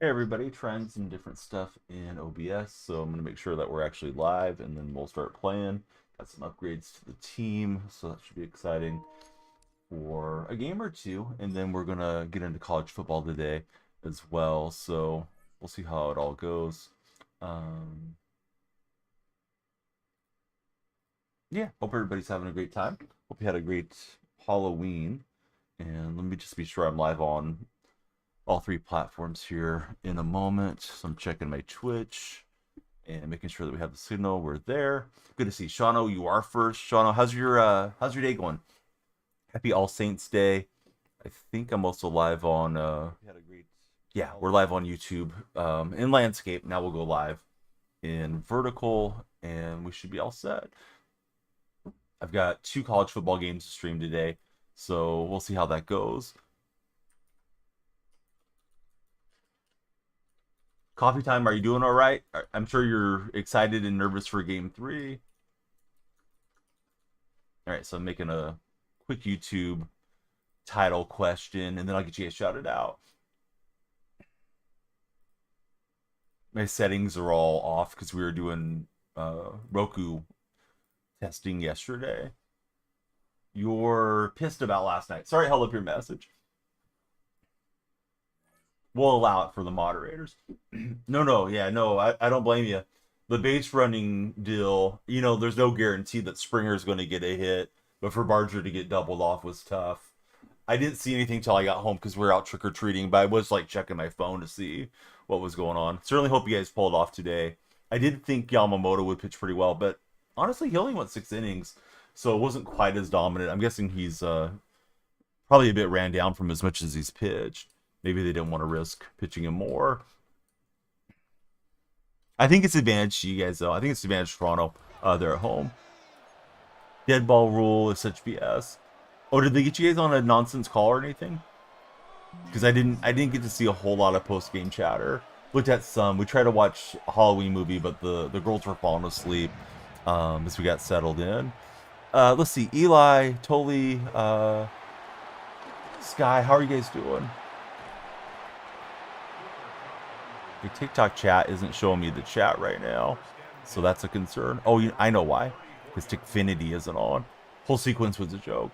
Hey everybody, trying some different stuff in OBS, so I'm going to make sure that we're actually live and then we'll start playing. Got some upgrades to the team, so that should be exciting for a game or two, and then we're going to get into college football today as well, so we'll see how it all goes. Um, yeah, hope everybody's having a great time. Hope you had a great Halloween, and let me just be sure I'm live on all three platforms here in a moment. So I'm checking my Twitch and making sure that we have the signal. We're there. Good to see Shawno. You are first. Shawno, how's your day going? Happy All Saints Day. I think I'm also live on yeah, we're live on YouTube in landscape. Now we'll go live in vertical and we should be all set. I've got 2 college football games to stream today, so we'll see how that goes. Coffee time, are you doing all right? I'm sure you're excited and nervous for game 3. All right, so I'm making a quick YouTube title question, and then I'll get you guys shouted out. My settings are all off because we were doing Roku testing yesterday. You're pissed about last night. Sorry, I held up your message. We'll allow it for the moderators. No, yeah, no, I don't blame you. The base running deal, there's no guarantee that Springer's going to get a hit, but for Barger to get doubled off was tough. I didn't see anything till I got home because we were out trick or treating, but I was like checking my phone to see what was going on. Certainly hope you guys pulled off today. I did think Yamamoto would pitch pretty well, but honestly, he only went 6 innings, so it wasn't quite as dominant. I'm guessing he's probably a bit ran down from as much as he's pitched. Maybe they didn't want to risk pitching him more. I think it's advantage to you guys, though. I think it's advantage to Toronto. They're at home. Dead ball rule is such BS. Oh, did they get you guys on a nonsense call or anything? Because I didn't get to see a whole lot of post game chatter. Looked at some. We tried to watch a Halloween movie, but the girls were falling asleep as we got settled in. Let's see. Eli, Toli, Sky, how are you guys doing? The TikTok chat isn't showing me the chat right now, so that's a concern. Oh, I know why. Because Tickfinity isn't on. Whole sequence was a joke.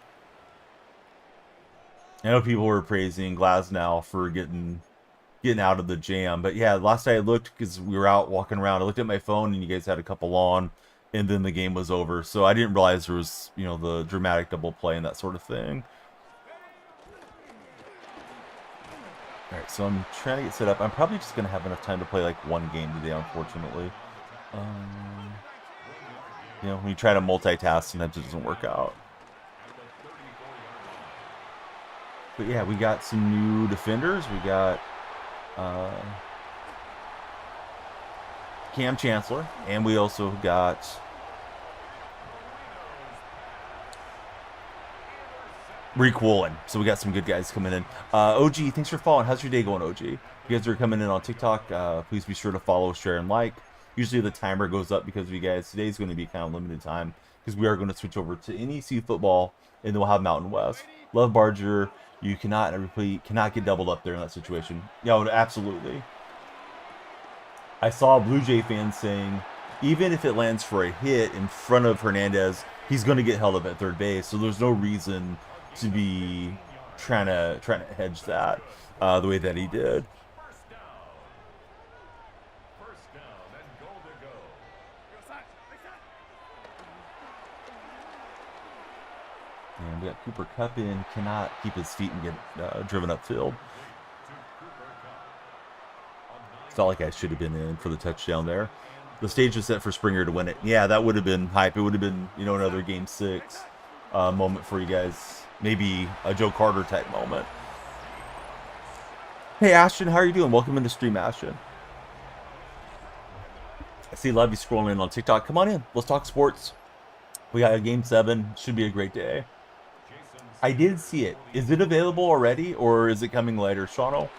I know people were praising Glasnow for getting out of the jam, but yeah, last night I looked because we were out walking around. I looked at my phone and you guys had a couple on, and then the game was over. So I didn't realize there was, the dramatic double play and that sort of thing. All right, so I'm trying to get set up. I'm probably just going to have enough time to play like one game today, unfortunately. When you try to multitask, sometimes it doesn't work out. But yeah, we got some new defenders. We got Cam Chancellor, and we also got Reek Woolen. So we got some good guys coming in. OG, thanks for following. How's your day going, OG? If you guys are coming in on TikTok, please be sure to follow, share, and like. Usually the timer goes up because of you guys. Today's going to be kind of limited time because we are going to switch over to NEC football, and then we'll have Mountain West. Love Barger. You cannot get doubled up there in that situation. Yeah, absolutely. I saw Blue Jay fans saying, even if it lands for a hit in front of Hernandez, he's going to get held up at third base. So there's no reason to be trying to hedge that the way that he did. And we got Cooper Kupp in, cannot keep his feet and get driven upfield. Felt like I should have been in for the touchdown there. The stage was set for Springer to win it. Yeah, that would have been hype. It would have been, another Game 6 moment for you guys. Maybe a Joe Carter type moment. Hey, Ashton, how are you doing? Welcome into stream, Ashton. I see Levy scrolling in on TikTok. Come on in. Let's talk sports. We got a Game 7. Should be a great day. I did see it. Is it available already, or is it coming later, Shawno?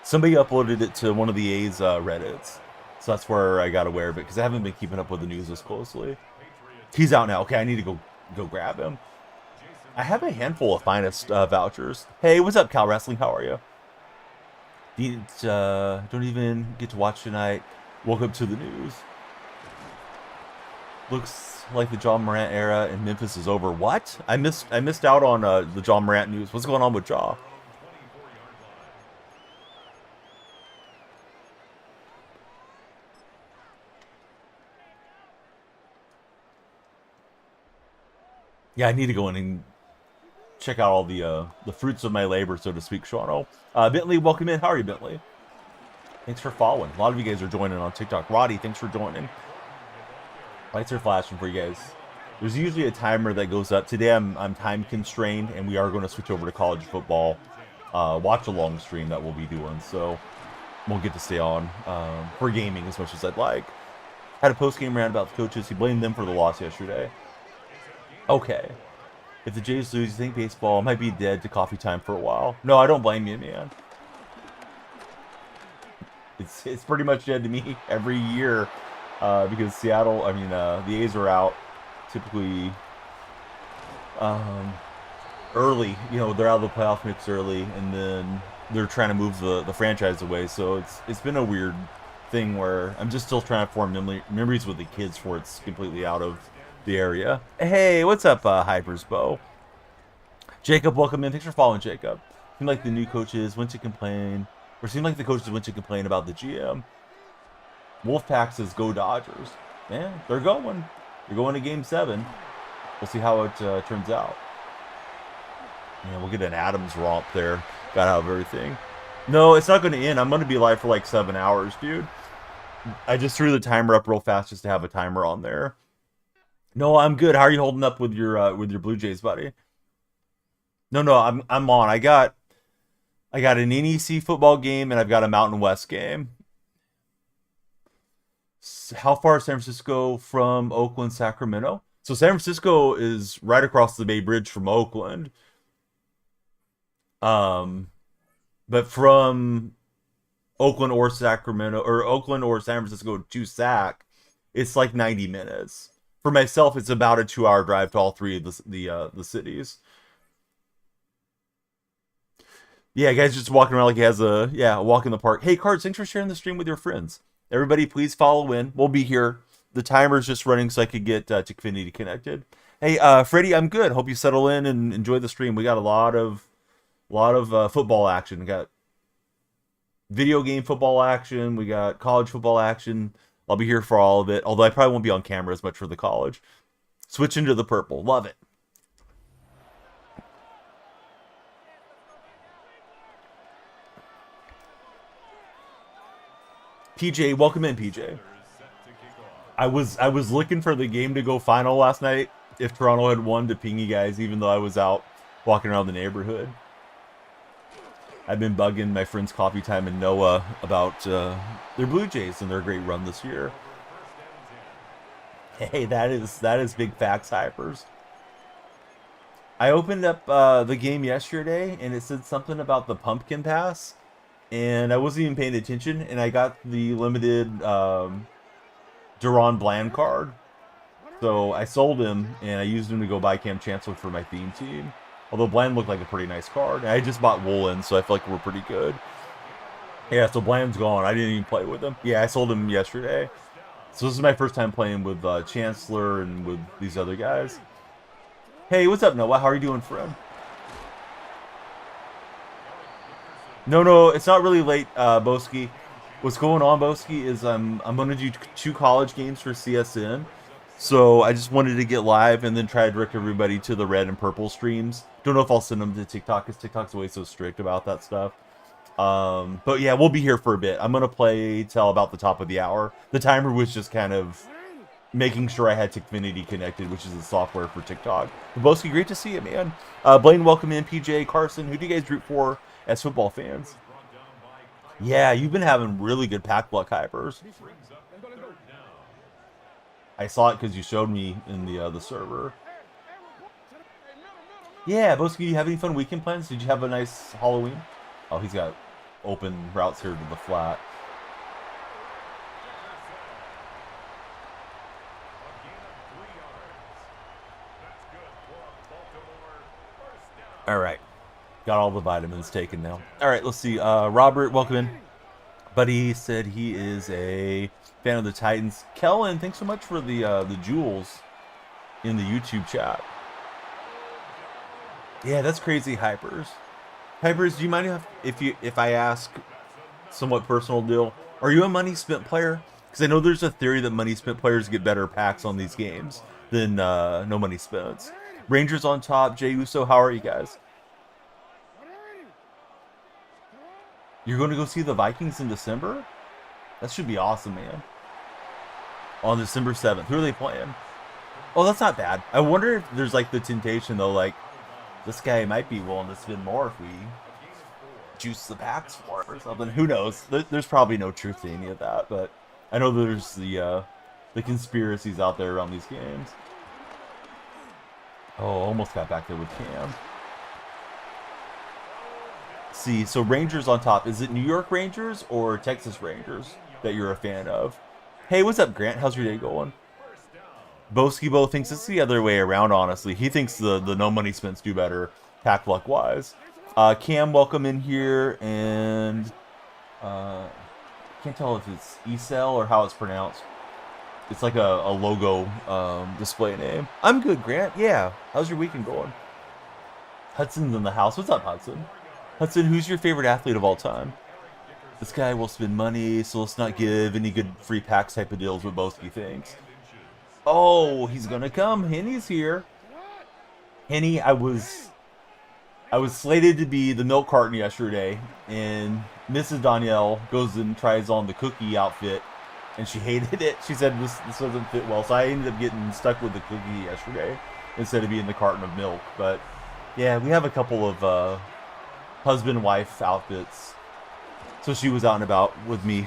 Somebody uploaded it to one of the A's Reddits. So that's where I got aware of it, because I haven't been keeping up with the news as closely. He's out now. Okay, I need to go grab him. I have a handful of Finest vouchers. Hey, what's up, Cal Wrestling? How are you? Don't even get to watch tonight. Woke up to the news. Looks like the John Morant era in Memphis is over. What? I missed out on the John Morant news. What's going on with Ja? Yeah, I need to go in and check out all the fruits of my labor, so to speak, Shawno. Bentley, welcome in. How are you, Bentley? Thanks for following. A lot of you guys are joining on TikTok. Roddy, thanks for joining. Lights are flashing for you guys. There's usually a timer that goes up. Today I'm time constrained, and we are going to switch over to college football watch along stream that we'll be doing. So won't get to stay on for gaming as much as I'd like. Had a post game rant about the coaches. He blamed them for the loss yesterday. Okay. If the Jays lose, you think baseball might be dead to coffee time for a while? No, I don't blame you, man. It's pretty much dead to me every year because Seattle, the A's are out typically early. You know, they're out of the playoff mix early, and then they're trying to move the franchise away. So it's been a weird thing where I'm just still trying to form memories with the kids before it's completely out of the area. Hey, what's up, Hypers Bo? Jacob, welcome in. Thanks for following, Jacob. Seemed like the new coaches went to complain, or seemed like the coaches went to complain about the GM. Wolfpack says go Dodgers. Yeah, they're going. They're going to Game 7. We'll see how it turns out. Yeah, we'll get an Adams romp there. Got out of everything. No, it's not going to end. I'm going to be live for like 7 hours, dude. I just threw the timer up real fast just to have a timer on there. No, I'm good. How are you holding up with your Blue Jays, buddy? No, I'm on. I got an NEC football game and I've got a Mountain West game. How far is San Francisco from Oakland, Sacramento? So San Francisco is right across the Bay Bridge from Oakland. But from Oakland or Sacramento, or Oakland or San Francisco to Sac, it's like 90 minutes. For myself, it's about a 2-hour drive to all three of the cities. Yeah, guys just walking around like he has a walk in the park. Hey, Cards, thanks for sharing the stream with your friends. Everybody, please follow in. We'll be here. The timer's just running so I could get to Xfinity connected. Hey, Freddie, I'm good. Hope you settle in and enjoy the stream. We got a lot of football action. We got video game football action. We got college football action. I'll be here for all of it, although I probably won't be on camera as much for the college. Switch into the purple. Love it. PJ, welcome in, PJ. I was looking for the game to go final last night if Toronto had won to ping you guys, even though I was out walking around the neighborhood. I've been bugging my friends Coffee Time and Noah about their Blue Jays and their great run this year. Hey, that is big facts, Hypers. I opened up the game yesterday and it said something about the pumpkin pass, and I wasn't even paying attention, and I got the limited Duron Bland card. So I sold him and I used him to go buy Cam Chancellor for my theme team. Although Bland looked like a pretty nice card. I just bought Woolen, so I feel like we're pretty good. Yeah, so Bland's gone. I didn't even play with him. Yeah, I sold him yesterday. So this is my first time playing with Chancellor and with these other guys. Hey, what's up, Noah? How are you doing, friend? No, it's not really late, Boski. What's going on, Boski, is I'm going to do 2 college games for CSN. So I just wanted to get live and then try to direct everybody to the red and purple streams. Don't know if I'll send them to TikTok, because TikTok's always so strict about that stuff. But yeah, we'll be here for a bit. I'm going to play till about the top of the hour. The timer was just kind of making sure I had Xfinity connected, which is the software for TikTok. Boski, great to see you, man. Blaine, welcome in. PJ, Carson, who do you guys root for as football fans? Yeah, you've been having really good pack luck, Hypers. I saw it because you showed me in the server. Yeah, Boski, you have any fun weekend plans? Did you have a nice Halloween? Oh, he's got open routes here to the flat. All right. Got all the vitamins taken now. All right, let's see. Robert, welcome in. Buddy said he is a fan of the Titans. Kellen, thanks so much for the jewels in the YouTube chat. Yeah, that's crazy, Hypers. Hypers, do you mind if I ask somewhat personal deal? Are you a money spent player? Because I know there's a theory that money spent players get better packs on these games than no money spent. Rangers on top. Jay Uso, how are you guys? You're going to go see the Vikings in December? That should be awesome, man. On December 7th. Who are they playing? Oh, that's not bad. I wonder if there's like the temptation though, like this guy might be willing to spend more if we juice the packs for it or something. Who knows? There's probably no truth to any of that, but I know there's the conspiracies out there around these games. Oh, almost got back there with Cam. See, so Rangers on top. Is it New York Rangers or Texas Rangers that you're a fan of? Hey, what's up, Grant? How's your day going? Boski thinks it's the other way around, honestly. He thinks the no money spents do better, pack luck-wise. Cam, welcome in here, and can't tell if it's eCell or how it's pronounced. It's like a logo display name. I'm good, Grant. Yeah. How's your weekend going? Hudson's in the house. What's up, Hudson? Hudson, who's your favorite athlete of all time? This guy will spend money, so let's not give any good free packs type of deals with Boski thinks. Oh, he's gonna come. Henny's here. Henny, I was slated to be the milk carton yesterday, and Mrs. Danielle goes and tries on the cookie outfit, and she hated it. She said this doesn't fit well, so I ended up getting stuck with the cookie yesterday instead of being the carton of milk. But yeah, we have a couple of husband-wife outfits. So she was out and about with me,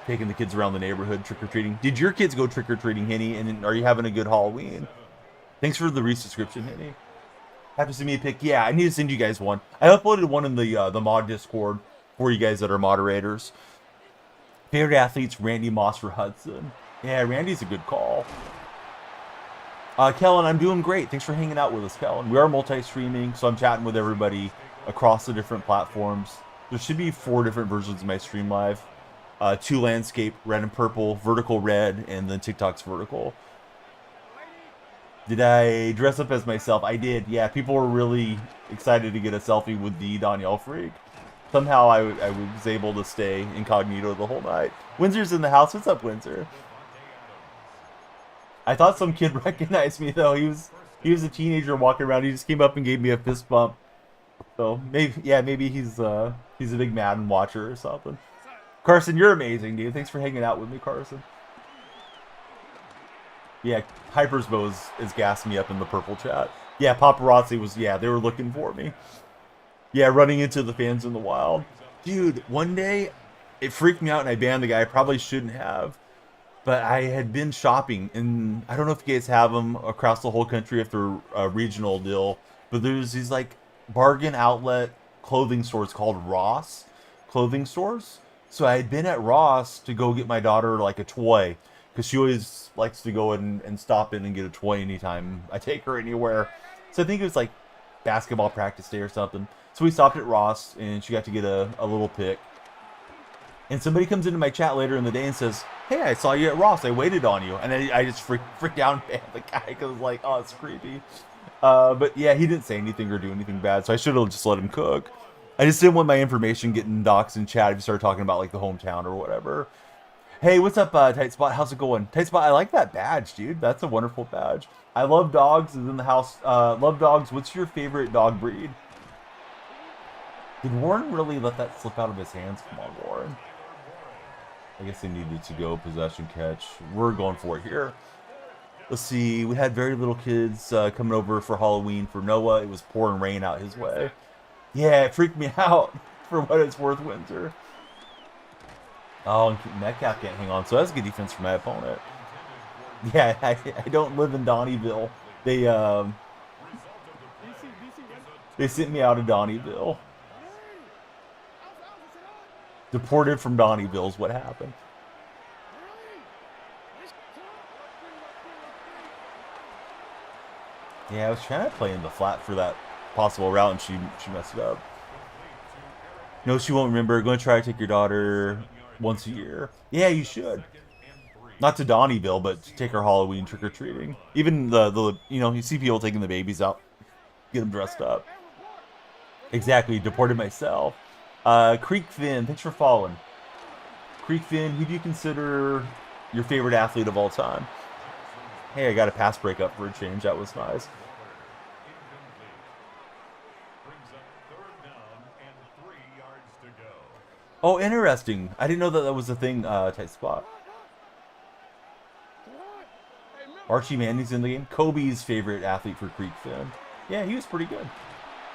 taking the kids around the neighborhood trick-or-treating. Did your kids go trick-or-treating, Henny? And are you having a good Halloween? Thanks for the resubscription, Henny. Have to send me a pic. Yeah, I need to send you guys one. I uploaded one in the mod Discord for you guys that are moderators. Favorite athletes, Randy Moss for Hudson. Yeah, Randy's a good call. Kellen, I'm doing great. Thanks for hanging out with us, Kellen. We are multi-streaming, so I'm chatting with everybody across the different platforms. There should be 4 different versions of my stream live. 2 landscape, red and purple, vertical red, and then TikTok's vertical. Did I dress up as myself? I did. Yeah, people were really excited to get a selfie with the Danielle freak. Somehow I was able to stay incognito the whole night. Windsor's in the house. What's up, Windsor? I thought some kid recognized me though. He was a teenager walking around. He just came up and gave me a fist bump. So maybe he's a big Madden watcher or something. Carson, you're amazing, dude. Thanks for hanging out with me, Carson. Yeah, Hypersbo is gassing me up in the purple chat. Yeah, paparazzi was, they were looking for me. Yeah, running into the fans in the wild. Dude, one day, it freaked me out and I banned the guy. I probably shouldn't have. But I had been shopping, and I don't know if you guys have them across the whole country if they're a regional deal. But there's these, like, bargain outlet clothing stores called Ross clothing stores. So I had been at Ross to go get my daughter, like, a toy. Because she always likes to go and stop in and get a toy anytime I take her anywhere. So I think it was, like, basketball practice day or something. So we stopped at Ross, and she got to get a little pick. And somebody comes into my chat later in the day and says, hey, I saw you at Ross. I waited on you. And I just freaked out and banned the guy because I was like, oh, it's creepy. But yeah, he didn't say anything or do anything bad, so I should have just let him cook. I just didn't want my information getting doxed in chat if you started talking about like the hometown or whatever. Hey, what's up, Tight Spot? How's it going? Tight Spot, I like that badge, dude. That's a wonderful badge. I love dogs. Is in the house. Love dogs. What's your favorite dog breed? Did Warren really let that slip out of his hands? Come on, Warren. I guess they needed to go possession catch. We're going for it here. Let's see. We had very little kids coming over for Halloween for Noah. It was pouring rain out his way. Yeah, it freaked me out for what it's worth, Windsor. Oh, and Metcalf can't hang on. So that's good defense for my opponent. Yeah, I don't live in Donnieville. They sent me out of Donnieville. Deported from Donnieville is what happened. Yeah, I was trying to play in the flat for that possible route, and she messed it up. No, she won't remember. Going to try to take your daughter once a year. Yeah, you should. Not to Donnieville, but to take her Halloween trick or treating. Even the you see people taking the babies out, get them dressed up. Exactly. Deported myself. Creek Finn, thanks for following. Creek Finn, who do you consider your favorite athlete of all time? Hey, I got a pass breakup for a change. That was nice. Oh, interesting. I didn't know that was a thing, tight spot. Archie Manning's in the game. Kobe's favorite athlete for Creek Finn. Yeah, he was pretty good.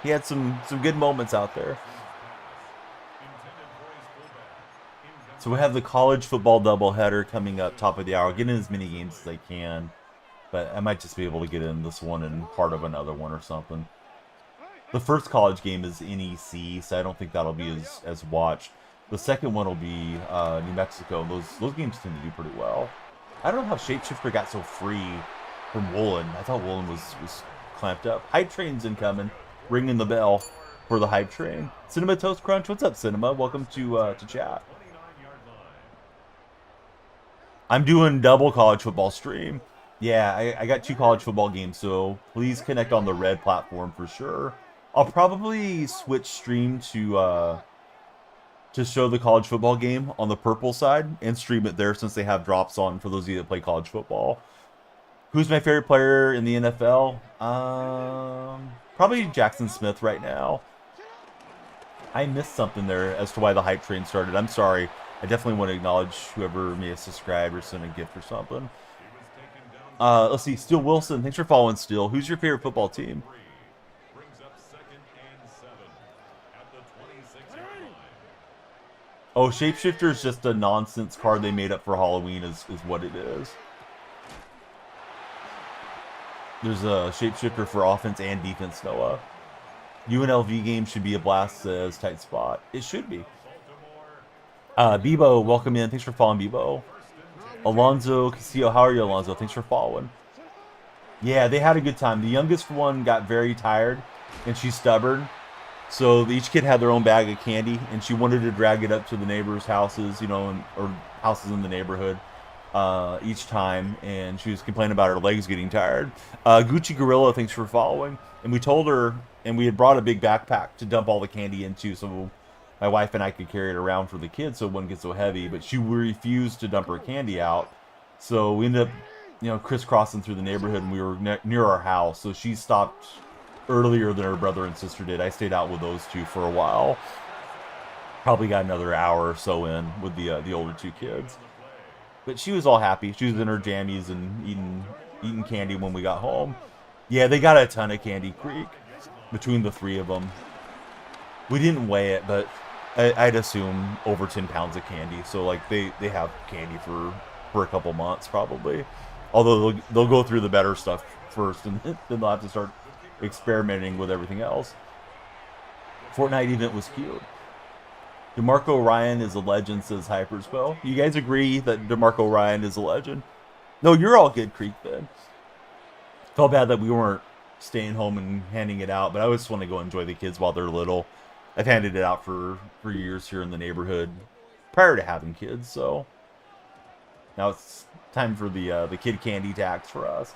He had some good moments out there. So we have the college football doubleheader coming up top of the hour. I'll get in as many games as I can, but I might just be able to get in this one and part of another one or something. The first college game is NEC, so I don't think that'll be as watched. The second one will be New Mexico. Those games tend to do pretty well. I don't know how Shapeshifter got so free from Woolen. I thought Woolen was clamped up. Hype Train's incoming, ringing the bell for the Hype Train. Cinema Toast Crunch, what's up, Cinema? Welcome to chat. I'm doing double college football stream. Yeah, I got 2 college football games, so please connect on the red platform for sure. I'll probably switch stream to show the college football game on the purple side and stream it there since they have drops on for those of you that play college football. Who's my favorite player in the NFL? Probably Jackson Smith right now. I missed something there as to why the Hype Train started. I'm sorry. I definitely want to acknowledge whoever may have subscribed or sent a gift or something. Let's see. Steel Wilson, thanks for following, Steel. Who's your favorite football team? Oh, Shapeshifter is just a nonsense card they made up for Halloween is what it is. There's a Shapeshifter for offense and defense, Noah. UNLV game should be a blast, says Tight Spot. It should be. Bebo, welcome in. Thanks for following, Bebo. Alonzo Castillo, how are you, Alonzo? Thanks for following. Yeah, they had a good time. The youngest one got very tired, and she's stubborn. So each kid had their own bag of candy, and she wanted to drag it up to the neighbors' houses, or houses in the neighborhood each time, and she was complaining about her legs getting tired. Gucci Gorilla, thanks for following. And we told her, and we had brought a big backpack to dump all the candy into, so my wife and I could carry it around for the kids so it wouldn't get so heavy, but she refused to dump her candy out. So we ended up, crisscrossing through the neighborhood, and we were near our house, so she stopped earlier than her brother and sister did. I stayed out with those two for a while. Probably got another hour or so in with the older 2 kids. But she was all happy. She was in her jammies and eating candy when we got home. Yeah, they got a ton of Candy Creek between the 3 of them. We didn't weigh it, but I'd assume over 10 pounds of candy. So like they have candy for a couple months probably. Although they'll go through the better stuff first, and then they'll have to start experimenting with everything else. Fortnite event was cute. DeMarco Ryan is a legend, says Hyperspell. You guys agree that DeMarco Ryan is a legend? No, you're all good, Creek Fed. Felt bad that we weren't staying home and handing it out, but I just want to go enjoy the kids while they're little. I've handed it out for years here in the neighborhood prior to having kids, so now it's time for the kid candy tax for us.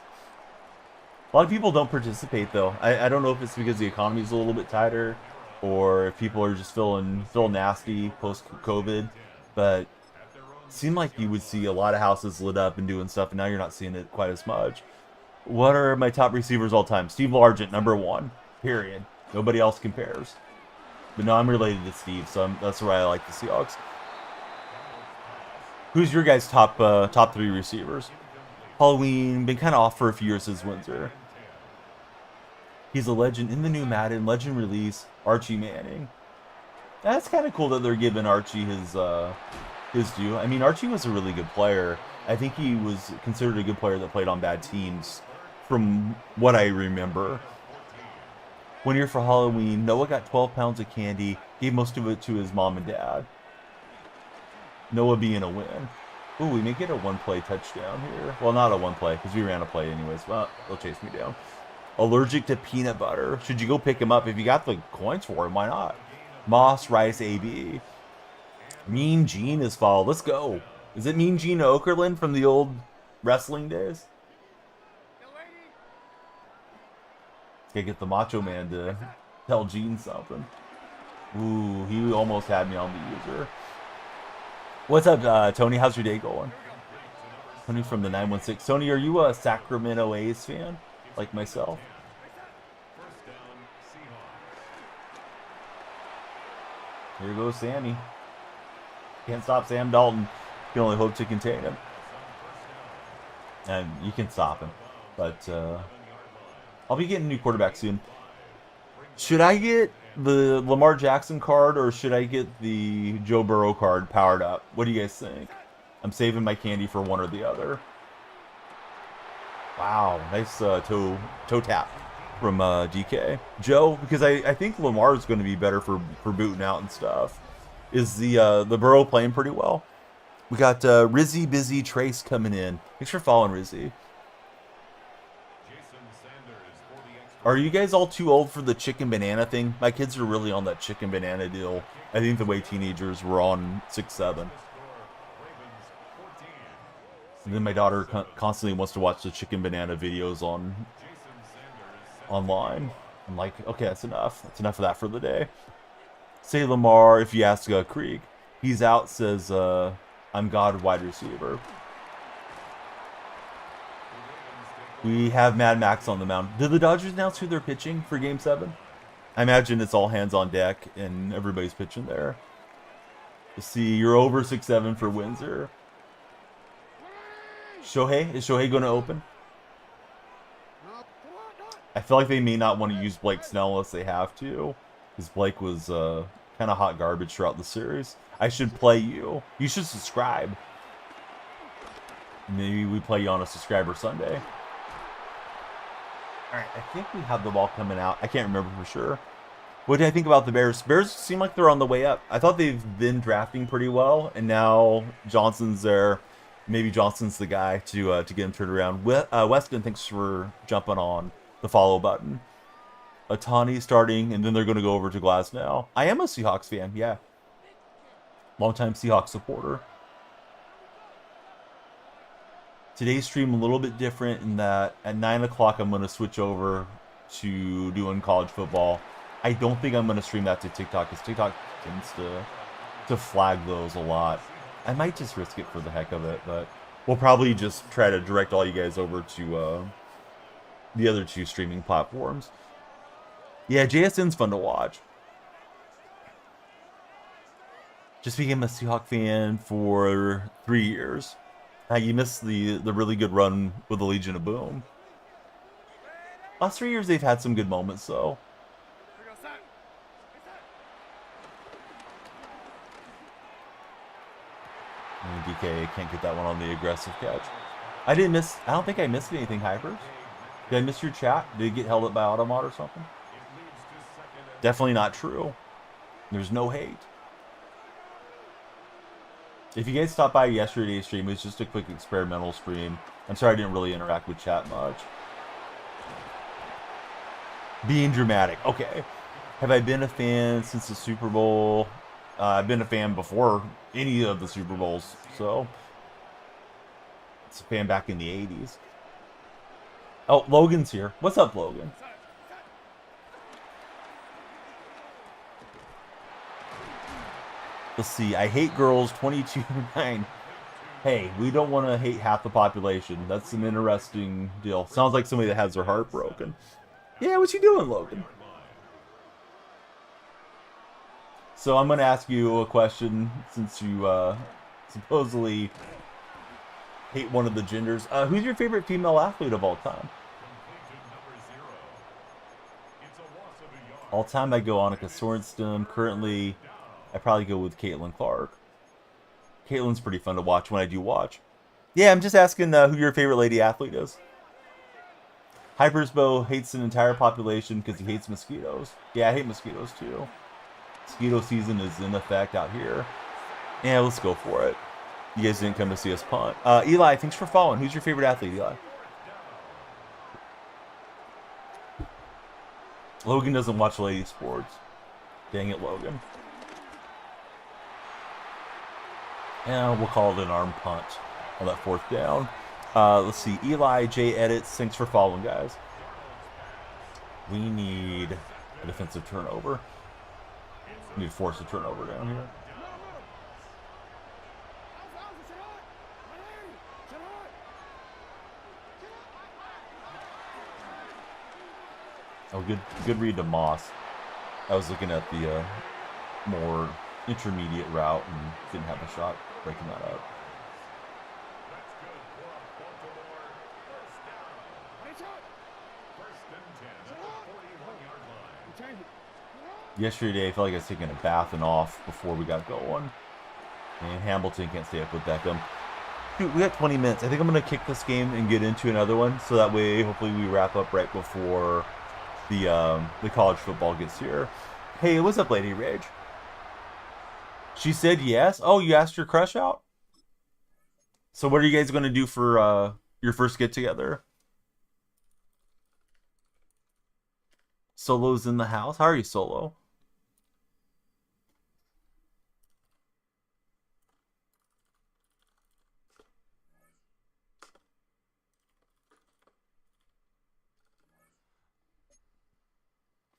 A lot of people don't participate though. I don't know if it's because the economy's a little bit tighter, or if people are just feeling nasty post-COVID, but it seemed like you would see a lot of houses lit up and doing stuff, and now you're not seeing it quite as much. What are my top receivers all time? Steve Largent, number 1, period. Nobody else compares. But no, I'm related to Steve, so that's why I like the Seahawks. Who's your guys' top 3 receivers? Halloween, been kind of off for a few years since Windsor. He's a legend in the new Madden, legend release, Archie Manning. That's kind of cool that they're giving Archie his due. I mean, Archie was a really good player. I think he was considered a good player that played on bad teams, from what I remember. One year for Halloween, Noah got 12 pounds of candy, gave most of it to his mom and dad. Noah being a win. Ooh, we may get a 1-play touchdown here. Well, not a 1-play, because we ran a play anyways. Well, they'll chase me down. Allergic to peanut butter. Should you go pick him up? If you got the coins for him, why not? Moss, Rice, AB. Mean Gene is followed. Let's go. Is it Mean Gene Okerlund from the old wrestling days? Gotta get the Macho Man to tell Gene something. Ooh, he almost had me on the user. What's up, Tony? How's your day going? Tony from the 916. Tony, are you a Sacramento A's fan? Like myself? Here goes Sammy. Can't stop Sam Dalton. You can only hope to contain him. And you can stop him. But I'll be getting a new quarterback soon. Should I get the Lamar Jackson card or should I get the Joe Burrow card powered up? What do you guys think? I'm saving my candy for one or the other. Wow, nice toe tap from DK. Joe, because I think Lamar is going to be better for booting out and stuff. Is the Burrow playing pretty well? We got Rizzy Busy Trace coming in. Thanks for following, Rizzy. Are you guys all too old for the chicken banana thing? My kids are really on that chicken banana deal. I think the way teenagers were on 6-7. And then my daughter constantly wants to watch the chicken banana videos online. I'm like, okay, that's enough. That's enough of that for the day. Say Lamar, if you ask Krieg. He's out, says, I'm God wide receiver. We have Mad Max on the mound. Did the Dodgers announce who they're pitching for Game 7? I imagine it's all hands on deck and everybody's pitching there. Let's see, you're over 6-7 for Windsor. Shohei? Is Shohei going to open? I feel like they may not want to use Blake Snell unless they have to. Because Blake was kind of hot garbage throughout the series. I should play you. You should subscribe. Maybe we play you on a subscriber Sunday. Alright, I think we have the ball coming out. I can't remember for sure. What do I think about the Bears? Bears seem like they're on the way up. I thought they've been drafting pretty well, and now Johnson's there. Maybe Johnson's the guy to get him turned around. Weston, thanks for jumping on the follow button. Otani starting, and then they're going to go over to Glasnow. I am a Seahawks fan, yeah. Longtime Seahawks supporter. Today's stream a little bit different in that at 9 o'clock I'm going to switch over to doing college football. I don't think I'm going to stream that to TikTok because TikTok tends to flag those a lot. I might just risk it for the heck of it, but we'll probably just try to direct all you guys over to the other two streaming platforms. Yeah, JSN's fun to watch. Just became a Seahawks fan for 3 years. You missed the really good run with the Legion of Boom. Last 3 years they've had some good moments though. And DK can't get that one on the aggressive catch. I don't think I missed anything, Hypers. Did I miss your chat? Did it get held up by Automod or something? Definitely not true. There's no hate. If you guys stopped by yesterday's stream, it was just a quick experimental stream. I'm sorry I didn't really interact with chat much. Being dramatic. Okay. Have I been a fan since the Super Bowl? I've been a fan before any of the Super Bowls, so it's a fan back in the 80s. Oh, Logan's here. What's up, Logan? Let's see. I hate girls 22-9. Hey, we don't want to hate half the population. That's an interesting deal. Sounds like somebody that has their heart broken. Yeah, what you doing, Logan? So I'm going to ask you a question since you supposedly hate one of the genders. Who's your favorite female athlete of all time? All time I go Annika Sorenstam. Currently, I probably go with Caitlin Clark. Caitlin's pretty fun to watch when I do watch. Yeah, I'm just asking who your favorite lady athlete is. Hypersbow hates an entire population because he hates mosquitoes. Yeah, I hate mosquitoes too. Mosquito season is in effect out here. Yeah, let's go for it. You guys didn't come to see us punt. Eli, thanks for following. Who's your favorite athlete, Eli? Logan doesn't watch lady sports. Dang it, Logan. And we'll call it an arm punt on that 4th down. Let's see. Eli J. Edits. Thanks for following, guys. We need a defensive turnover. We need to force a turnover down here. Oh, good read to Moss. I was looking at the more intermediate route and didn't have a shot breaking that up. Yesterday, I felt like I was taking a bath and off before we got going. And Hamilton can't stay up with Beckham. Dude, we got 20 minutes. I think I'm going to kick this game and get into another one. So that way, hopefully, we wrap up right before the college football gets here. Hey, what's up, Lady Rage? She said yes. Oh, you asked your crush out? So what are you guys going to do for your first get-together? Solo's in the house. How are you, Solo?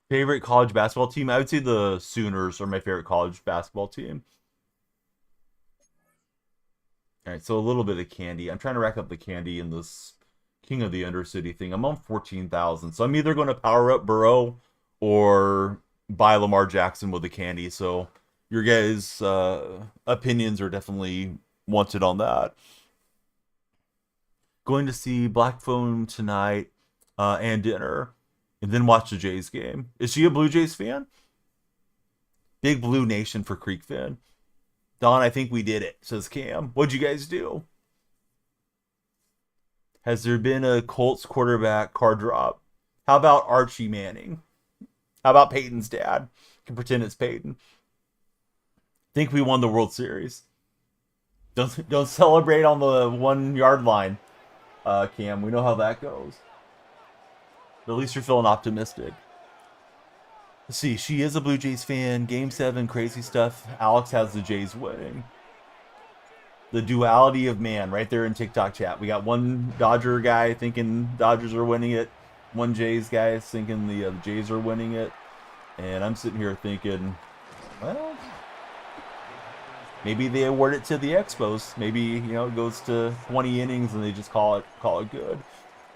Favorite college basketball team? I would say the Sooners are my favorite college basketball team. All right, so a little bit of candy. I'm trying to rack up the candy in this King of the Undercity thing. I'm on 14,000, so I'm either going to power up Burrow or buy Lamar Jackson with the candy. So your guys' opinions are definitely wanted on that. Going to see Black Phone tonight and dinner. And then watch the Jays game. Is she a Blue Jays fan? Big Blue Nation for Creek Fin. Don, I think we did it, says Cam. What'd you guys do? Has there been a Colts quarterback card drop? How about Archie Manning? How about Peyton's dad? Can pretend it's Peyton. Think we won the World Series. Don't celebrate on the 1 yard line, Cam. We know how that goes. But at least you're feeling optimistic. Let's see. She is a Blue Jays fan. Game 7, crazy stuff. Alex has the Jays winning. The duality of man right there in TikTok chat. We got one Dodger guy thinking Dodgers are winning it. One Jays guy thinking the Jays are winning it. And I'm sitting here thinking, well, maybe they award it to the Expos. Maybe, it goes to 20 innings and they just call it good.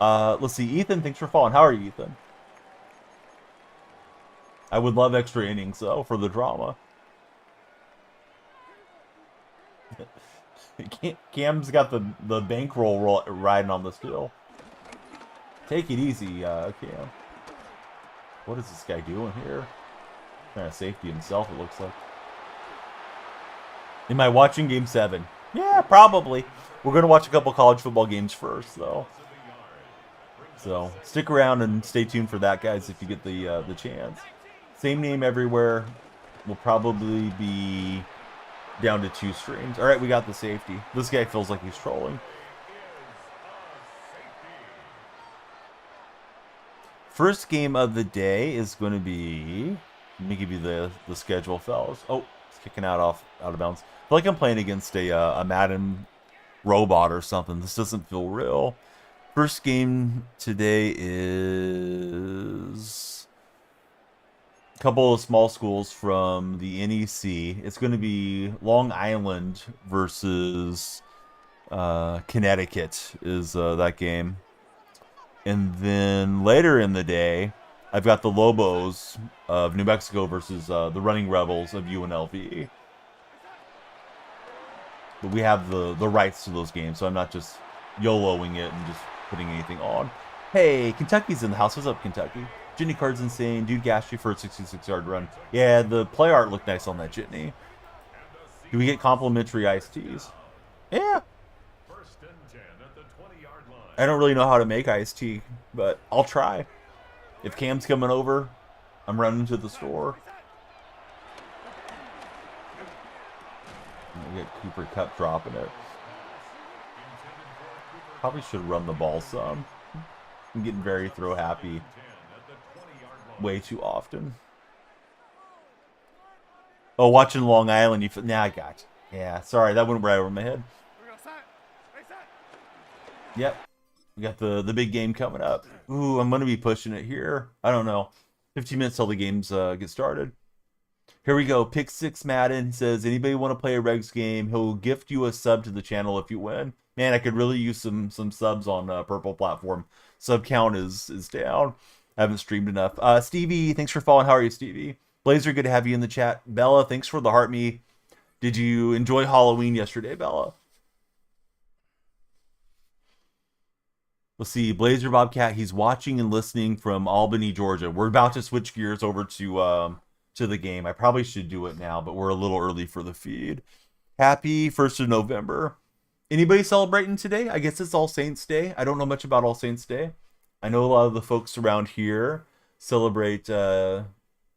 Let's see. Ethan, thanks for following. How are you, Ethan? I would love extra innings, though, for the drama. Cam's got the bankroll riding on the still. Take it easy, Cam. What is this guy doing here? Trying to safety himself, it looks like. Am I watching Game 7? Yeah, probably. We're going to watch a couple college football games first, though. So stick around and stay tuned for that, guys, if you get the chance. Same name everywhere. We'll probably be down to 2 streams. All right, we got the safety. This guy feels like he's trolling. First game of the day is going to be... Let me give you the schedule, fellas. Oh, it's kicking out of bounds. I feel like I'm playing against a Madden robot or something. This doesn't feel real. First game today is a couple of small schools from the NEC. It's going to be Long Island versus Connecticut is that game. And then later in the day, I've got the Lobos of New Mexico versus the Running Rebels of UNLV. But we have the rights to those games, so I'm not just YOLOing it and just putting anything on. Hey, Kentucky's in the house. What's up, Kentucky? Jitney Card's insane. Dude gashed you for a 66-yard run. Yeah, the play art looked nice on that Jitney. Do we get complimentary iced teas? Yeah. I don't really know how to make iced tea, but I'll try. If Cam's coming over, I'm running to the store. We get Cooper Cup dropping it. Probably should run the ball some. I'm getting very throw happy way too often. Oh, watching Long Island. Nah, I got you. Yeah, sorry, that went right over my head. Yep, we got the big game coming up. Ooh, I'm gonna be pushing it here. I don't know. 15 minutes till the games get started. Here we go. Pick 6 Madden says, anybody want to play a Regs game? He'll gift you a sub to the channel if you win. Man, I could really use some subs on Purple platform. Sub count is down. I haven't streamed enough. Stevie, thanks for following. How are you, Stevie? Blazer, good to have you in the chat. Bella, thanks for the heart me. Did you enjoy Halloween yesterday, Bella? Let's see. Blazer Bobcat, he's watching and listening from Albany, Georgia. We're about to switch gears over to the game. I probably should do it now, but we're a little early for the feed. Happy 1st of November. Anybody celebrating today? I guess it's All Saints Day. I don't know much about All Saints Day. I know a lot of the folks around here celebrate Dia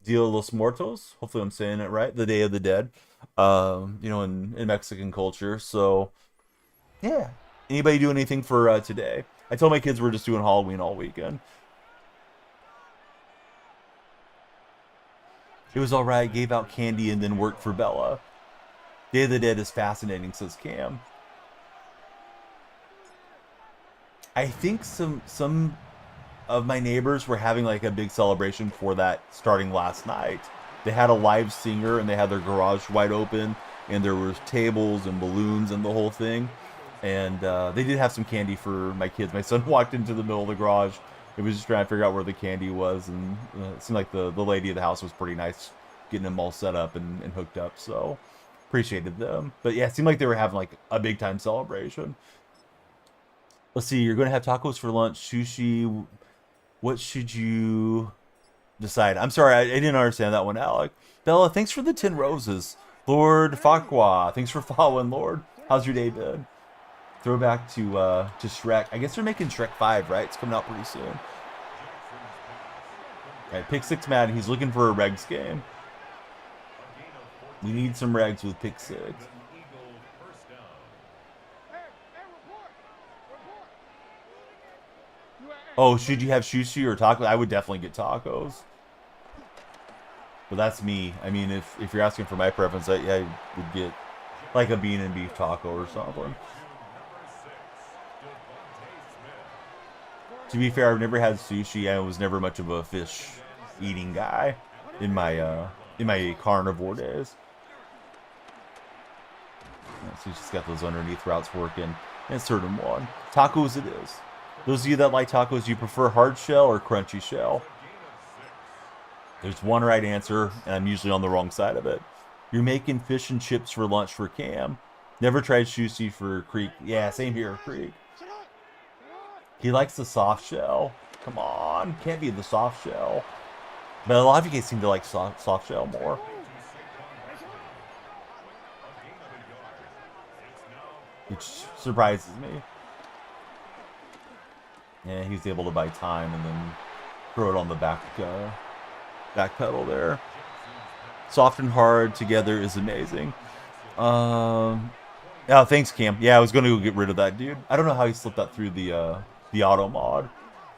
de los Muertos. Hopefully I'm saying it right. The Day of the Dead. In Mexican culture. So, yeah. Anybody do anything for today? I told my kids we're just doing Halloween all weekend. It was alright, gave out candy and then worked for Bella. Day of the Dead is fascinating, says Cam. I think some of my neighbors were having like a big celebration for that starting last night. They had a live singer and they had their garage wide open and there was tables and balloons and the whole thing. And they did have some candy for my kids. My son walked into the middle of the garage. It was just trying to figure out where the candy was, and it seemed like the lady of the house was pretty nice, getting them all set up and hooked up. So appreciated them. But yeah, it seemed like they were having like a big time celebration. Let's see. You're going to have tacos for lunch, sushi. What should you decide? I'm sorry, I didn't understand that one, Alec. Bella, thanks for the 10 roses. Lord Fakwa, thanks for following, Lord. How's your day been? Throwback to Shrek. I guess they're making Shrek 5, right? It's coming out pretty soon. All right, pick 6 Madden. He's looking for a Regs game. We need some Regs with pick 6. Oh, should you have sushi or tacos? I would definitely get tacos. But that's me. I mean, if you're asking for my preference, I would get like a bean and beef taco or something. To be fair, I've never had sushi. I was never much of a fish eating guy in my carnivore days. So he's just got those underneath routes working. Insert them one. Tacos it is. Those of you that like tacos, do you prefer hard shell or crunchy shell? There's one right answer, and I'm usually on the wrong side of it. You're making fish and chips for lunch for Cam. Never tried sushi for Creek. Yeah, same here, Creek. He likes the soft shell. Come on, can't be the soft shell. But a lot of you guys seem to like soft shell more. Which surprises me. Yeah, he was able to buy time and then throw it on the back pedal there. Soft and hard together is amazing. Oh, thanks, Cam. Yeah, I was going to go get rid of that dude. I don't know how he slipped that through the auto mod.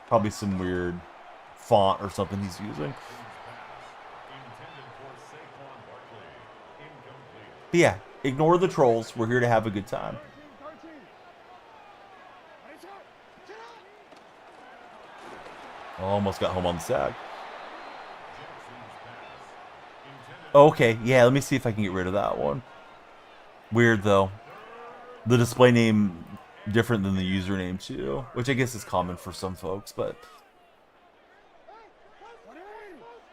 Probably some weird font or something he's using. But yeah, ignore the trolls. We're here to have a good time. Almost got home on the sack. Okay, yeah, let me see if I can get rid of that one. Weird, though. The display name different than the username, too. Which I guess is common for some folks, but...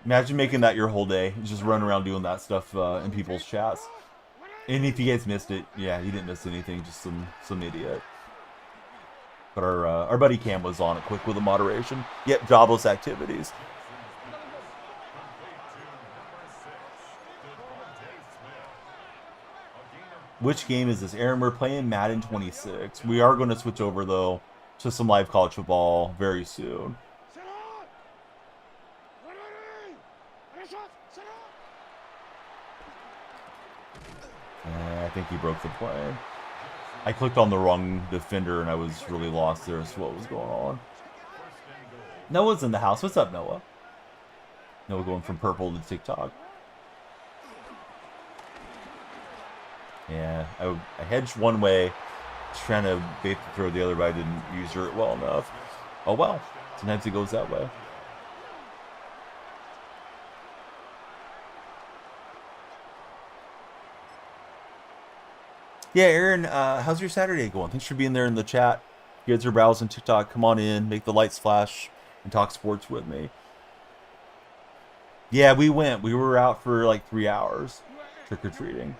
Imagine making that your whole day. Just run around doing that stuff in people's chats. And if you guys missed it, yeah, you didn't miss anything. Just some idiot. But our buddy Cam was on it quick with the moderation. Yep, jobless activities. Which game is this? Aaron, we're playing Madden 26. We are going to switch over, though, to some live college football very soon. I think he broke the play. I clicked on the wrong defender, and I was really lost there as to what was going on. Noah's in the house. What's up, Noah? Noah going from purple to TikTok. Yeah, I hedged one way, trying to bait the throw the other, but I didn't use her well enough. Oh well, sometimes it goes that way. Yeah, Aaron, how's your Saturday going? Thanks for being there in the chat. You guys are browsing TikTok. Come on in, make the lights flash, and talk sports with me. Yeah, we went. We were out for like 3 hours trick or treating.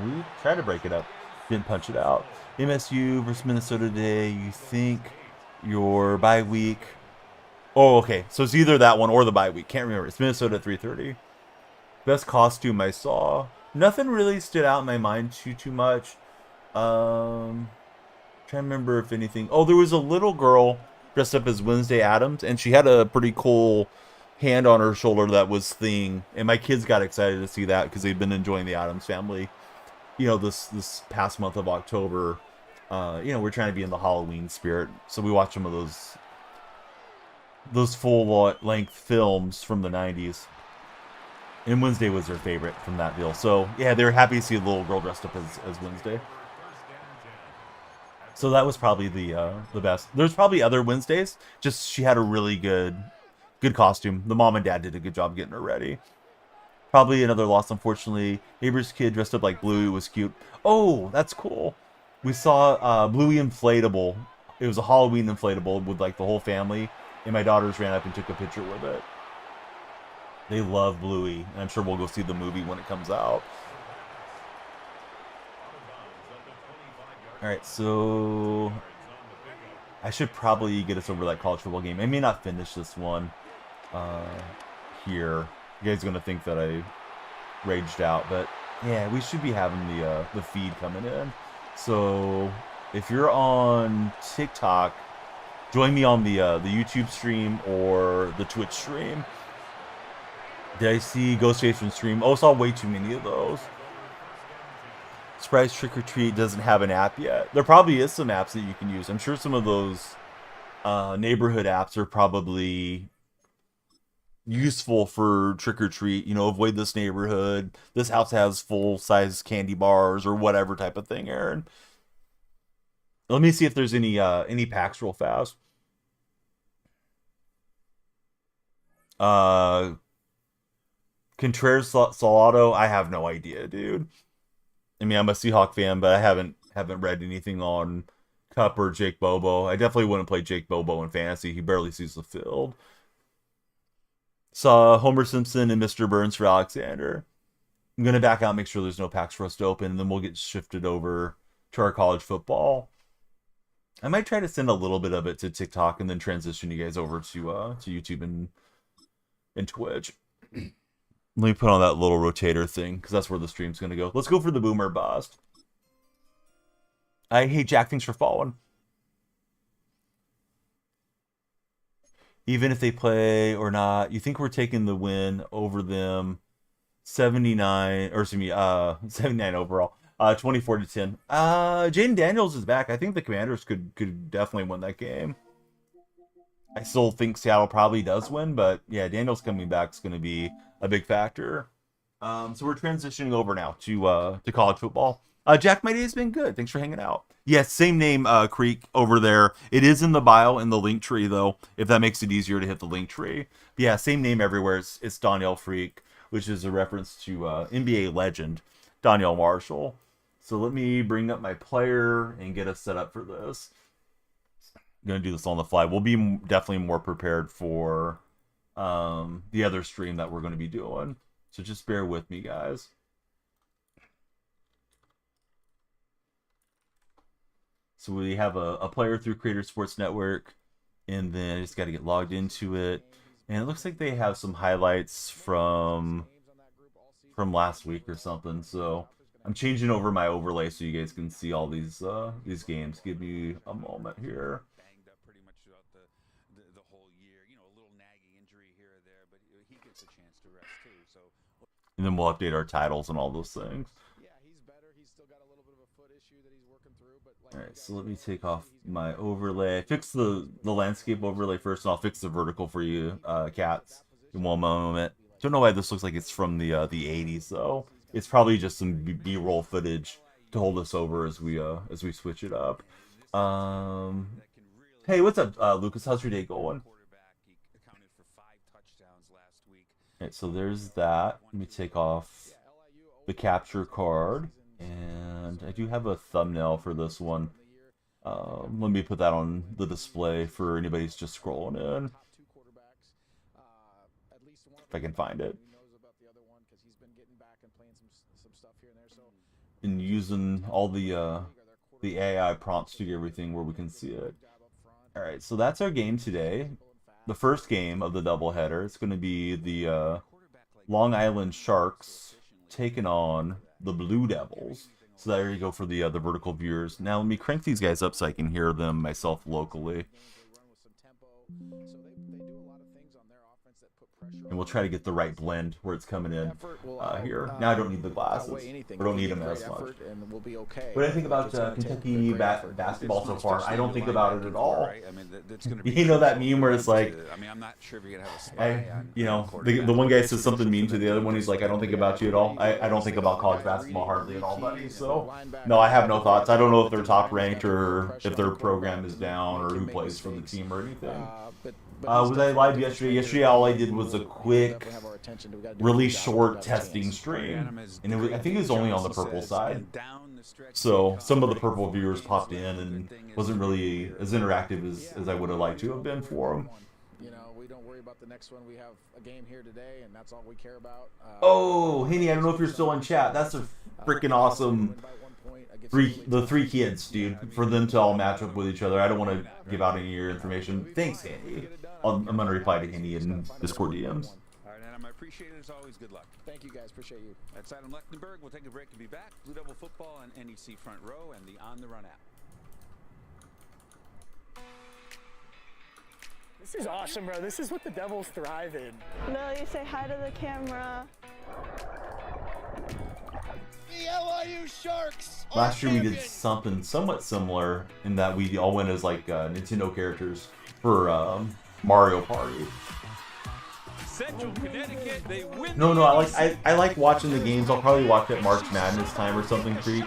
We tried to break it up, didn't punch it out. MSU versus Minnesota today. You think your bye week? Oh, okay. So it's either that one or the bye week. Can't remember. It's Minnesota at 3:30. Best costume I saw. Nothing really stood out in my mind too much. Trying to remember if anything. Oh, there was a little girl dressed up as Wednesday Addams, and she had a pretty cool hand on her shoulder that was Thing. And my kids got excited to see that because they've been enjoying the Addams Family. You know, this past month of October. We're trying to be in the Halloween spirit, so we watched some of those full length films from the 90s. And Wednesday was their favorite from that deal. So yeah, they were happy to see a little girl dressed up as Wednesday. So that was probably the best. There's probably other Wednesdays. Just she had a really good costume. The mom and dad did a good job getting her ready. Probably another loss, unfortunately. Neighbor's kid dressed up like Bluey was cute. Oh, that's cool. We saw Bluey inflatable. It was a Halloween inflatable with like the whole family, and my daughters ran up and took a picture with it. They love Bluey, and I'm sure we'll go see the movie when it comes out. All right, so I should probably get us over that college football game. I may not finish this one here. You guys are gonna think that I raged out, but yeah, we should be having the feed coming in. So if you're on TikTok, join me on the YouTube stream or the Twitch stream. Did I see Ghostface from stream? Oh, I saw way too many of those. Surprise Trick or Treat doesn't have an app yet. There probably is some apps that you can use. I'm sure some of those neighborhood apps are probably useful for trick or treat. You know, avoid this neighborhood. This house has full size candy bars or whatever type of thing, Aaron. Let me see if there's any packs real fast. Contreras Salado, I have no idea, dude. I mean, I'm a Seahawk fan, but I haven't read anything on Cup or Jake Bobo. I definitely wouldn't play Jake Bobo in fantasy. He barely sees the field. Saw Homer Simpson and Mr. Burns for Alexander. I'm gonna back out, make sure there's no packs for us to open, and then we'll get shifted over to our college football. I might try to send a little bit of it to TikTok and then transition you guys over to YouTube and Twitch. Let me put on that little rotator thing, because that's where the stream's going to go. Let's go for the boomer bust. Hey, Jack, thanks for following. Even if they play or not, you think we're taking the win over them 79, or excuse me, 79 overall. 24-10. Jaden Daniels is back. I think the Commanders could definitely win that game. I still think Seattle probably does win, but yeah, Daniels coming back is going to be a big factor. So we're transitioning over now to college football. Jack, my day's been good. Thanks for hanging out. Yes, same name, Creek over there. It is in the bio in the link tree though, if that makes it easier to hit the link tree. But yeah, same name everywhere. It's Danielle Freak, which is a reference to NBA legend Danielle Marshall. So let me bring up my player and get us set up for this. I'm gonna do this on the fly. We'll be definitely more prepared for the other stream that we're going to be doing. So just bear with me, guys. So we have a player through Creator Sports Network, and then I just got to get logged into it. And it looks like they have some highlights from last week or something. So I'm changing over my overlay so you guys can see all these games. Give me a moment here. And then we'll update our titles and all those things. Alright, so let me take off my overlay. Fix the landscape overlay first, and I'll fix the vertical for you, cats, in one moment. Don't know why this looks like it's from the 80s, though. It's probably just some B-roll footage to hold us over as we switch it up. Hey, what's up, Lucas? How's your day going? Alright, so there's that. Let me take off the capture card. And I do have a thumbnail for this one. Let me put that on the display for anybody who's just scrolling in. If I can find it. And using all the AI prompts to get everything where we can see it. Alright, so that's our game today. The first game of the doubleheader. It's going to be the Long Island Sharks taking on the Blue Devils. So there you go for the vertical viewers. Now let me crank these guys up so I can hear them myself locally. And we'll try to get the right blend where it's coming in here. Now I don't need the glasses. I don't need them as much. What do I think about Kentucky basketball so far? I don't think about it at all. You know that meme where it's like, you know, the one guy says something mean to the other one. He's like, I don't think about you at all. I don't think about college basketball hardly at all, buddy. So, no, I have no thoughts. I don't know if they're top ranked or if their program is down or who plays for the team or anything. Was I live yesterday? Yesterday, all I did was a quick, really short testing stream, and I think it was only on the purple side. So some of the purple viewers popped in and wasn't really as interactive as I would have liked to have been for them. You know, we don't worry about the next one. We have a game here today, and that's all we care about. Oh, Haney, I don't know if you're still in chat. That's a freaking awesome. The three kids, dude, for them to all match up with each other. I don't want to give out any of your information. Thanks, Handy. I'm going to reply to Handy in Discord DMs. All right, Adam, I appreciate it as always. Good luck. Thank you, guys. Appreciate you. That's Adam Lechtenberg. We'll take a break and be back. Blue Devil football on NEC Front Row and the On the Run app. This is awesome, bro. This is what the Devils thrive in. Lily, say hi to the camera. The LIU Sharks. Last year we did something somewhat similar in that we all went as like Nintendo characters for Mario Party. Central Connecticut, they win. No, I like watching the games. I'll probably watch it March Madness time or something, Creek.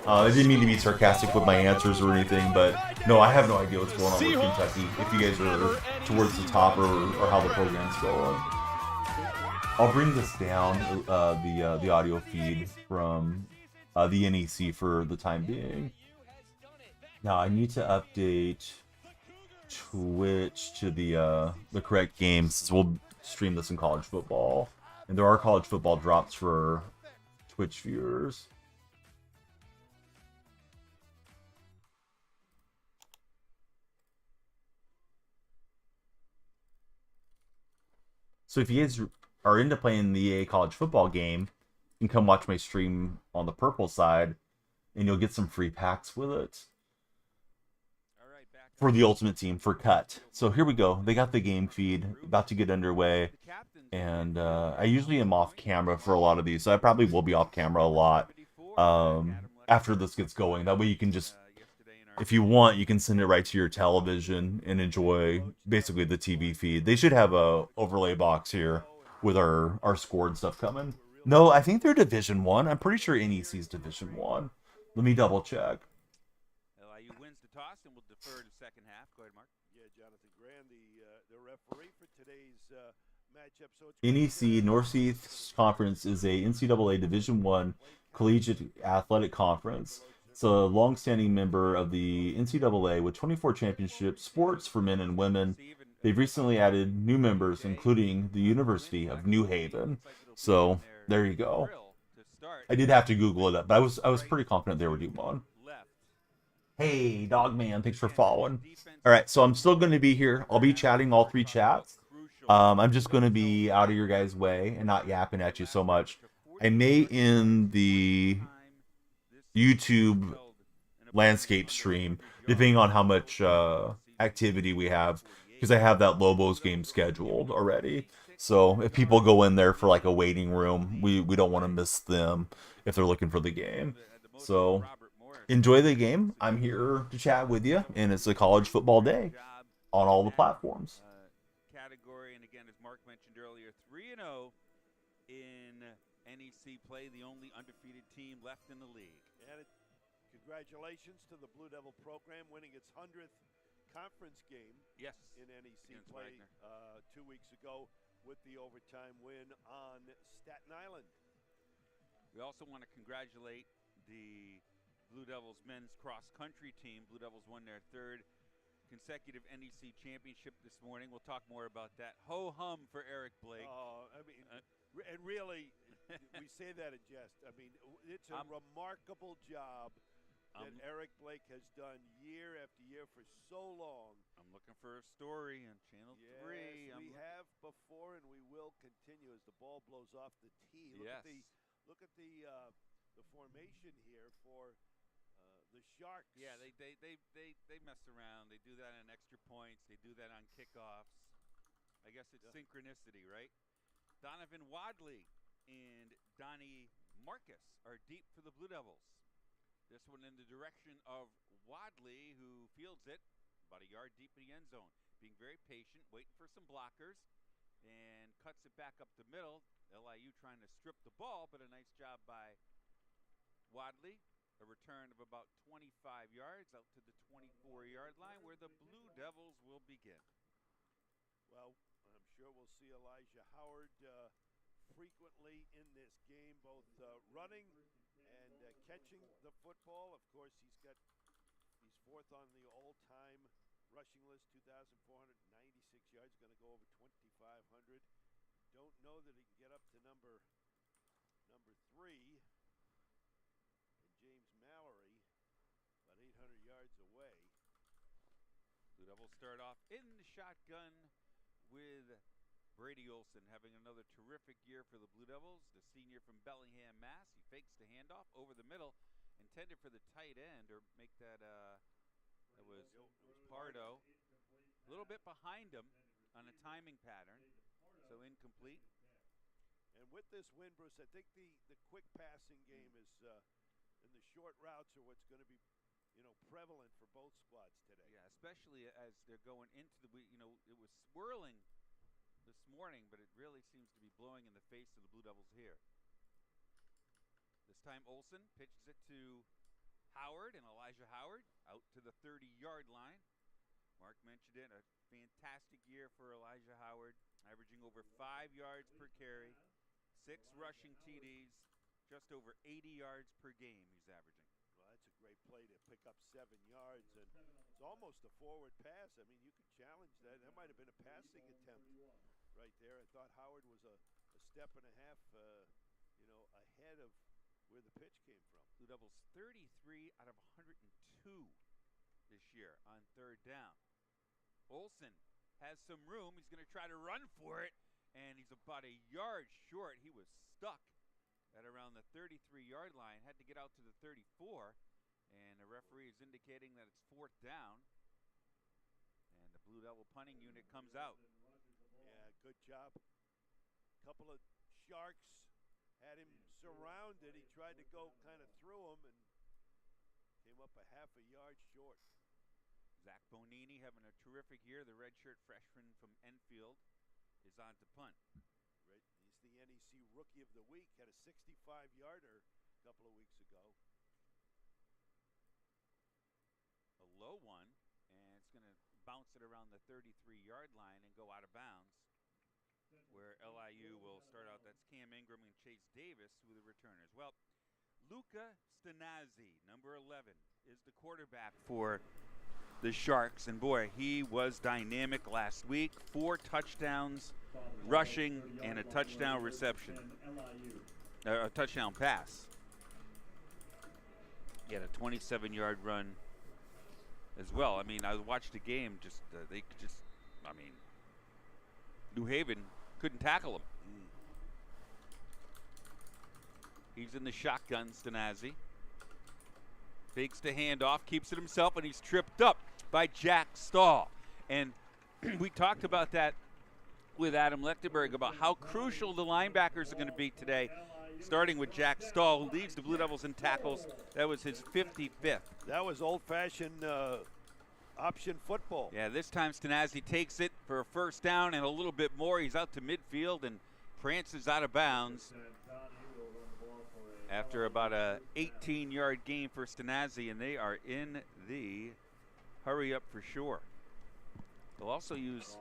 I didn't mean to be sarcastic with my answers or anything, but no, I have no idea what's going on with Kentucky. If you guys are towards the top or how the program's going. I'll bring this down, the audio feed from the NEC for the time being. Now I need to update Twitch to the correct games, since we'll stream this in college football, and there are college football drops for Twitch viewers. So if you guys are into playing the EA college football game, you can come watch my stream on the purple side, and you'll get some free packs with it for the Ultimate Team for cut. So here we go. They got the game feed about to get underway, and I usually am off camera for a lot of these, so I probably will be off camera a lot after this gets going. That way you can just, if you want, you can send it right to your television and enjoy basically the TV feed. They should have a overlay box here with our scored stuff coming. No, I think they're Division 1. I'm pretty sure NEC's Division 1. Let me double check. LIU wins the toss and will defer to second half. Go ahead, Mark. Yeah, Jonathan Graham, the referee for today's matchup. So NEC Northeast Conference is a NCAA Division 1 collegiate athletic conference. It's a long-standing member of the NCAA with 24 championship sports for men and women. They've recently added new members, including the University of New Haven. So there you go. I did have to Google it up, but I was pretty confident they were D1. Hey, Dogman, thanks for following. All right, so I'm still going to be here. I'll be chatting all three chats. I'm just going to be out of your guys' way and not yapping at you so much. I may end the YouTube landscape stream, depending on how much activity we have, because I have that Lobos game scheduled already. So if people go in there for like a waiting room, we don't want to miss them if they're looking for the game. So enjoy the game. I'm here to chat with you, and it's a college football day on all the platforms. Category, and again, as Mark mentioned earlier, 3-0 in NEC play, the only undefeated team left in the league. And congratulations to the Blue Devil program winning its 100th conference game Yes. in NEC Against play Wagner. 2 weeks ago with the overtime win on Staten Island. We also want to congratulate the Blue Devils men's cross-country team. Blue Devils won their 3rd consecutive NEC championship this morning. We'll talk more about that. Ho-hum for Eric Blake. Oh, I mean, and really, we say that in jest. I mean, it's a remarkable job that Eric Blake has done year after year for so long. I'm looking for a story on Channel 3. We have before, and we will continue as the ball blows off the tee. Look at the formation here for the Sharks. Yeah, they mess around. They do that on extra points. They do that on kickoffs. I guess it's synchronicity, right? Donovan Wadley and Donnie Marcus are deep for the Blue Devils. This one in the direction of Wadley, who fields it about a yard deep in the end zone. Being very patient, waiting for some blockers, and cuts it back up the middle. LIU trying to strip the ball, but a nice job by Wadley. A return of about 25 yards out to the 24-yard line where the Blue Devils will begin. Well, I'm sure we'll see Elijah Howard frequently in this game, both running and catching the football. Of course, he's 4th on the all-time rushing list, 2,496 yards, going to go over 2,500. Don't know that he can get up to number 3. James Mallory, about 800 yards away. Blue Devils start off in the shotgun with Brady Olson having another terrific year for the Blue Devils. The senior from Bellingham, Mass. He fakes the handoff over the middle, intended for the tight end, or make that, it was Pardo. A little bit behind him on a timing pattern, so incomplete. And with this win, Bruce, I think the quick passing game is and the short routes are what's going to be, prevalent for both squads today. Yeah, especially as they're going into the, it was swirling this morning, but it really seems to be blowing in the face of the Blue Devils here. This time Olson pitches it to Howard, and Elijah Howard out to the 30-yard line. Mark mentioned it, a fantastic year for Elijah Howard, averaging over 5 yards per carry, 6 rushing TDs, just over 80 yards per game he's averaging. Well, that's a great play to pick up 7 yards, and it's almost a forward pass. I mean, you could challenge that. That might have been a passing attempt right there. I thought Howard was a step and a half, ahead of where the pitch came from. Blue Devils 33 out of 102 this year on 3rd down. Olson has some room. He's going to try to run for it, and he's about a yard short. He was stuck at around the 33-yard line, had to get out to the 34, and the referee is indicating that it's 4th down, and the Blue Devil punting unit comes out. Yeah, good job. Couple of Sharks had him surrounded. He tried to go kind of through him and came up a half a yard short. Zach Bonini having a terrific year. The redshirt freshman from Enfield is on to punt. He's the NEC Rookie of the Week. Had a 65-yarder a couple of weeks ago. A low one, and it's going to bounce it around the 33-yard line and go out of bounds, where LIU will start out. That's Cam Ingram and Chase Davis who are the returners. Well, Luca Stanazzi, number 11, is the quarterback for the Sharks, and boy, he was dynamic last week. 4 touchdowns rushing and a touchdown reception, a touchdown pass. He had a 27-yard run as well. I mean, I watched the game. New Haven couldn't tackle him. He's in the shotgun, Stanazzi. Fakes the handoff, keeps it himself, and he's tripped up by Jack Stahl. And we talked about that with Adam Lechtenberg, about how crucial the linebackers are going to be today starting with Jack Stahl, who leads the Blue Devils in tackles. That was his 55th. That was old-fashioned option football. Yeah, this time Stenazzi takes it for a first down and a little bit more. He's out to midfield and prances out of bounds after about a 18-yard gain for Stenazzi, and they are in the hurry up for sure. They'll also use,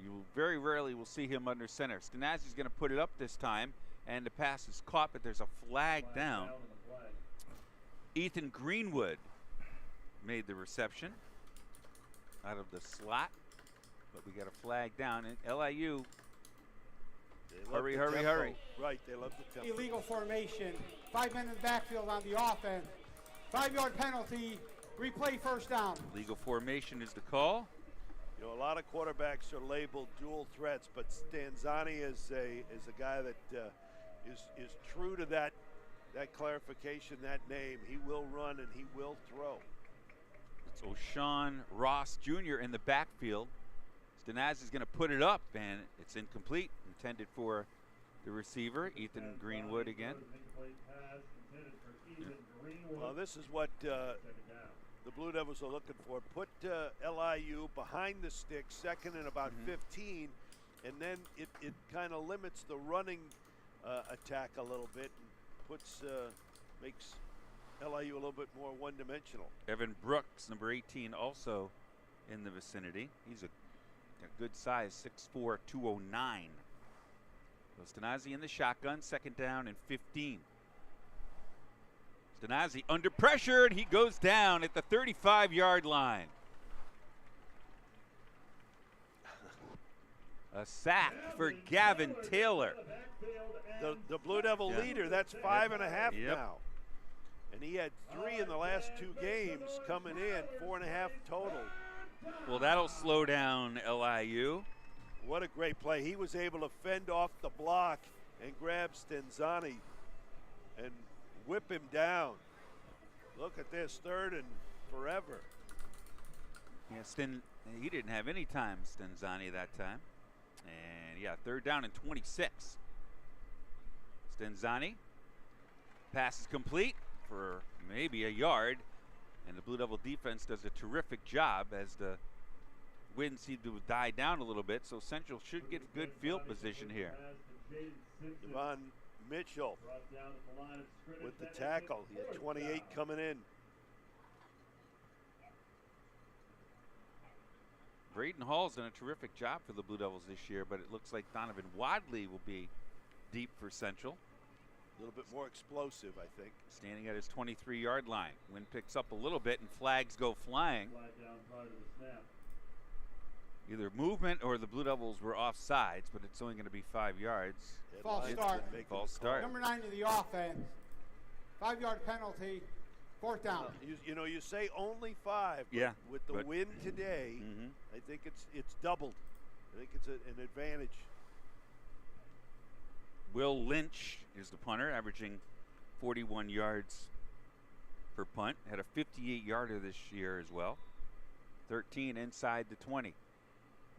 you very rarely will see him under center. Stenazzi's going to put it up this time, and the pass is caught, but there's a flag down. Ethan Greenwood made the reception out of the slot, but we got a flag down. And LIU, hurry, hurry, hurry. Right, they love the tempo. Illegal formation, 5 men in the backfield on the offense. 5-yard penalty, replay first down. Legal formation is the call. You know, a lot of quarterbacks are labeled dual threats, but Stanzani is a guy that is true to that clarification, that name. He will run and he will throw. It's O'Shawn Ross Jr. in the backfield. Stenazzi is going to put it up, and it's incomplete. Intended for the receiver, Ethan Greenwood again. Well, this is what the Blue Devils are looking for. Put LIU behind the stick, second and about 15, and then it kind of limits the running attack a little bit and makes LIU a little bit more one-dimensional. Evan Brooks, number 18, also in the vicinity. He's a good size, 6'4", 209. So Stenazzi in the shotgun, second down and 15. Stenazzi under pressure, and he goes down at the 35-yard line. A sack for Gavin Taylor. The Blue Devil leader, that's 5.5 now. And he had 3 in the last 2 games coming in, 4.5 total. Well, that'll slow down LIU. What a great play. He was able to fend off the block and grab Stanzani and whip him down. Look at this, 3rd and forever. Yeah, he didn't have any time, Stanzani, that time. And yeah, 3rd down and 26. Stanzani, pass is complete for maybe a yard, and the Blue Devil defense does a terrific job as the wind seemed to have died down a little bit, so Central should get good field position here. Devon Mitchell with the tackle. He had 28 coming in. Braden Hall's done a terrific job for the Blue Devils this year, but it looks like Donovan Wadley will be deep for Central. A little bit more explosive, I think. Standing at his 23-yard line. Wind picks up a little bit and flags go flying. Either movement or the Blue Devils were offsides, but it's only going to be 5 yards. False start. False start. Number 9 to the offense. 5-yard penalty, 4th down. You know, you say only 5. But yeah. With the wind today, I think it's doubled. I think it's an advantage. Will Lynch is the punter, averaging 41 yards per punt. Had a 58-yarder this year as well. 13 inside the 20.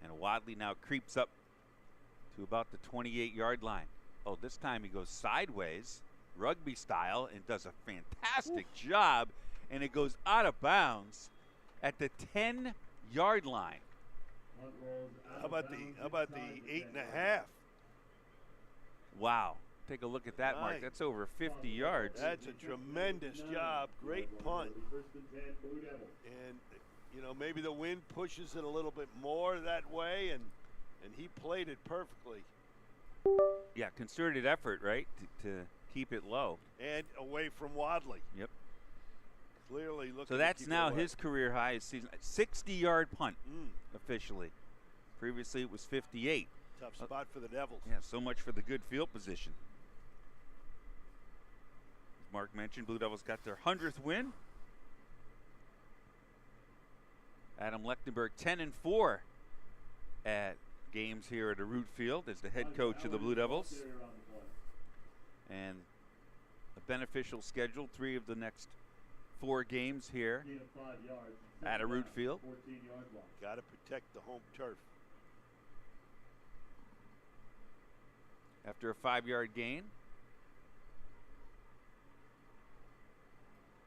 And Wadley now creeps up to about the 28-yard line. Oh, this time he goes sideways, rugby style, and does a fantastic job. And it goes out of bounds at the 10-yard line. How about the 8.5? Wow. Take a look at that, Mark. That's over 50 yards. That's a tremendous job. Great punt. And, you know, maybe the wind pushes it a little bit more that way, and he played it perfectly. Yeah, concerted effort, right, to keep it low. And away from Wadley. Yep. Clearly looking. So that's now his career high season. 60-yard punt officially. Previously it was 58. Tough spot for the Devils. Yeah, so much for the good field position. As Mark mentioned, Blue Devils got their 100th win. Adam Lechtenberg 10-4 at games here at a Root Field as the head coach of the Blue Devils. And a beneficial schedule, 3 of the next 4 games here at a Root Field. Got to protect the home turf. after a 5-yard gain.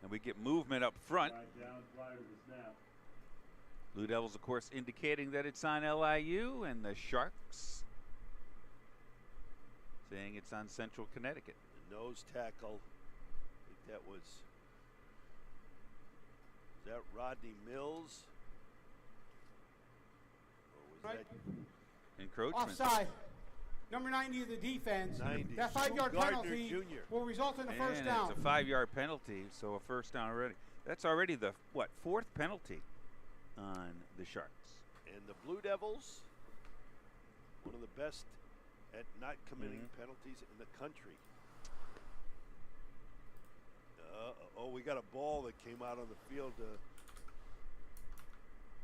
And we get movement up front. Blue Devils, of course, indicating that it's on LIU, and the Sharks saying it's on Central Connecticut. The nose tackle, I think that was that Rodney Mills? Or was that Encroachment. Offside. Number 90 of the defense. 90? That 5-yard Gardner penalty Jr. will result in a first And down. it's a 5-yard penalty, so a first down already. That's already the, what, 4th penalty on the Sharks. And the Blue Devils, one of the best at not committing penalties in the country. Oh, we got a ball that came out on the field.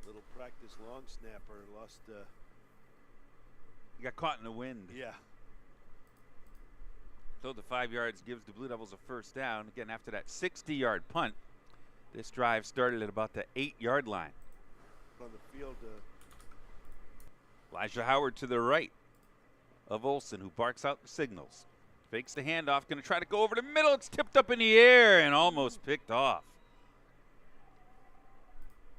Little practice long snapper lost. He got caught in the wind. Yeah. So the 5 yards gives the Blue Devils a first down. Again, after that 60-yard punt, this drive started at about the 8-yard line. On the field. Elijah Howard to the right of Olsen, who barks out the signals. Fakes the handoff, going to try to go over the middle. It's tipped up in the air and almost picked off.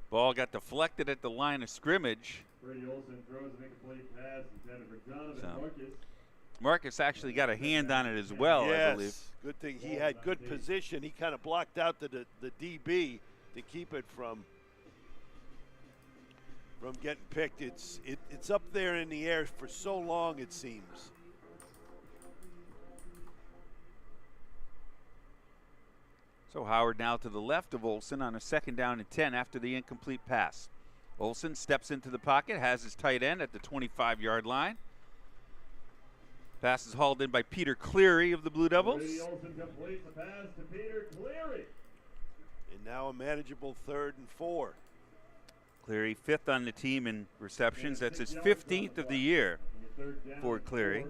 Ball got deflected at the line of scrimmage. Brady Olsen throws an incomplete pass intended for Donovan Marcus. Marcus actually got a hand on it as well, yes. I believe. Good thing he had good position. He kind of blocked out the DB to keep it from getting picked. It's up there in the air for so long, it seems. So Howard now to the left of Olsen on a 2nd down and 10 after the incomplete pass. Olsen steps into the pocket, has his tight end at the 25-yard line. Pass is hauled in by Peter Cleary of the Blue Devils. Brady Olsen completes the pass to Peter Cleary. And now a manageable 3rd and 4. Cleary 5th on the team in receptions. That's his 15th of the year for Cleary.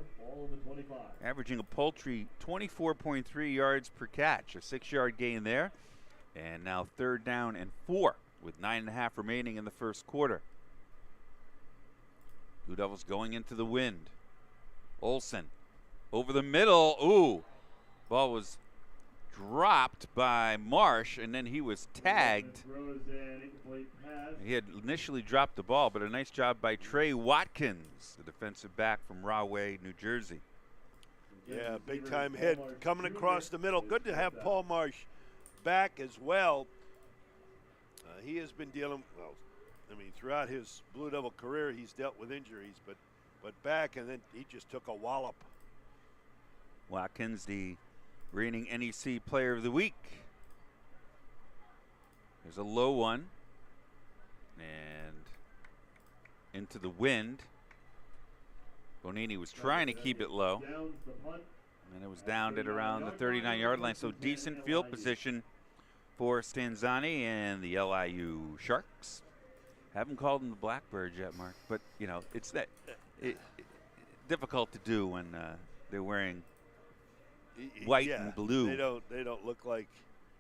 Averaging a paltry 24.3 yards per catch, a 6-yard gain there. And now 3rd down and 4 with 9.5 remaining in the first quarter. Blue Devils going into the wind. Olsen over the middle. Ooh, ball was dropped by Marsh, and then he was tagged. He had initially dropped the ball, but a nice job by Trey Watkins, the defensive back from Rahway, New Jersey. Yeah, big-time hit coming across the middle. Good to have Paul Marsh back as well. He has been dealing, well, I mean, throughout his Blue Devil career, he's dealt with injuries, but back, and then he just took a wallop. Watkins, the reigning NEC Player of the Week. There's a low one, and into the wind. Bonini was trying to keep it low, and it was downed at around the 39-yard line, so decent field position for Stanzani and the LIU Sharks. Haven't called them the Blackbirds yet, Mark, but, you know, it's that difficult to do when they're wearing white and blue. They don't look like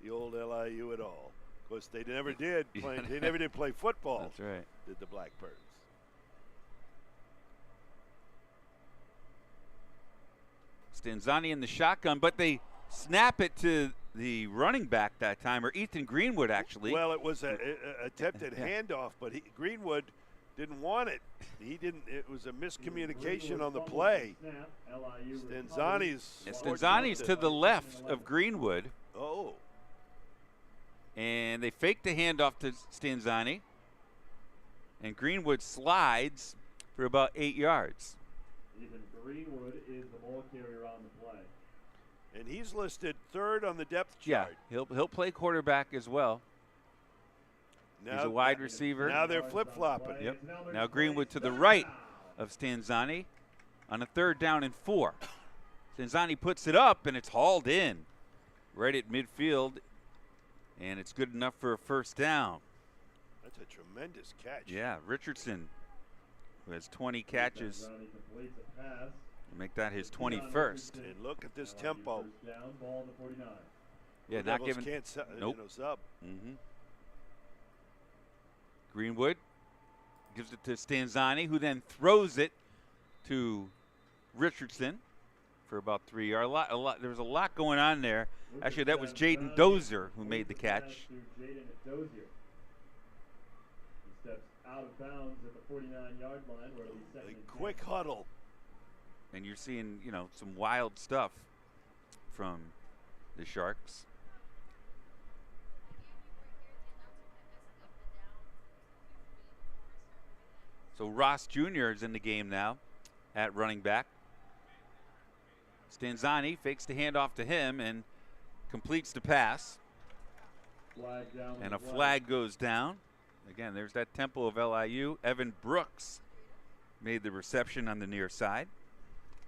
the old LIU at all. Of course, they never did. They never did play football. That's right. Did the Blackbirds? Stanzani in the shotgun, but they snap it to the running back that time, or Ethan Greenwood, actually. Well, it was an attempted handoff, but Greenwood didn't want it. He didn't. It was a miscommunication on the play. Stanzani's to the left of Greenwood. Oh. And they fake the handoff to Stanzani. And Greenwood slides for about 8 yards. Ethan Greenwood is the ball carrier on the play. And he's listed 3rd on the depth Yeah, chart. he'll play quarterback as well. He's a wide receiver. Now they're flip-flopping. Yep. Now Greenwood to the right of Stanzani on a 3rd down and 4. Stanzani puts it up, and it's hauled in right at midfield, and it's good enough for a first down. That's a tremendous catch. Yeah, Richardson, who has 20 catches, will make that his 21st. And look at this tempo. Yeah, the not Devils giving. Can't sub. Greenwood gives it to Stanzani, who then throws it to Richardson. for about 3 yards. There was a lot going on there. Actually, that was Jaden Dozier who made the catch. Jaden Dozier. He steps out of bounds at the 49-yard line where he's second and 10. Quick huddle. And you're seeing, you know, some wild stuff from the Sharks. So Ross Jr. is in the game now at running back. Stanzani fakes the handoff to him and completes the pass. Flag down And a the flag goes down. Again, there's that tempo of LIU. Evan Brooks made the reception on the near side.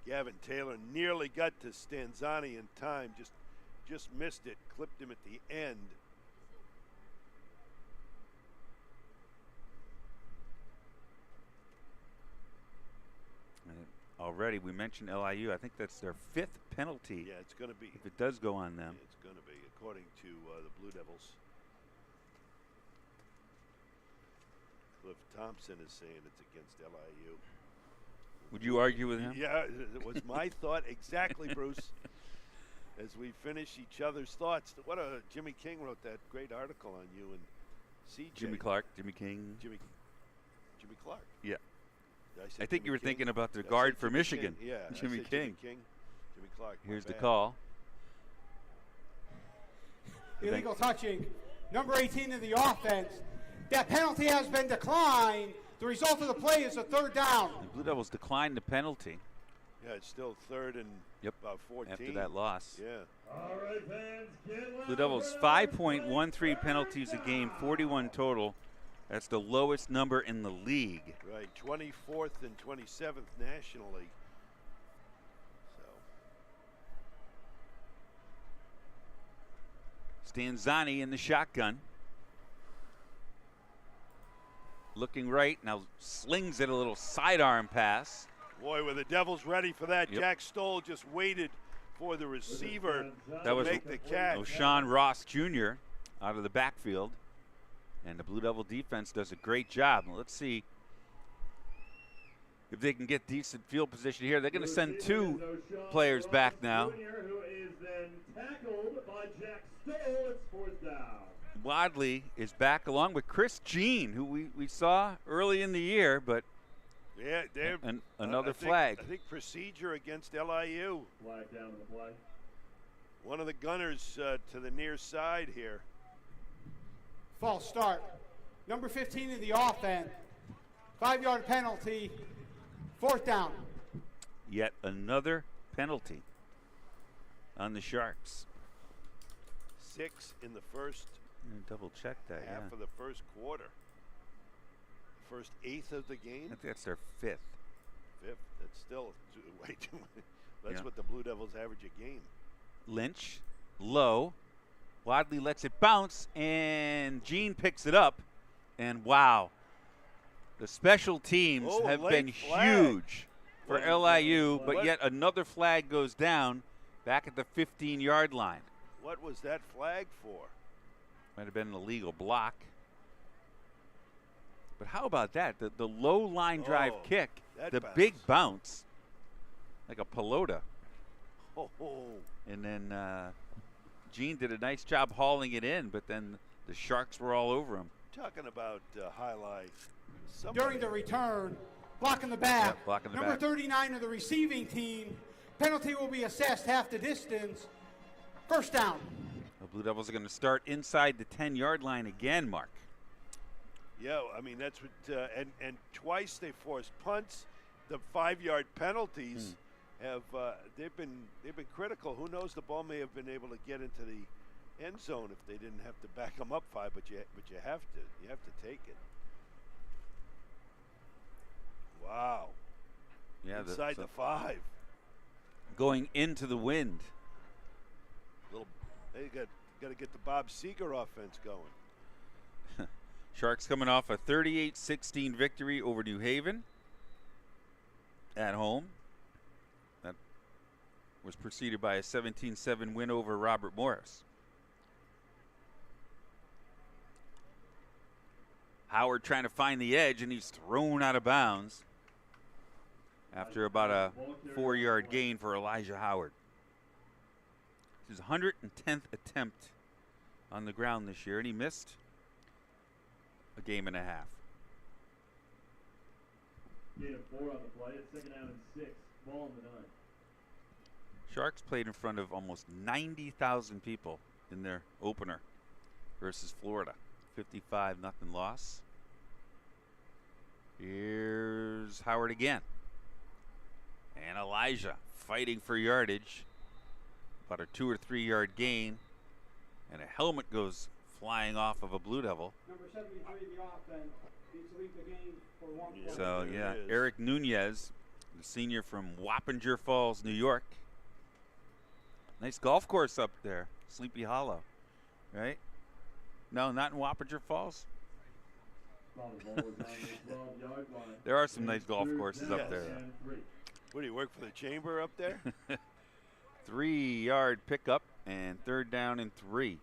Gavin Taylor nearly got to Stanzani in time, just missed it, clipped him at the end. And already we mentioned LIU. I think that's their 5th penalty. Yeah, it's going to be. If it does go on them. It's going to be, according to the Blue Devils. Cliff Thompson is saying it's against LIU. Would you argue with him? Yeah, it was my thought exactly, Bruce. As we finish each other's thoughts, Jimmy King wrote that great article on you and CJ. Jimmy King. Jimmy Clark. Yeah. Did I say I think Jimmy you were King? thinking about the Did I guard say for Jimmy Michigan. King? Yeah, I Jimmy said King. Jimmy Clark. my Here's the bad. call. Illegal touching. Number 18 in the offense. That penalty has been declined. The result of the play is a 3rd down. The Blue Devils declined the penalty. Yeah, it's still 3rd and about 14. After that loss. Yeah. All right, fans, get loud. Blue Devils 5.13 penalties a game, 41 total. That's the lowest number in the league. Right, 24th and 27th nationally. So. Stanzani in the shotgun. Looking right, now slings it, a little sidearm pass. Boy, were the Devils ready for that. Yep. Jack Stoll just waited for the receiver That to was make the catch. O'Shawn Ross Jr. out of the backfield. And the Blue Devil defense does a great job. Let's see if they can get decent field position here. They're going to send 2 players back now. Jr., who is then tackled by Jack Stoll. It's 4th down. Wadley is back along with Chris Jean, who we saw early in the year, but Yeah, another I think, flag. I think procedure against LIU. Flag down the play. One of the gunners to the near side here. False start. Number 15 in the offense. 5-yard penalty. 4th down. Yet another penalty on the Sharks. 6 in the first Double check that, half of the first quarter. First 1/8 of the I game. think that's their 5th. 5th. That's still way too much. That's Yeah. what the Blue Devils average a game. Lynch, low. Wadley lets it bounce, and Jean picks it up. And wow, the special teams have late been flag. huge for What- LIU, but what- yet another flag goes down back at the 15-yard line. What was that flag for? Might have been an illegal block. But how about that? The low line drive Oh, kick, that the bounce. big bounce, like a pelota. Oh, And then Jean did a nice job hauling it in, but then the Sharks were all over him. talking about highlights. During the return, blocking the back. Yeah, blocking the Number back. 39 of the receiving team. Penalty will be assessed half the distance. 1st down. The Blue Devils are going to start inside the 10-yard line again, Mark. Yeah, I mean that's what, and twice they forced punts. The 5-yard penalties have they've been critical. Who knows? The ball may have been able to get into the end zone if they didn't have to back them up 5, but you have to take it. Wow. Yeah, Inside the 5. going into the wind. They got to get the Bob Seeger offense going. Sharks coming off a 38-16 victory over New Haven at home. That was preceded by a 17-7 win over Robert Morris. Howard trying to find the edge, and he's thrown out of bounds. after about a 4-yard gain for Elijah Howard. His 110th attempt on the ground this year, and he missed a game and a half. Gain of 4 on the play. It's 2nd down and 6. Ball on the 9. Sharks played in front of almost 90,000 people in their opener versus Florida. 55-0 loss. Here's Howard again. And Elijah fighting for yardage. About a 2 or 3 yard gain. And a helmet goes flying off of a Blue Devil. Number 73 in the offense needs to leave the game for 1 point. So, There yeah, it is. Eric Nunez, the senior from Wappinger Falls, New York. Nice golf course up there, Sleepy Hollow, right? No, not in Wappinger Falls. Ball was on the 12-yard line. There are some nice golf courses up Yes. there. And 3. What do you work for the chamber up there? 3-yard pickup and 3rd down and 3.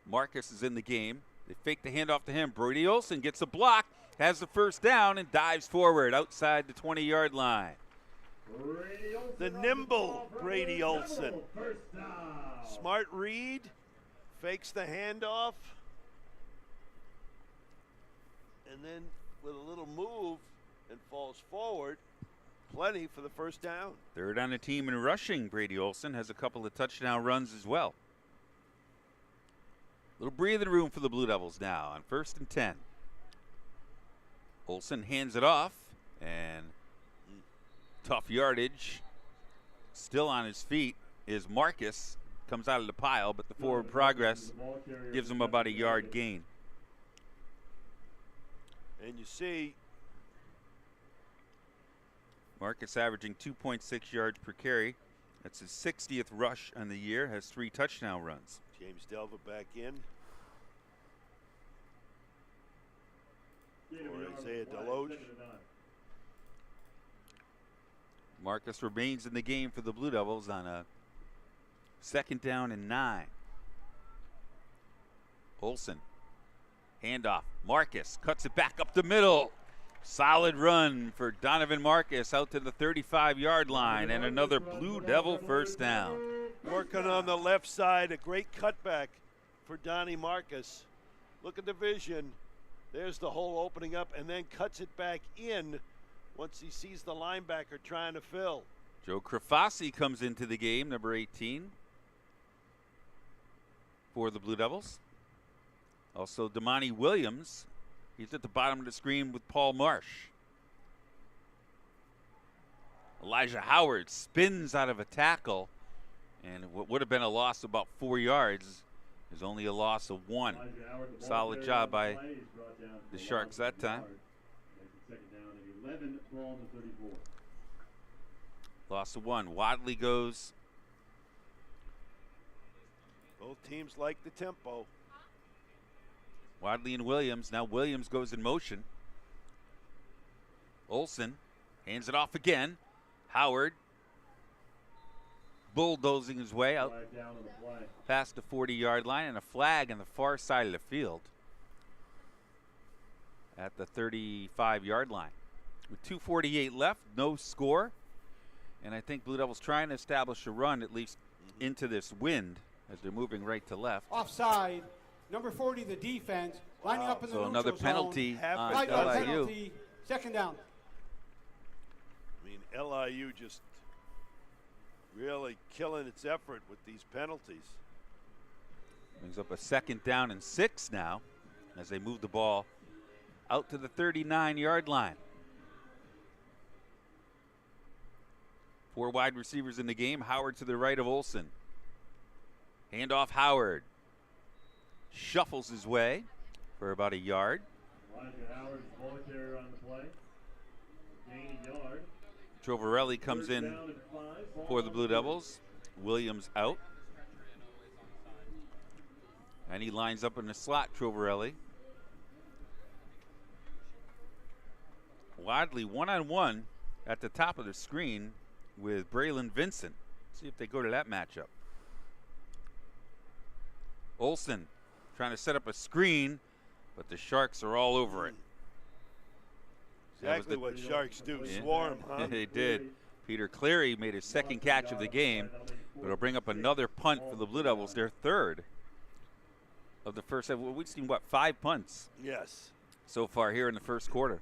Marcus is in the game. They fake the handoff to him. Brody Olson gets a block, has the 1st down, and dives forward outside the 20-yard line. Brady Olson The on nimble ball for Brady the Olson. Devils. First down. Smart read, fakes the handoff, and then with a little move and falls forward. Plenty for the 1st down. 3rd on the team in rushing. Brady Olson has a couple of touchdown runs as well. Little breathing room for the Blue Devils now on 1st and 10. Olson hands it off, and tough yardage. Still on his feet is Marcus. Comes out of the pile, but the forward progress gives him about a yard gain. And you see, Marcus averaging 2.6 yards per carry. That's his 60th rush on the year. Has 3 touchdown runs. James Delva back in. Gain of Or a yard on Isaiah the play. Deloge. 2nd and 9. Marcus remains in the game for the Blue Devils on a 2nd down and 9. Olson, handoff. Marcus cuts it back up the middle. Solid run for Donovan Marcus out to the 35-yard line, and another Blue Devil 1st down. Working on the left side, a great cutback for Donnie Marcus. Look at the vision. There's the hole opening up, and then cuts it back in once he sees the linebacker trying to fill. Joe Crafassi comes into the game, number 18, for the Blue Devils. Also, Damani Williams. He's at the bottom of the screen with Paul Marsh. Elijah Howard spins out of a tackle, and what would have been a loss of about 4 yards is only a loss of 1. Elijah Howard, the ball Solid carrier job on the by play. He's brought down the for a Sharks loss of that time. yard. Makes it 2nd down and 11. Ball on the 34. Loss of 1. Wadley goes. Both teams like the tempo. Wadley and Williams. Now Williams goes in motion. Olson hands it off again. Howard bulldozing his way out Flag down on the play. past the 40-yard line, and a flag on the far side of the field at the 35-yard line. With 2:48 left, no score. And I think Blue Devils trying to establish a run at least into this wind as they're moving right to left. Offside. Number 40, the defense, lining up in the So neutral another zone. penalty Half on a Right dozen. on LIU. penalty. 2nd down. I mean, LIU just really killing its effort with these penalties. Brings up a 2nd down and 6 now as they move the ball out to the 39-yard line. 4 wide receivers in the game. Howard to the right of Olson. Handoff Howard. Shuffles his way for about a yard. Elijah Howard, ball carrier on the play. Gain a yard. Trovarelli comes 3rd in down and 5. for the Blue Devils. Williams out. And he lines up in the slot, Trovarelli. Wadley one-on-one at the top of the screen with Braylon Vincent. See if they go to that matchup. Olson trying to set up a screen, but the Sharks are all over it. Exactly what Sharks do, swarm, huh? They did. Peter Cleary made his second catch of the game, but it'll bring up another punt for the Blue Devils, their third of the first. We've seen, what, 5 punts? Yes. So far here in the first quarter.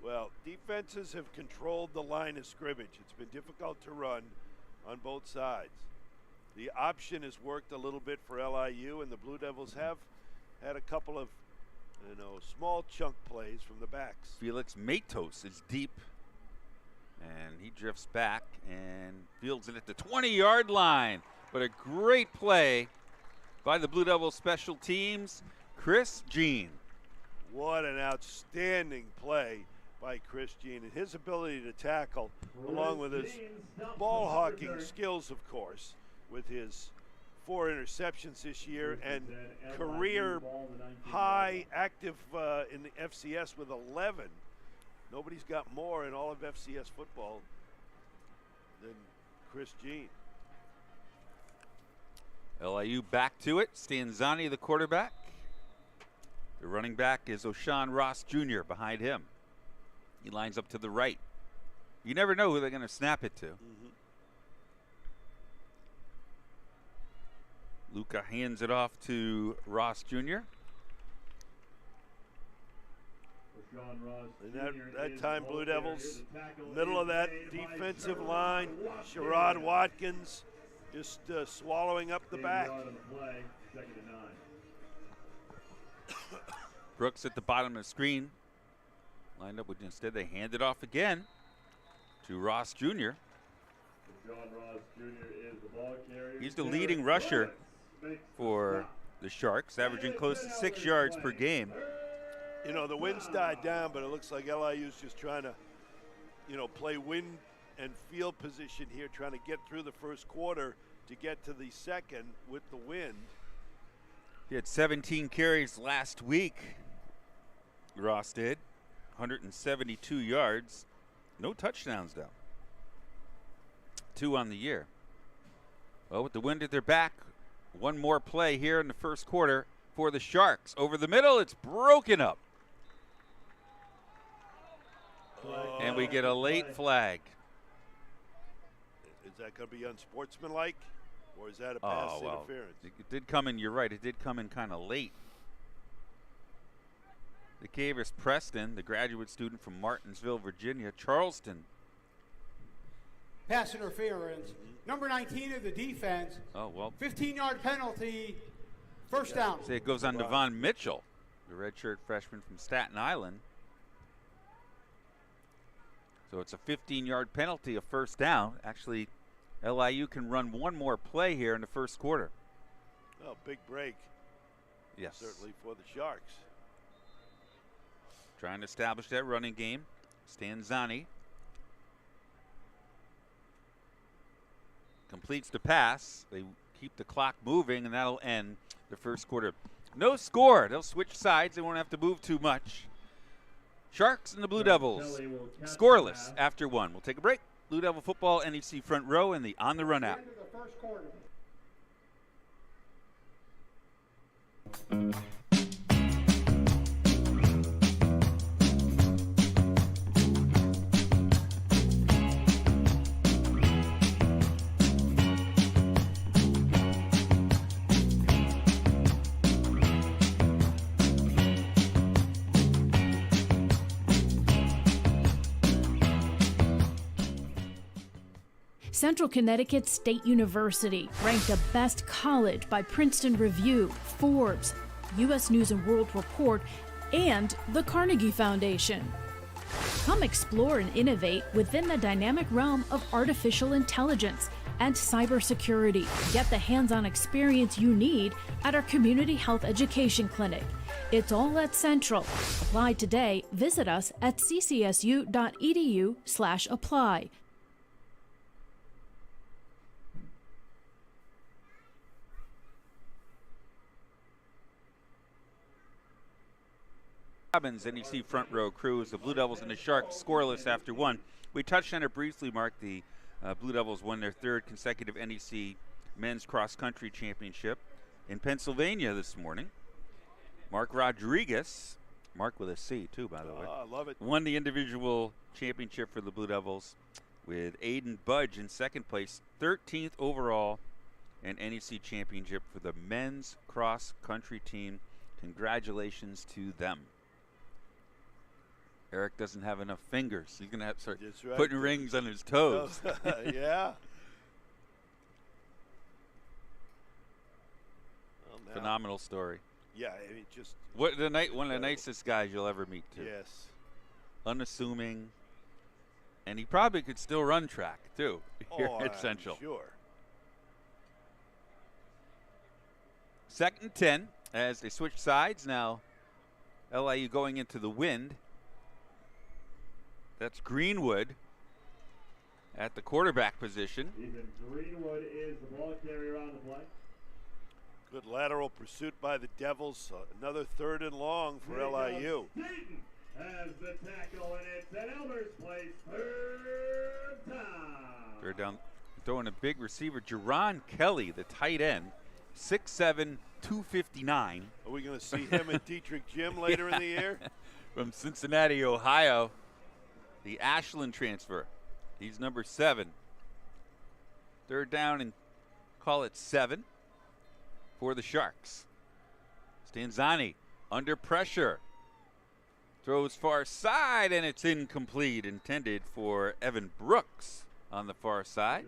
Well, defenses have controlled the line of scrimmage. It's been difficult to run on both sides. The option has worked a little bit for LIU, and the Blue Devils have had a couple of, small chunk plays from the backs. Felix Matos is deep, and he drifts back and fields it at the 20-yard line. But a great play by the Blue Devils special teams, Chris Jean. What an outstanding play by Chris Jean, and his ability to tackle, along with his ball hawking skills, of course, with his 4 interceptions this year and career high active in the FCS with 11. Nobody's got more in all of FCS football than Chris Jean. LIU back to it. Stanzani, the quarterback. The running back is O'Shawn Ross Jr. behind him. He lines up to the right. You never know who they're going to snap it to. Luca hands it off to Ross Jr. And that time, Blue Devils, middle of that defensive line, Sherrod Watkins just swallowing up the back. Brooks at the bottom of the screen. Lined up with, instead they hand it off again to Ross Jr. He's the leading rusher for the Sharks, averaging close to 6 yards per game. The wind's died down, but it looks like LIU's just trying to, play wind and field position here, trying to get through the first quarter to get to the second with the wind. He had 17 carries last week, Ross did. 172 yards. No touchdowns, though. 2 on the year. Well, with the wind at their back, one more play here in the first quarter for the Sharks. Over the middle, it's broken up. And we get a late flag. Is that going to be unsportsmanlike, or is that a pass interference? It did come in, you're right, it did come in kind of late. The Cavers Preston, the graduate student from Martinsville, Virginia. Charleston. Pass interference. Number 19 of the defense. Oh, well. 15-yard penalty. First down. Say it goes on to Von Mitchell, the redshirt freshman from Staten Island. So it's a 15-yard penalty, a first down. Actually, LIU can run one more play here in the first quarter. Oh, big break. Yes. Certainly for the Sharks. Trying to establish that running game. Stanzani completes the pass. They keep the clock moving, and that'll end the first quarter. No score. They'll switch sides. They won't have to move too much. Sharks and the Blue Devils scoreless after 1. We'll take a break. Blue Devil Football, NEC Front Row, and the On the Run app. Central Connecticut State University, ranked the best college by Princeton Review, Forbes, U.S. News & World Report, and the Carnegie Foundation. Come explore and innovate within the dynamic realm of artificial intelligence and cybersecurity. Get the hands-on experience you need at our community health education clinic. It's all at Central. Apply today. Visit us at ccsu.edu/apply. NEC Front Row crews, the Blue Devils and the Sharks scoreless after 1. We touched on it briefly, Mark. The Blue Devils won their 3rd consecutive NEC Men's Cross Country Championship in Pennsylvania this morning. Mark Rodriguez Mark with a C too, by the way. I love it. Won the individual championship for the Blue Devils with Aiden Budge in second place, 13th overall, and NEC championship for the men's cross country team. Congratulations to them. Eric doesn't have enough fingers. He's going to have to start putting rings on his toes. Yeah. Well, Phenomenal story. Yeah, I mean, just one of the nicest guys you'll ever meet, too. Yes. Unassuming. And he probably could still run track, too, here at Central. Sure. Second and 10 as they switch sides. Now LIU going into the wind. That's Greenwood at the quarterback position. Ethan Greenwood is the ball carrier on the play. Good lateral pursuit by the Devils. Another 3rd and long for LIU. Dayton has the tackle, and it's at Elmer's place. 3rd down. 3rd down. Throwing a big receiver, Jerron Kelly, the tight end, 6'7", 259. Are we going to see him and Dietrich Jim later in the year? From Cincinnati, Ohio, the Ashland transfer. He's number 7. 3rd down and call it 7 for the Sharks. Stanzani under pressure. Throws far side, and it's incomplete. Intended for Evan Brooks on the far side.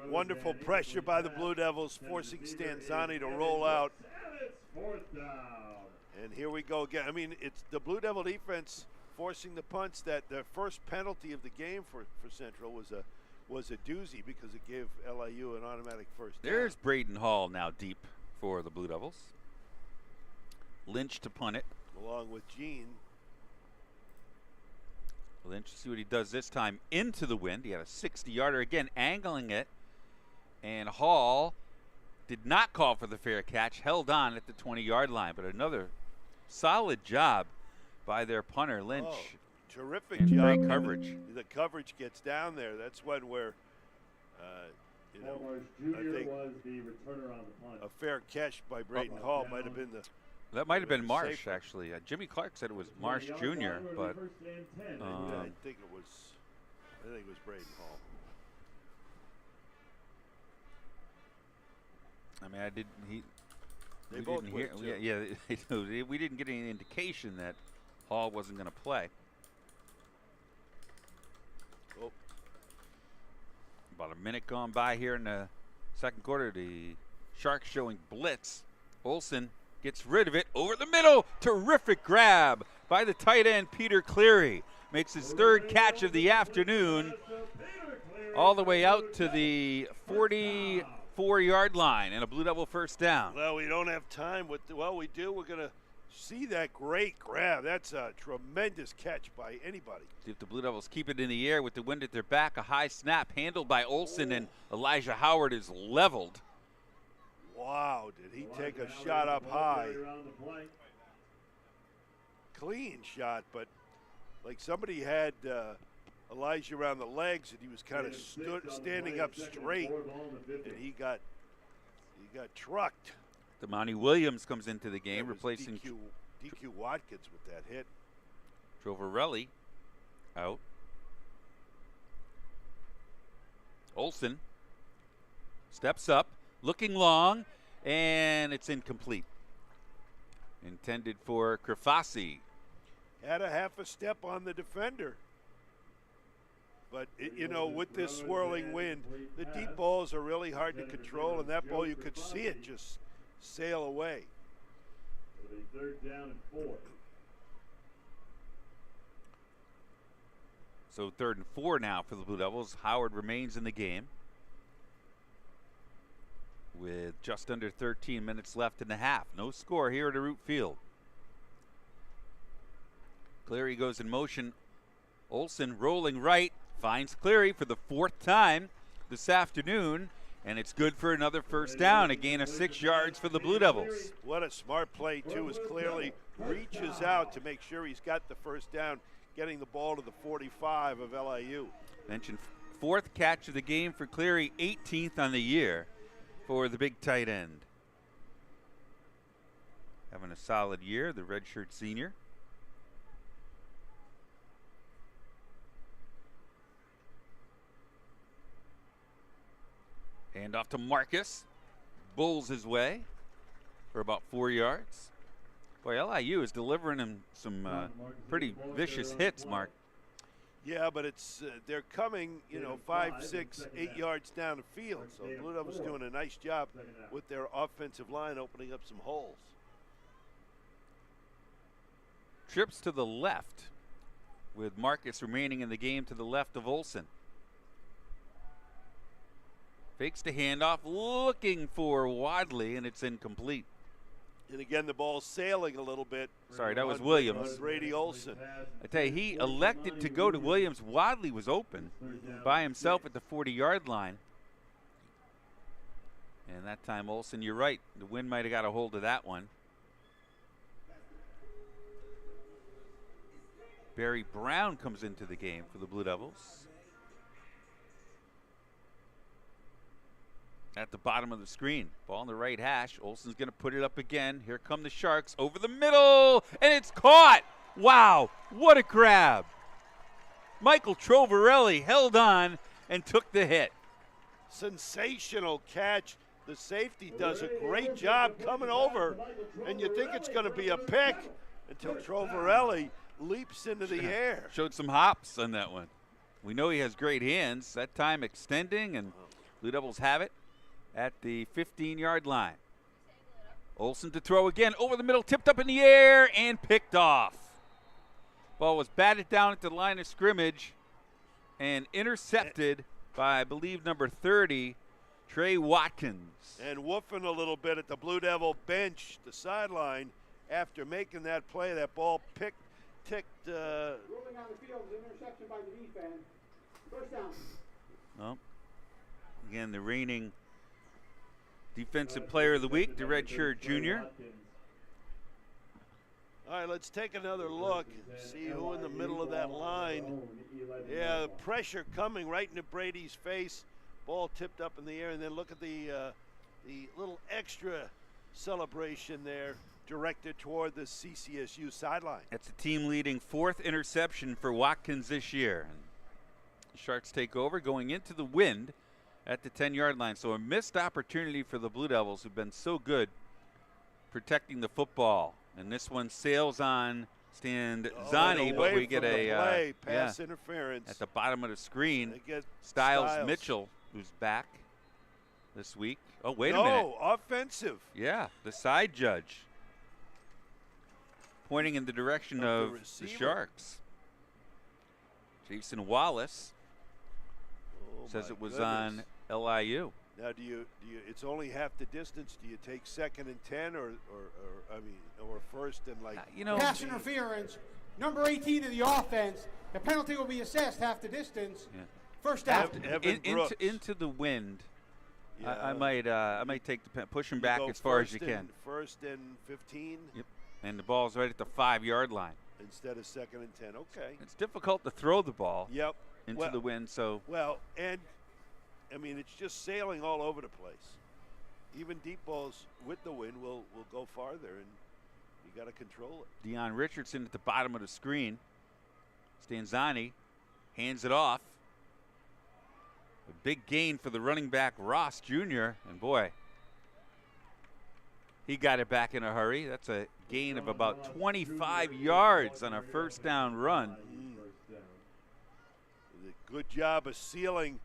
Wonderful pressure by the Blue Devils, forcing Stanzani to roll out. And here we go again. I mean, it's the Blue Devil defense forcing the punts. That the first penalty of the game for Central was a doozy because it gave LIU an automatic first down. There's Braden Hall now deep for the Blue Devils. Lynch to punt it. Along with Gene. Lynch, see what he does this time into the wind. He had a 60-yarder again, angling it. And Hall did not call for the fair catch, held on at the 20-yard line. But another solid job by their punter, Lynch. Oh, terrific and job. Great coverage. The coverage gets down there. That's when we're, I think was the returner on the punt. A fair catch by Braden Hall might have been the. That might have been Marsh, safer. actually. Jimmy Clark said it was Marsh Jr., but I think it was Braden Hall. I mean, I didn't. They we both didn't hear. would, Yeah, we didn't get any indication that Hall wasn't going to play. Oh. About a minute gone by here in the second quarter. The Sharks showing blitz. Olsen gets rid of it over the middle. Terrific grab by the tight end, Peter Cleary. Makes his 3rd catch of the afternoon. All the way out to the 44-yard line and a Blue Devil first down. Well, we don't have time. Well, we do. We're going to see that great grab. That's a tremendous catch by anybody. See if the Blue Devils keep it in the air with the wind at their back. A high snap handled by Olsen, and Elijah Howard is leveled. Wow, did he take a shot up high? Clean shot, but like somebody had Elijah around the legs, and he was kind of standing up straight, and he got trucked. Damani Williams comes into the game, replacing DQ Watkins with that hit. Trovarelli out. Olsen steps up, looking long, and it's incomplete. Intended for Krafasi. Had a half a step on the defender. But, with this swirling wind, the deep balls are really hard to control, and that ball, you could see it just sail away. 3rd down and 4. So 3rd and 4 now for the Blue Devils. Howard remains in the game with just under 13 minutes left in the half. No score here at Root Field. Cleary goes in motion. Olsen rolling right, finds Cleary for the 4th time this afternoon, and it's good for another first down, a gain of 6 yards for the Blue Devils. What a smart play, too, as Cleary reaches out to make sure he's got the first down, getting the ball to the 45 of LIU. Mentioned 4th catch of the game for Cleary, 18th on the year for the big tight end. Having a solid year, the redshirt senior. Hand off to Marcus. Bulls his way for about 4 yards. Boy, LIU is delivering him some pretty vicious hits, Mark. Yeah, but it's they're coming, 5, 6, 8 yards down the field. So Blue Devils doing a nice job with their offensive line, opening up some holes. Trips to the left with Marcus remaining in the game to the left of Olsen. Fakes the handoff, looking for Wadley, and it's incomplete. And again, the ball's sailing a little bit. Sorry, that was Williams. On Brady Olsen. I tell you, he elected to go to Williams. Wadley was open by himself at the 40-yard line. And that time, Olsen, you're right. The wind might have got a hold of that one. Barry Brown comes into the game for the Blue Devils. At the bottom of the screen. Ball on the right hash. Olsen's going to put it up again. Here come the Sharks over the middle, and it's caught. Wow, what a grab. Michael Trovarelli held on and took the hit. Sensational catch. The safety does a great job coming over, and you think it's going to be a pick until Trovarelli leaps into the air. Showed some hops on that one. We know he has great hands. That time extending, and Blue Devils have it at the 15-yard line. Olsen to throw again, over the middle, tipped up in the air, and picked off. Ball was batted down at the line of scrimmage and intercepted by, I believe, number 30, Trey Watkins. And woofing a little bit at the Blue Devil bench, the sideline, after making that play. That ball ticked. Rolling on the field is an interception by the defense. First down. Well, again, the reigning Defensive Player of the Week, the redshirt junior. All right, let's take another look. See who in the middle of that line. Yeah, the pressure coming right into Brady's face. Ball tipped up in the air, and then look at the little extra celebration there directed toward the CCSU sideline. That's a team-leading 4th interception for Watkins this year. The Sharks take over, going into the wind at the 10-yard line. So a missed opportunity for the Blue Devils, who've been so good protecting the football. And this one sails on Stanzani, but we get a pass interference at the bottom of the screen. Styles Mitchell, who's back this week. Oh, wait a minute. No, offensive. Yeah, the side judge pointing in the direction of the Sharks. Jason Wallace says it was on LIU. Now, do you? It's only half the distance. Do you take 2nd and 10, or 1st and like? Pass interference. Number 18 of the offense. The penalty will be assessed half the distance. Yeah. First down. Into the wind. Yeah. I might take the push him back as far as you can. 1st and 15. Yep. And the ball's right at the 5-yard line. Instead of 2nd and 10. Okay. It's difficult to throw the ball. Yep. Into the wind. So. Well, and I mean, it's just sailing all over the place. Even deep balls with the wind will go farther, and you got to control it. Deion Richardson at the bottom of the screen. Stanzani hands it off. A big gain for the running back, Ross Jr. And boy, he got it back in a hurry. That's a gain of about 25 yards on a first down run. Good job of sealing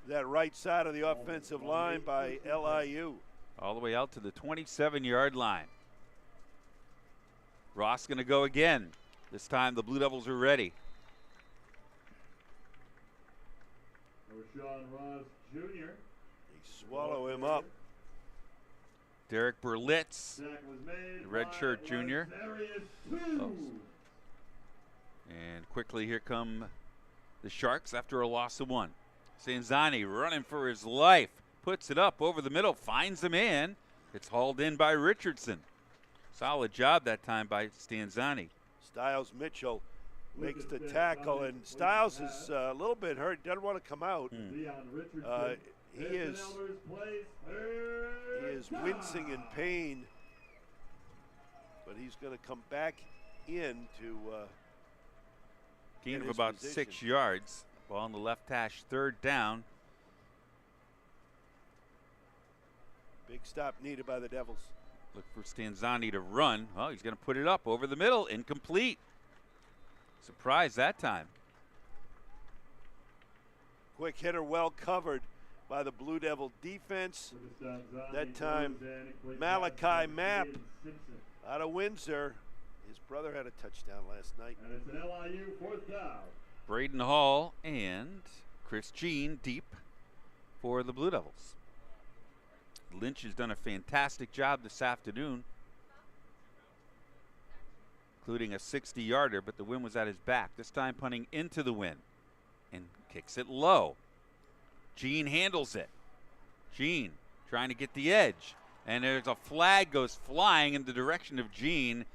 that right side of the offensive line by LIU. All the way out to the 27-yard line. Ross going to go again. This time the Blue Devils are ready. Sean Ross Jr. They swallow him up. Derek Berlitz, the redshirt junior. Oh. And quickly here come the Sharks after a loss of 1. Stanzani running for his life. Puts it up over the middle. Finds a man. It's hauled in by Richardson. Solid job that time by Stanzani. Styles Mitchell makes the tackle, and Styles is a little bit hurt. Doesn't want to come out. He is wincing in pain, but he's going to come back in to gain of about position. 6 yards. Ball on the left hash, 3rd down. Big stop needed by the Devils. Look for Stanzani to run. Oh, he's going to put it up over the middle. Incomplete. Surprise that time. Quick hitter, well covered by the Blue Devil defense. That time, Malachi Mapp out of Windsor. His brother had a touchdown last night. And it's an LIU 4th down. Braden Hall and Chris Jean deep for the Blue Devils. Lynch has done a fantastic job this afternoon, including a 60-yarder, but the wind was at his back. This time punting into the wind and kicks it low. Jean handles it. Jean trying to get the edge. And there's a flag goes flying in the direction of Jean,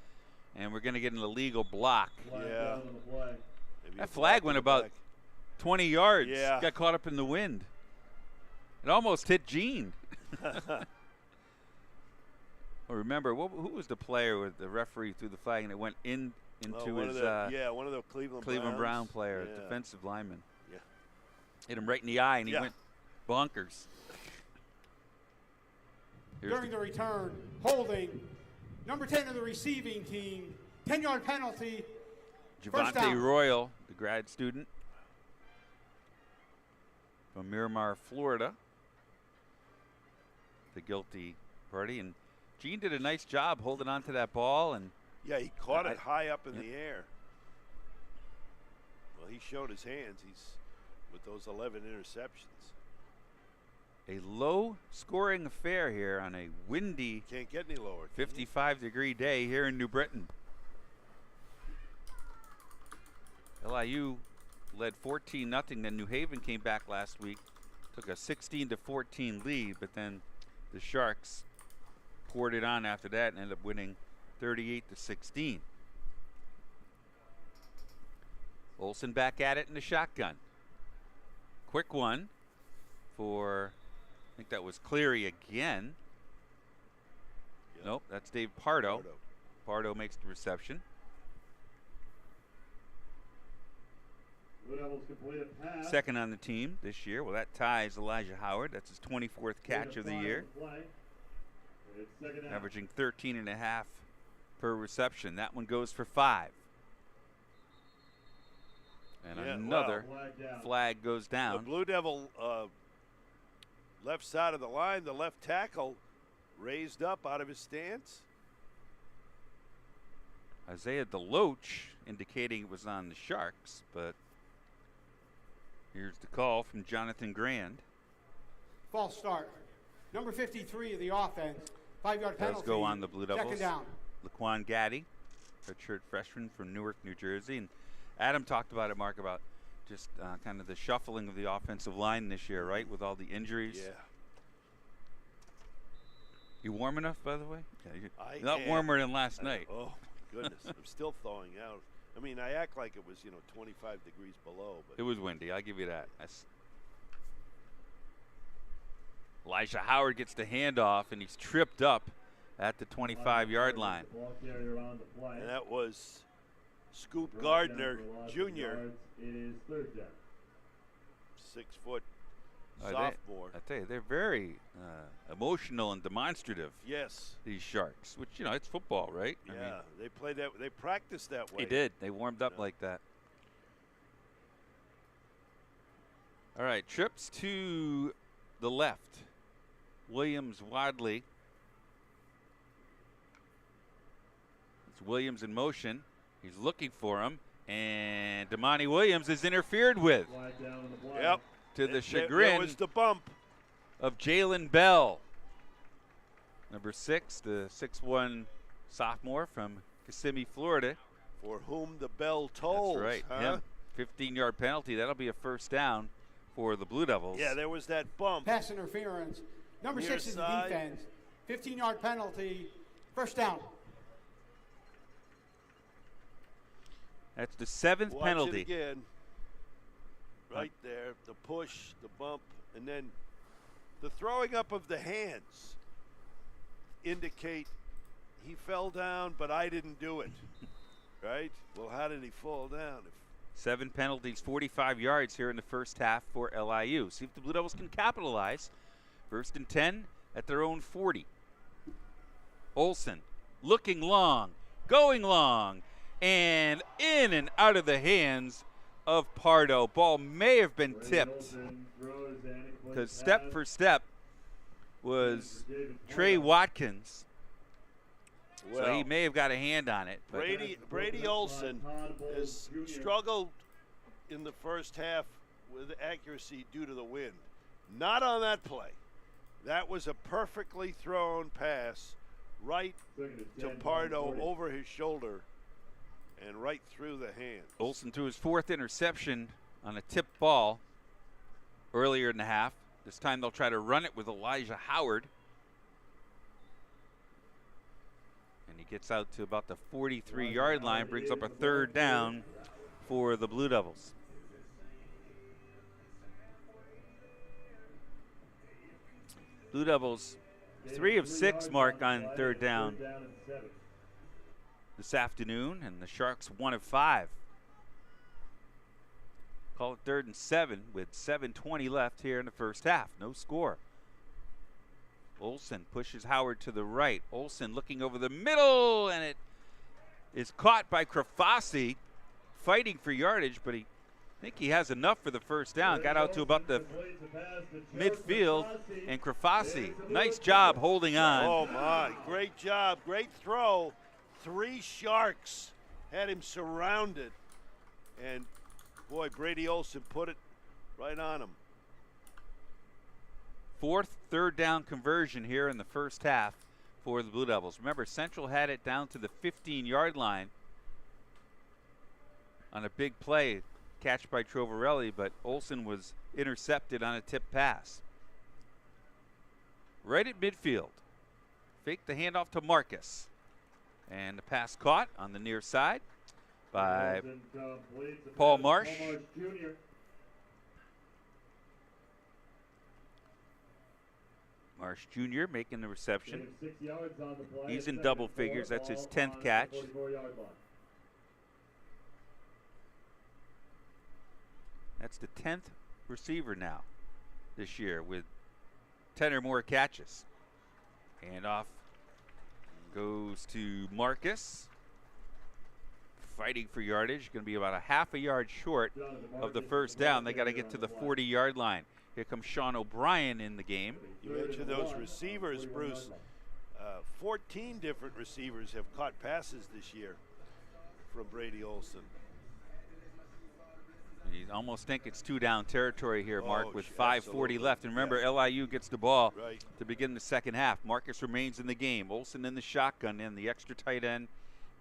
and we're going to get an illegal block. Yeah. That flag went about 20 yards. Yeah. Got caught up in the wind. It almost hit Jean. Well, remember, who was the player with the referee threw the flag and it went into one his of the Cleveland Brown player, yeah. defensive lineman. Yeah. Hit him right in the eye, and he went bonkers. During the return, holding number 10 of the receiving team, 10-yard penalty. First Javante down. Royal, the grad student from Miramar, Florida, the guilty party. And Gene did a nice job holding on to that ball. And yeah, he caught it high up in the air. Well, he showed his hands. He's with those 11 interceptions. A low-scoring affair here on a windy, can't get any lower, 55-degree day here in New Britain. LIU led 14-0. Then New Haven came back last week, took a 16-14 lead, but then the Sharks poured it on after that and ended up winning 38-16. Olsen back at it in the shotgun. Quick one for, I think that was Cleary again. Yep. Nope, that's Dave Pardo. Pardo makes the reception. Blue Devils complete a pass. Second on the team this year. Well, that ties Elijah Howard. That's his 24th catch of the year. It's second down. Averaging 13.5 per reception. That one goes for 5. And another flag goes down. The Blue Devil left side of the line, the left tackle raised up out of his stance. Isaiah DeLoach indicating it was on the Sharks, but here's the call from Jonathan Grand. False start. Number 53 of the offense. 5-yard penalty. Does go on the Blue Devils. Second down. Laquan Gaddy, redshirt freshman from Newark, New Jersey. And Adam talked about it, Mark, about just kind of the shuffling of the offensive line this year, right, with all the injuries. Yeah. You warm enough, by the way? Yeah, I not am. warmer than last night. Oh, goodness. I'm still thawing out. I mean, I act like it was, 25 degrees below. But It was windy. I'll give you that. Elijah Howard gets the handoff, and he's tripped up at the 25-yard line. Ball carrier on the play. and that was Scoop Brought Gardner down for a loss of Jr., yards. It is third down. 6-foot They- sophomore. I tell you, they're very emotional and demonstrative, Yes. these Sharks, which, it's football, right? I mean, Yeah, they played that. They practiced that way. they did. They warmed up Yeah. like that. All right, trips to the left. Williams, Wadley. It's Williams in motion. He's looking for him, and Damani Williams is interfered with, Flag down on the play. Yep. to the There chagrin was the bump. of Jalen Bell. Number 6, the 6'1" sophomore from Kissimmee, Florida. For whom the bell tolls. That's right. Huh? Him. 15-yard penalty. That'll be a first down for the Blue Devils. Yeah, there was that bump. Pass interference. Number Near 6 is the side. defense. 15-yard penalty. First down. That's the 7th Watch penalty. it again. Right there, the push, the bump, and then the throwing up of the hands indicate he fell down, but I didn't do it. Right? Well, how did he fall down? 7 penalties, 45 yards here in the first half for LIU. See if the Blue Devils can capitalize. First and 10 at their own 40. Olsen looking long, going long, and in and out of the hands of Pardo. Ball may have been tipped because step for step was Trey Watkins. Well, So he may have got a hand on it. But Brady Olsen has struggled in the first half with accuracy due to the wind. Not on that play. That was a perfectly thrown pass right to Pardo over his shoulder and right through the hand. Olsen threw his 4th interception on a tipped ball earlier in the half. This time they'll try to run it with Elijah Howard. And he gets out to about the 43-yard line, brings up a 3rd down for the Blue Devils. Blue Devils 3 of 6 mark on 3rd down this afternoon, and the Sharks 1 of 5. Call it 3rd and 7 with 7:20 left here in the first half. No score. Olsen pushes Howard to the right. Olsen looking over the middle, and it is caught by Krafasi, fighting for yardage, but I think he has enough for the first down. Got out to about the midfield, and Krafasi, nice job holding on. Oh my, great job, great throw. 3 Sharks had him surrounded, and boy, Brady Olsen put it right on him. 4th 3rd down conversion here in the first half for the Blue Devils. Remember, Central had it down to the 15-yard line on a big play, catch by Trovarelli, but Olsen was intercepted on a tip pass. Right at midfield. Fake the handoff to Marcus. And the pass caught on the near side by Paul Marsh. Marsh Jr. making the reception. He's in double figures. That's his 10th catch. That's the 10th receiver now this year with 10 or more catches. Handoff goes to Marcus. Fighting for yardage. Going to be about a half a yard short of the first down. They got to get to the 40-yard line. Here comes Sean O'Brien in the game. You mentioned those receivers, Bruce. 14 different receivers have caught passes this year from Brady Olsen. You almost think it's 2-down territory here, Mark, with 5:40 absolutely. left. And remember, LIU gets the ball Right. to begin the second half. Marcus remains in the game. Olsen in the shotgun, and the extra tight end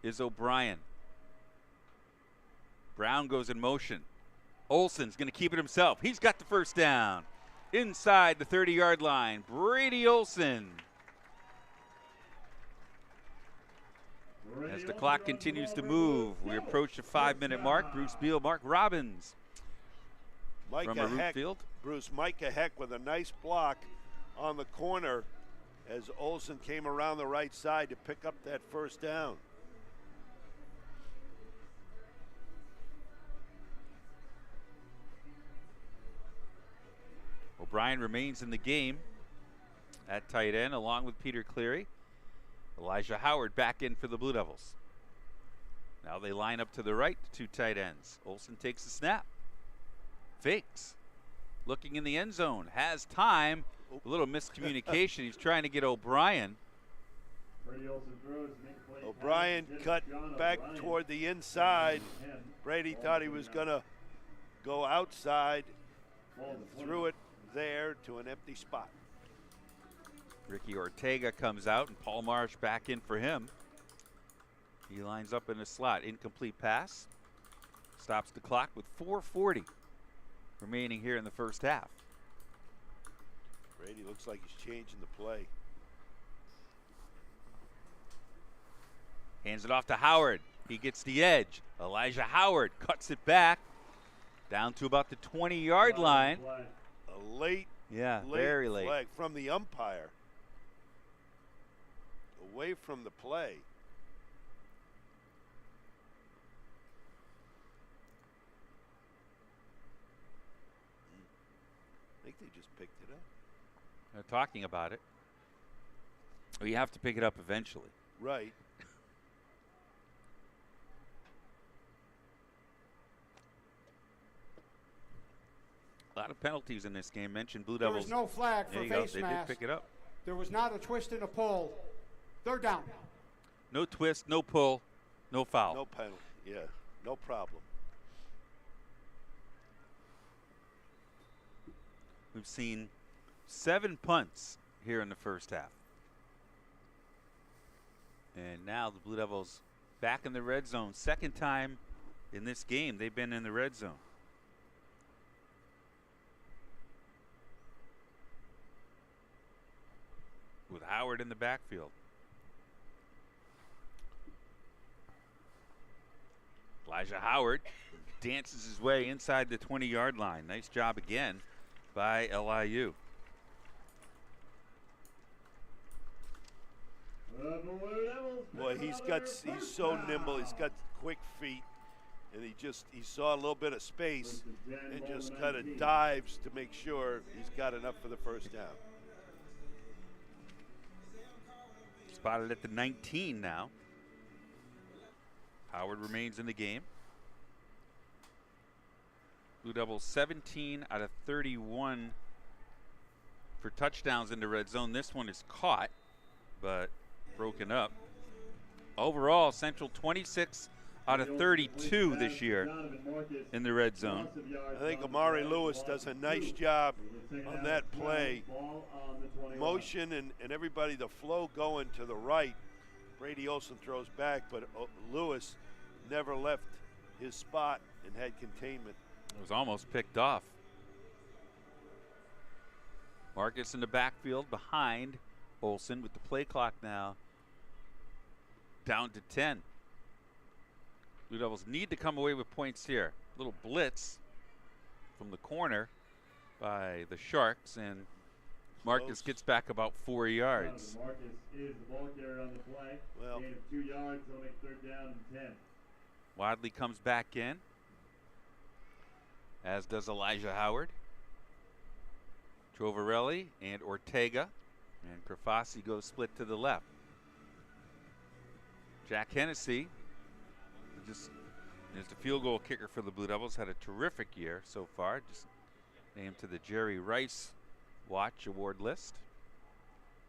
is O'Brien. Brown goes in motion. Olsen's going to keep it himself. He's got the first down. Inside the 30-yard line, Brady Olsen. As the clock continues to move, we approach the 5-minute mark. Bruce Beal, Mark Robbins from a root field. Bruce, Micah Heck with a nice block on the corner as Olsen came around the right side to pick up that first down. O'Brien remains in the game at tight end along with Peter Cleary. Elijah Howard back in for the Blue Devils. Now they line up to the right, the 2 tight ends. Olsen takes the snap. Fakes. Looking in the end zone. Has time. A little miscommunication. He's trying to get O'Brien. O'Brien cut back toward the inside. Brady thought he was going to go outside and threw it there to an empty spot. Ricky Ortega comes out, and Paul Marsh back in for him. He lines up in the slot. Incomplete pass. Stops the clock with 4:40 remaining here in the first half. Brady looks like he's changing the play. Hands it off to Howard. He gets the edge. Elijah Howard cuts it back down to about the 20-yard line. A late, very late flag from the umpire. Away from the play. I think they just picked it up. They're talking about it. Well, you have to pick it up eventually. Right. A lot of penalties in this game. Mentioned Blue There Devils. was no flag There for you go. face They mask. did pick it up. There was not a twist and a pull. Third down. No twist, no pull, no foul. No penalty. Yeah, no problem. We've seen 7 punts here in the first half. And now the Blue Devils back in the red zone. Second time in this game they've been in the red zone. With Howard in the backfield. Elijah Howard dances his way inside the 20-yard line. Nice job again by LIU. Boy, he's so nimble. He's got quick feet, and he saw a little bit of space and just kind of dives to make sure he's got enough for the first down. Spotted at the 19 now. Howard remains in the game. Blue Devils 17 out of 31 for touchdowns in the red zone. This one is caught, but broken up. Overall, Central 26 out of 32 this year in the red zone. I think Amari Lewis does a nice job on that play. Motion and everybody, the flow going to the right. Brady Olson throws back, but Lewis never left his spot and had containment. It was almost picked off. Marcus in the backfield behind Olson with the play clock now down to 10. Blue Devils need to come away with points here. Little blitz from the corner by the Sharks, and Marcus gets back about 4 yards. Marcus is the ball carrier on the play. Well, gain of 2 yards, they'll make third down and 10. Wadley comes back in, as does Elijah Howard. Trovarelli and Ortega, and Krafasi goes split to the left. Jack Hennessy, just is the field goal kicker for the Blue Devils, had a terrific year so far. Just named to the Jerry Rice Watch Award list.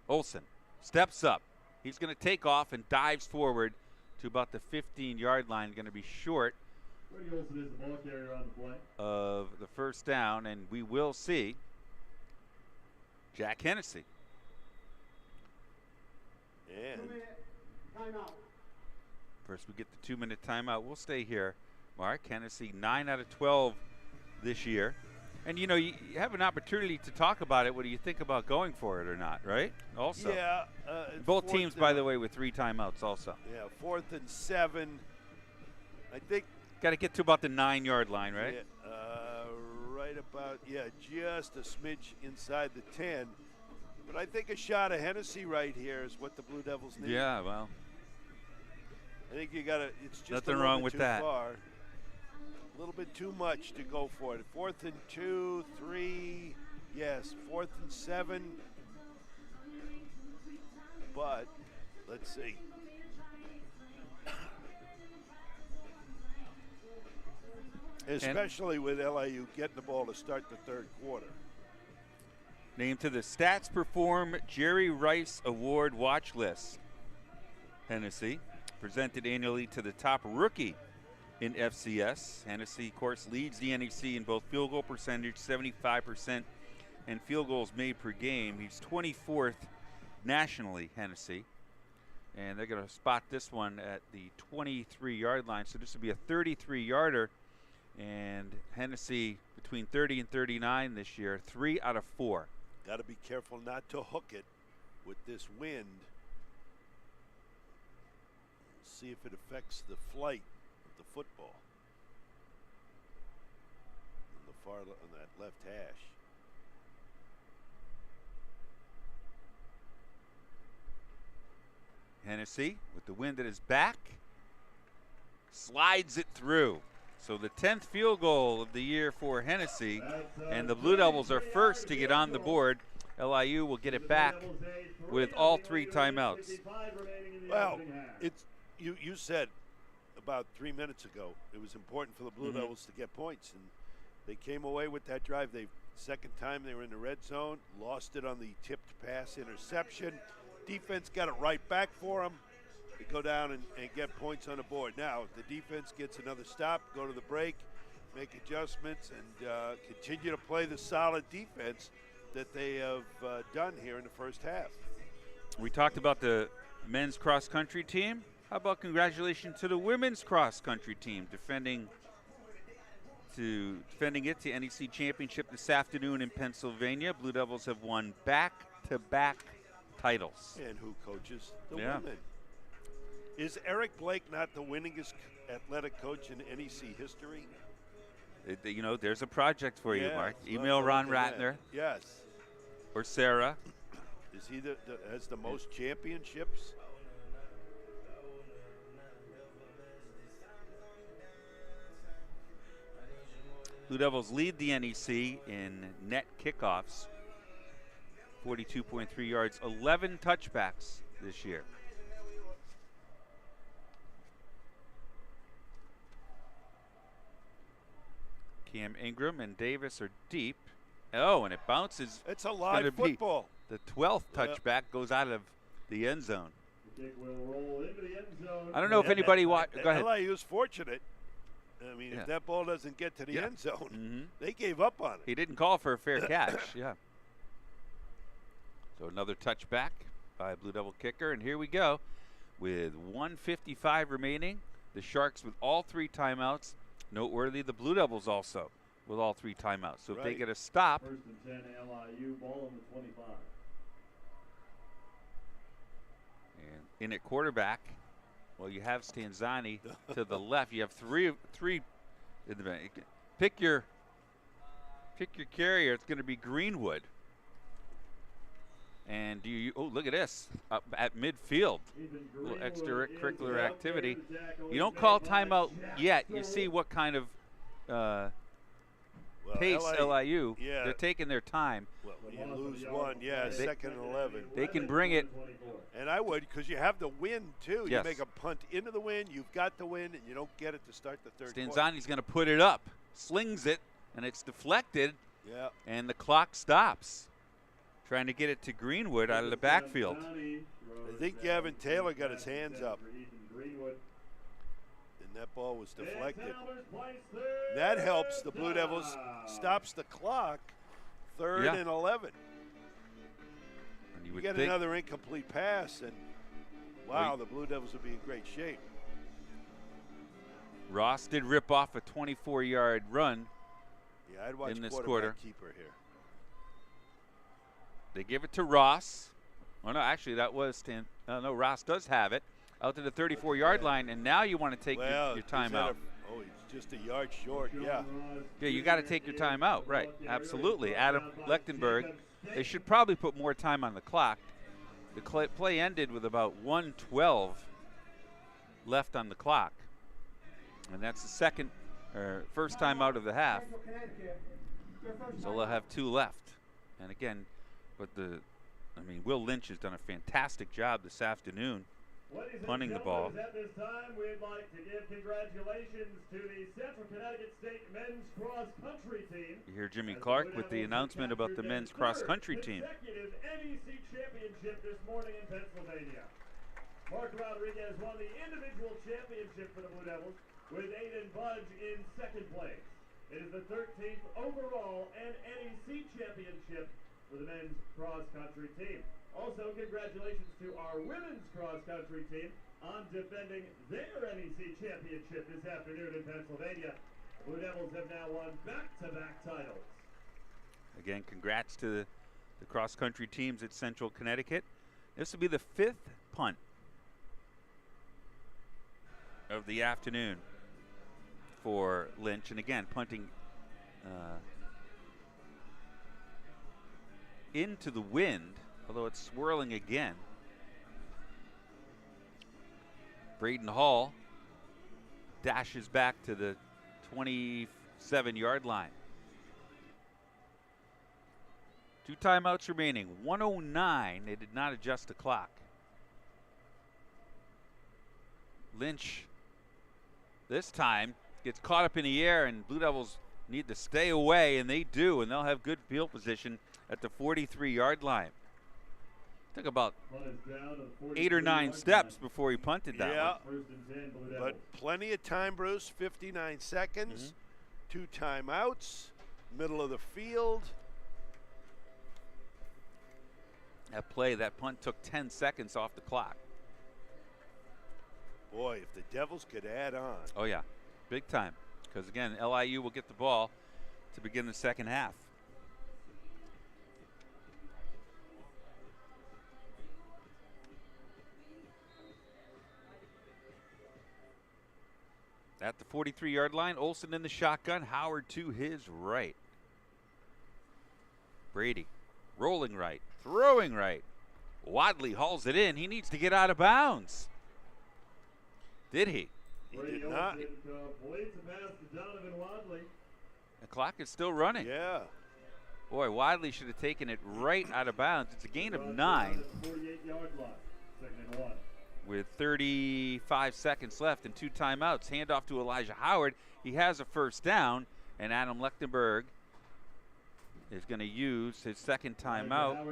Olson steps up. He's going to take off and dives forward to about the 15-yard line. Going to be short Brady Olson is the ball carrier on the play. of the first down, and we will see Jack Hennessy. and Timeout. First we get the 2-minute timeout. We'll stay here. Mark Hennessy, 9 out of 12 this year. And, you know, you have an opportunity to talk about it. What do you think about going for it or not, right? Also. yeah, Both teams, by the way, with 3 timeouts also. Yeah, 4th and 7. I think. Got to get to about the 9-yard line, right? Yeah, right about, just a smidge inside the 10. But I think a shot of Hennessy right here is what the Blue Devils need. Yeah, well. I think you got to, it's just Nothing a little wrong bit with too that. far. A little bit too much to go for it. 4th and 2, 3, yes, 4th and 7. But, let's see. Especially with LIU getting the ball to start the third quarter. Named to the Stats Perform Jerry Rice Award watch list. Hennessy, presented annually to the top rookie in FCS. Hennessy, of course, leads the NEC in both field goal percentage, 75%, and field goals made per game. He's 24th nationally, Hennessy. And they're going to spot this one at the 23-yard line. So this will be a 33-yarder. And Hennessy between 30 and 39 this year, 3 out of 4. Got to be careful not to hook it with this wind. See if it affects the flight of the football. On the far on that left hash. Hennessy, with the wind at his back, slides it through. So the 10th field goal of the year for Hennessy, and the Blue Devils are first to get on the board LIU will get it back with all 3 timeouts. Well, it's you said about 3 minutes ago it was important for the Blue Devils to get points, and they came away with that drive. Second time they were in the red zone, lost it on the tipped pass interception. Defense got it right back for them. They go down and get points on the board. Now, if the defense gets another stop, go to the break, make adjustments, and continue to play the solid defense that they have done here in the first half. We talked about the men's cross-country team. How about congratulations to the women's cross-country team defending it to NEC Championship this afternoon in Pennsylvania. Blue Devils have won back-to-back titles. And who coaches the women? Is Eric Blake not the winningest athletic coach in NEC history? You know, there's a project for you, Mark. Email Ron Ratner. Yes. Or Sarah. Is he has the most championships? Blue Devils lead the NEC in net kickoffs, 42.3 yards, 11 touchbacks this year. Cam Ingram and Davis are deep. Oh, and it bounces. It's a live football. The 12th touchback goes out of the end zone. The kick will roll into the end zone. I don't know if anybody watched. Go ahead. LIU's fortunate. I mean, if that ball doesn't get to the end zone, they gave up on it. He didn't call for a fair catch. Yeah. So another touchback by a Blue Devil kicker, and here we go with 1:55 remaining. The Sharks with all 3 timeouts. Noteworthy, the Blue Devils also with all 3 timeouts. So if they get a stop. First and 10, LIU, ball on the 25. And in at quarterback, well, you have Stanzani to the left. You have three in the back. Pick your carrier. It's going to be Greenwood. And oh, look at this up at midfield. A little extracurricular activity. You don't call timeout yet. You see what kind of pace LIU. They're taking their time. Well, you lose one, second and 11. They can bring it. And I would, because you have the wind too. Yes. You make a punt into the wind. You've got the wind, and you don't get it to start the third quarter. Stanzani's going to put it up, slings it, and it's deflected. Yeah. And the clock stops. Trying to get it to Greenwood out of the backfield. I think Gavin Taylor got his hands up. And that ball was deflected. That helps the Blue Devils, stops the clock, 3rd and 11. And you get another incomplete pass, and wow, the Blue Devils will be in great shape. Ross did rip off a 24-yard run I'd watch in this quarter. Keeper here. They give it to Ross. Oh, no, actually, that was no, Ross does have it out to the 34-yard line, and now you want to take your timeout. Oh, he's just a yard short, Yeah, you got to take your timeout, right. Absolutely. Adam Lechtenberg. They should probably put more time on the clock. The play ended with about 1:12 left on the clock, and that's the first time out of the half. So they'll have 2 left. And again, Will Lynch has done a fantastic job this afternoon punting the ball. At this time, we'd like to give congratulations to the Central Connecticut State men's cross-country team. You hear Jimmy Clark with the announcement about the men's cross-country team. Consecutive NEC championship this morning in Pennsylvania. Mark Rodriguez won the individual championship for the Blue Devils with Aiden Budge in 2nd place. It is the 13th overall and NEC championship for the men's cross-country team. Also, congratulations to our women's cross-country team on defending their NEC championship this afternoon in Pennsylvania. The Blue Devils have now won back-to-back titles. Again, congrats to the cross-country teams at Central Connecticut. This will be the 5th punt of the afternoon for Lynch. And again, punting into the wind, although it's swirling again. Braden Hall dashes back to the 27-yard line. 2 timeouts remaining. 1:09. They did not adjust the clock. Lynch this time gets caught up in the air, and Blue Devils need to stay away, and they do, and they'll have good field position at the 43-yard line. Took about 8 or 9 steps before he punted that one. First and 10, Blue Devils. But plenty of time, Bruce. 59 seconds. 2 timeouts. Middle of the field. That punt took 10 seconds off the clock. Boy, if the Devils could add on. Oh, yeah. Big time. Because, again, LIU will get the ball to begin the second half. At the 43-yard line, Olsen in the shotgun, Howard to his right. Brady rolling right, throwing right. Wadley hauls it in. He needs to get out of bounds. Did he? He did not. Completes a pass to Donovan Wadley. The clock is still running. Yeah. Boy, Wadley should have taken it right out of bounds. It's a gain of 9. 48-yard line. 2nd and 1. With 35 seconds left and 2 timeouts. Handoff to Elijah Howard. He has a first down, and Adam Lechtenberg is going to use his second timeout.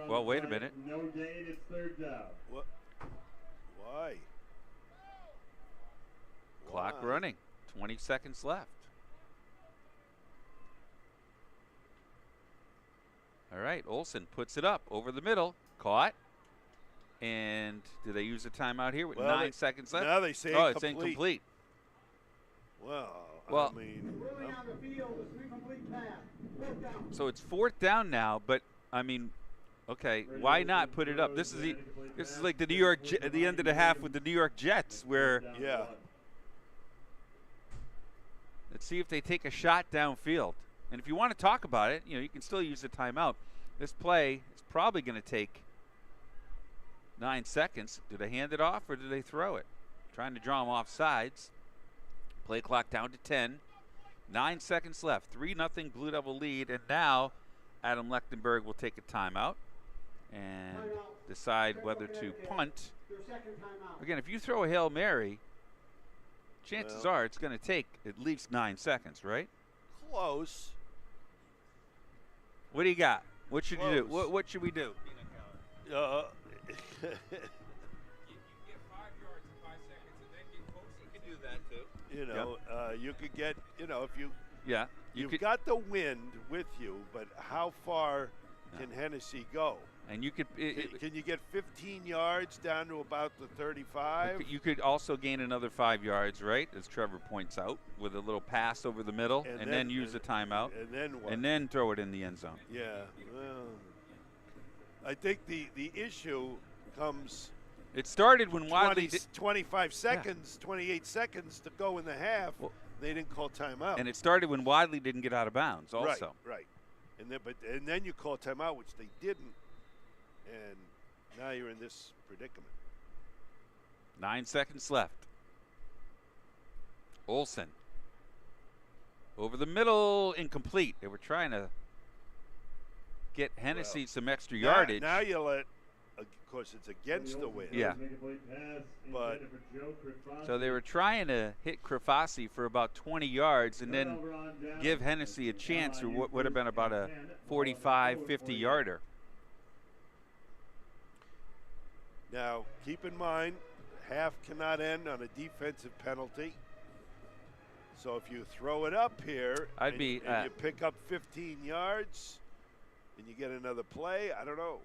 Well, wait a minute. No gain, it's 3rd down. What? Why? Clock running. 20 seconds left. All right, Olsen puts it up over the middle. Caught. And do they use a timeout here with 9 seconds left? Now they say it's incomplete. Well, I mean. So it's 4th down now, but I mean, okay, why not put it up? This is like the New York at the end of the half with the New York Jets, where let's see if they take a shot downfield. And if you want to talk about it, you can still use the timeout. This play is probably going to take 9 seconds. Do they hand it off or do they throw it? Trying to draw them off sides. Play clock down to 10. 9 seconds left. 3-0 Blue Devil lead. And now Adam Lechtenberg will take a timeout and decide whether to punt. Again, if you throw a Hail Mary, chances are it's going to take at least 9 seconds, right? Close. What do you got? What should you do? What should we do? You get 5 yards in 5 seconds and then get close. You can do that too. You could get, if you. Yeah. You've got the wind with you, but how far can Hennessy go? And you could. Can you get 15 yards down to about the 35? You could also gain another 5 yards, right? As Trevor points out, with a little pass over the middle, and then use a timeout. And then what? And then throw it in the end zone. Yeah. Well, I think the issue comes. It started when Wadley 25 seconds, 28 seconds to go in the half. Well, they didn't call timeout. And it started when Wadley didn't get out of bounds. Also. Right. And then you call timeout, which they didn't. And now you're in this predicament. 9 seconds left. Olsen. Over the middle, incomplete. They were trying to get Hennessy some extra yardage. Now you let, of course, it's against the wind. Yeah. But so they were trying to hit Krafasi for about 20 yards and then give Hennessy a chance, or what would have been about a 45, 50-yarder. Now, keep in mind, half cannot end on a defensive penalty. So if you throw it up here and you pick up 15 yards and you get another play, I don't know.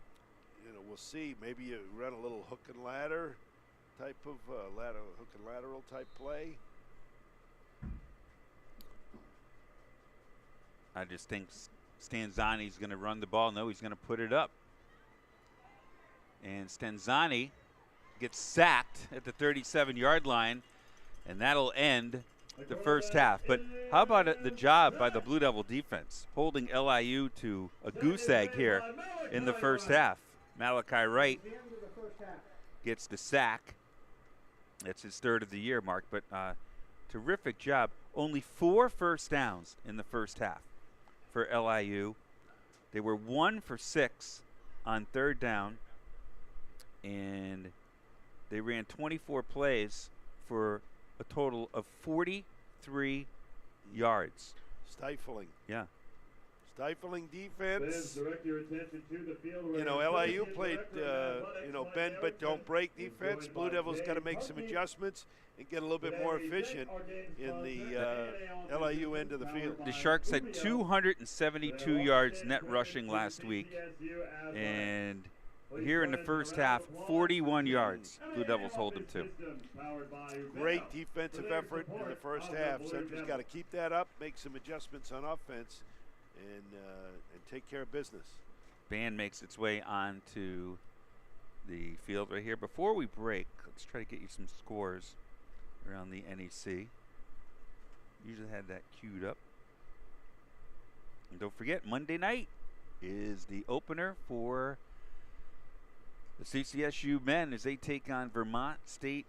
We'll see. Maybe you run a little hook and ladder type of hook and lateral type play. I just think Stanzani's going to run the ball. No, he's going to put it up. And Stanzani gets sacked at the 37-yard line, and that'll end the first half. But how about the job by the Blue Devil defense, holding LIU to a goose egg here in the first half? Malachi Wright gets the sack. That's his 3rd of the year, Mark, but terrific job. Only 4 first downs in the first half for LIU. They were 1 for 6 on third down, and they ran 24 plays for a total of 43 yards. Stifling. Yeah. Stifling defense. Direct your attention to the field. You know, LIU played, bend but don't break defense. Blue Devils got to make some adjustments and get a little bit more efficient in the LIU end of the field. The Sharks had 272 yards net rushing last week, and here in the first half, 41 yards Blue Devils hold them to. Great defensive effort in the first half. Center's got to keep that up, make some adjustments on offense, and take care of business. Band makes its way onto the field right here. Before we break, let's try to get you some scores around the NEC. Usually had that queued up. And don't forget, Monday night is the opener for the CCSU men as they take on Vermont State.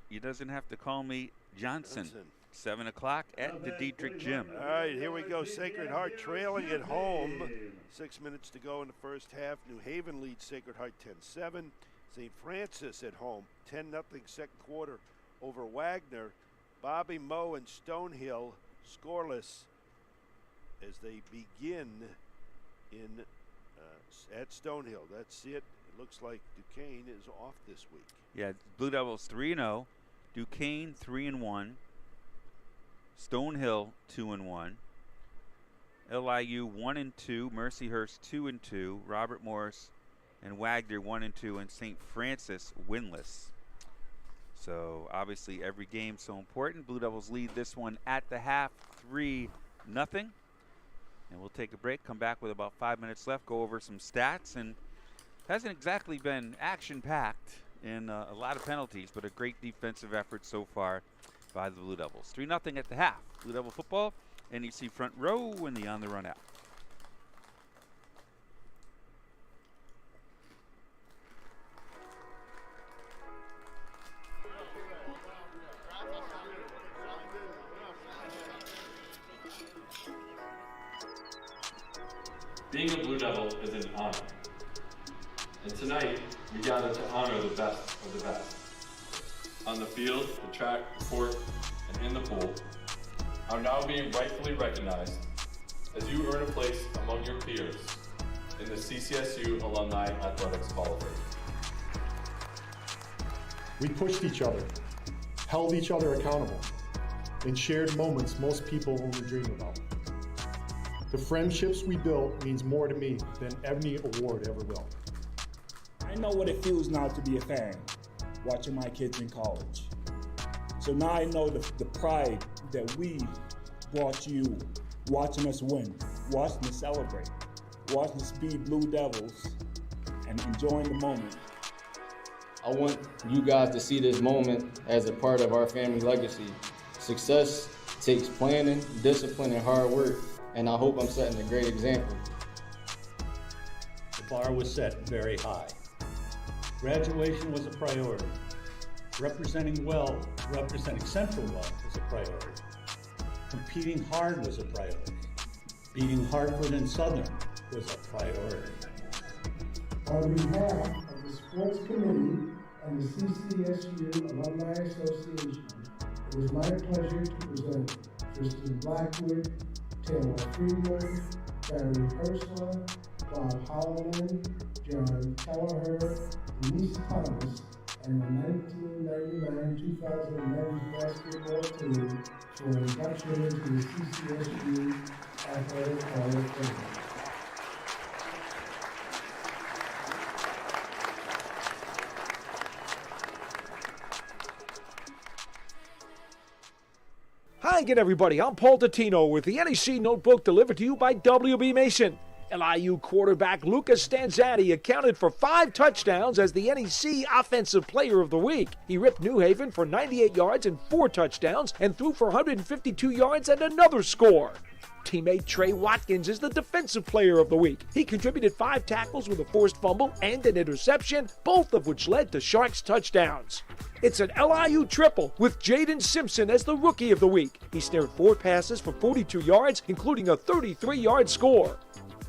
You doesn't have to call me Johnson. 7 o'clock at the Dietrich Gym. All right, here we go. Sacred Heart trailing at home. 6 minutes to go in the first half. New Haven leads Sacred Heart 10-7. St. Francis at home, 10-0 second quarter over Wagner. Bobby Moe and Stonehill scoreless as they begin in at Stonehill. That's it. It looks like Duquesne is off this week. Yeah, Blue Devils 3-0. Duquesne 3-1. Stonehill 2-1. LIU 1-2. Mercyhurst 2-2. Robert Morris and Wagner 1-2, and St. Francis winless. So obviously every game so important. Blue Devils lead this one at the half 3-0. And we'll take a break, come back with about 5 minutes left, go over some stats. And hasn't exactly been action-packed in a lot of penalties, but a great defensive effort so far by the Blue Devils. 3-0 at the half. Blue Devil football, NEC front row and the on the run out. Being a Blue Devil is an honor. And tonight, we gather to honor the best of the best. On the field, the track, the court, and in the pool, are now being rightfully recognized as you earn a place among your peers in the CCSU Alumni Athletics Hall of Fame. We pushed each other, held each other accountable, and shared moments most people only dream about. The friendships we built means more to me than any award ever will. I know what it feels now to be a fan, watching my kids in college. So now I know the pride that we brought you, watching us win, watching us celebrate, watching us be Blue Devils, and enjoying the moment. I want you guys to see this moment as a part of our family legacy. Success takes planning, discipline, and hard work, and I hope I'm setting a great example. The bar was set very high. Graduation was a priority. Representing Central well was a priority. Competing hard was a priority. Beating Hartford and Southern was a priority. On behalf of the Sports Committee and the CCSU Alumni Association, it is my pleasure to present Kristen Blackwood, Taylor Friedman, Barry Ursula, Bob Holloman, John Kelleher, Denise Thomas, and the 1999-2000 men's basketball team for induction into the CCSU Athletic Hall of Fame. Hi again, everybody. I'm Paul Dottino with the NEC Notebook delivered to you by WB Mason. LIU quarterback Lucas Stanzatti accounted for 5 touchdowns as the NEC Offensive Player of the Week. He ripped New Haven for 98 yards and 4 touchdowns and threw for 152 yards and another score. Teammate Trey Watkins is the Defensive Player of the Week. He contributed 5 tackles with a forced fumble and an interception, both of which led to Sharks touchdowns. It's an LIU triple with Jaden Simpson as the Rookie of the Week. He snared 4 passes for 42 yards, including a 33-yard score.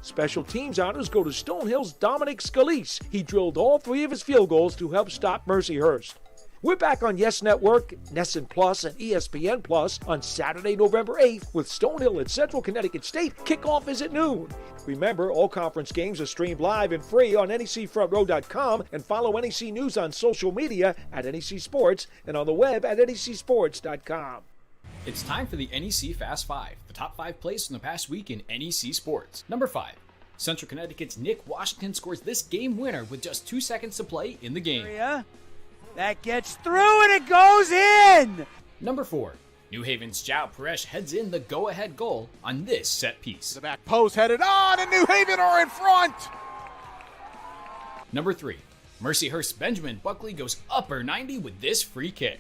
Special teams honors go to Stonehill's Dominic Scalise. He drilled all 3 of his field goals to help stop Mercyhurst. We're back on Yes Network, NESN Plus, and ESPN Plus on Saturday, November 8th with Stonehill at Central Connecticut State. Kickoff is at noon. Remember, all conference games are streamed live and free on necfrontrow.com, and follow NEC News on social media at NEC Sports and on the web at necsports.com. It's time for the NEC Fast 5, the top 5 plays from the past week in NEC sports. Number 5. Central Connecticut's Nick Washington scores this game winner with just 2 seconds to play in the game. That gets through and it goes in! Number 4. New Haven's Joao Paresh heads in the go-ahead goal on this set piece. The back post headed on and New Haven are in front! Number 3. Mercyhurst's Benjamin Buckley goes upper 90 with this free kick.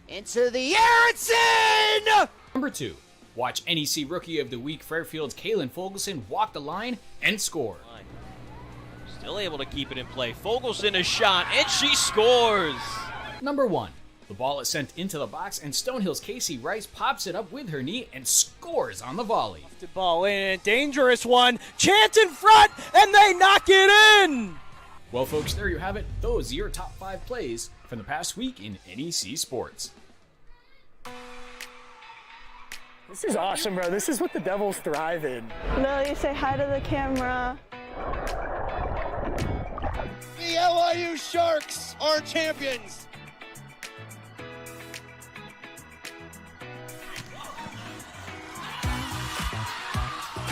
Into the air, it's in! Number 2. Watch NEC Rookie of the Week Fairfield's Kalen Fogelson walk the line and score. Still able to keep it in play. Fogelson a shot, and she scores! Number 1. The ball is sent into the box, and Stonehill's Casey Rice pops it up with her knee and scores on the volley. The ball in, dangerous one, chance in front, and they knock it in! Well, folks, there you have it. Those are your top 5 plays from the past week in NEC sports. This is awesome, bro. This is what the Devils thrive in. Lily, say hi to the camera. The LIU Sharks are champions!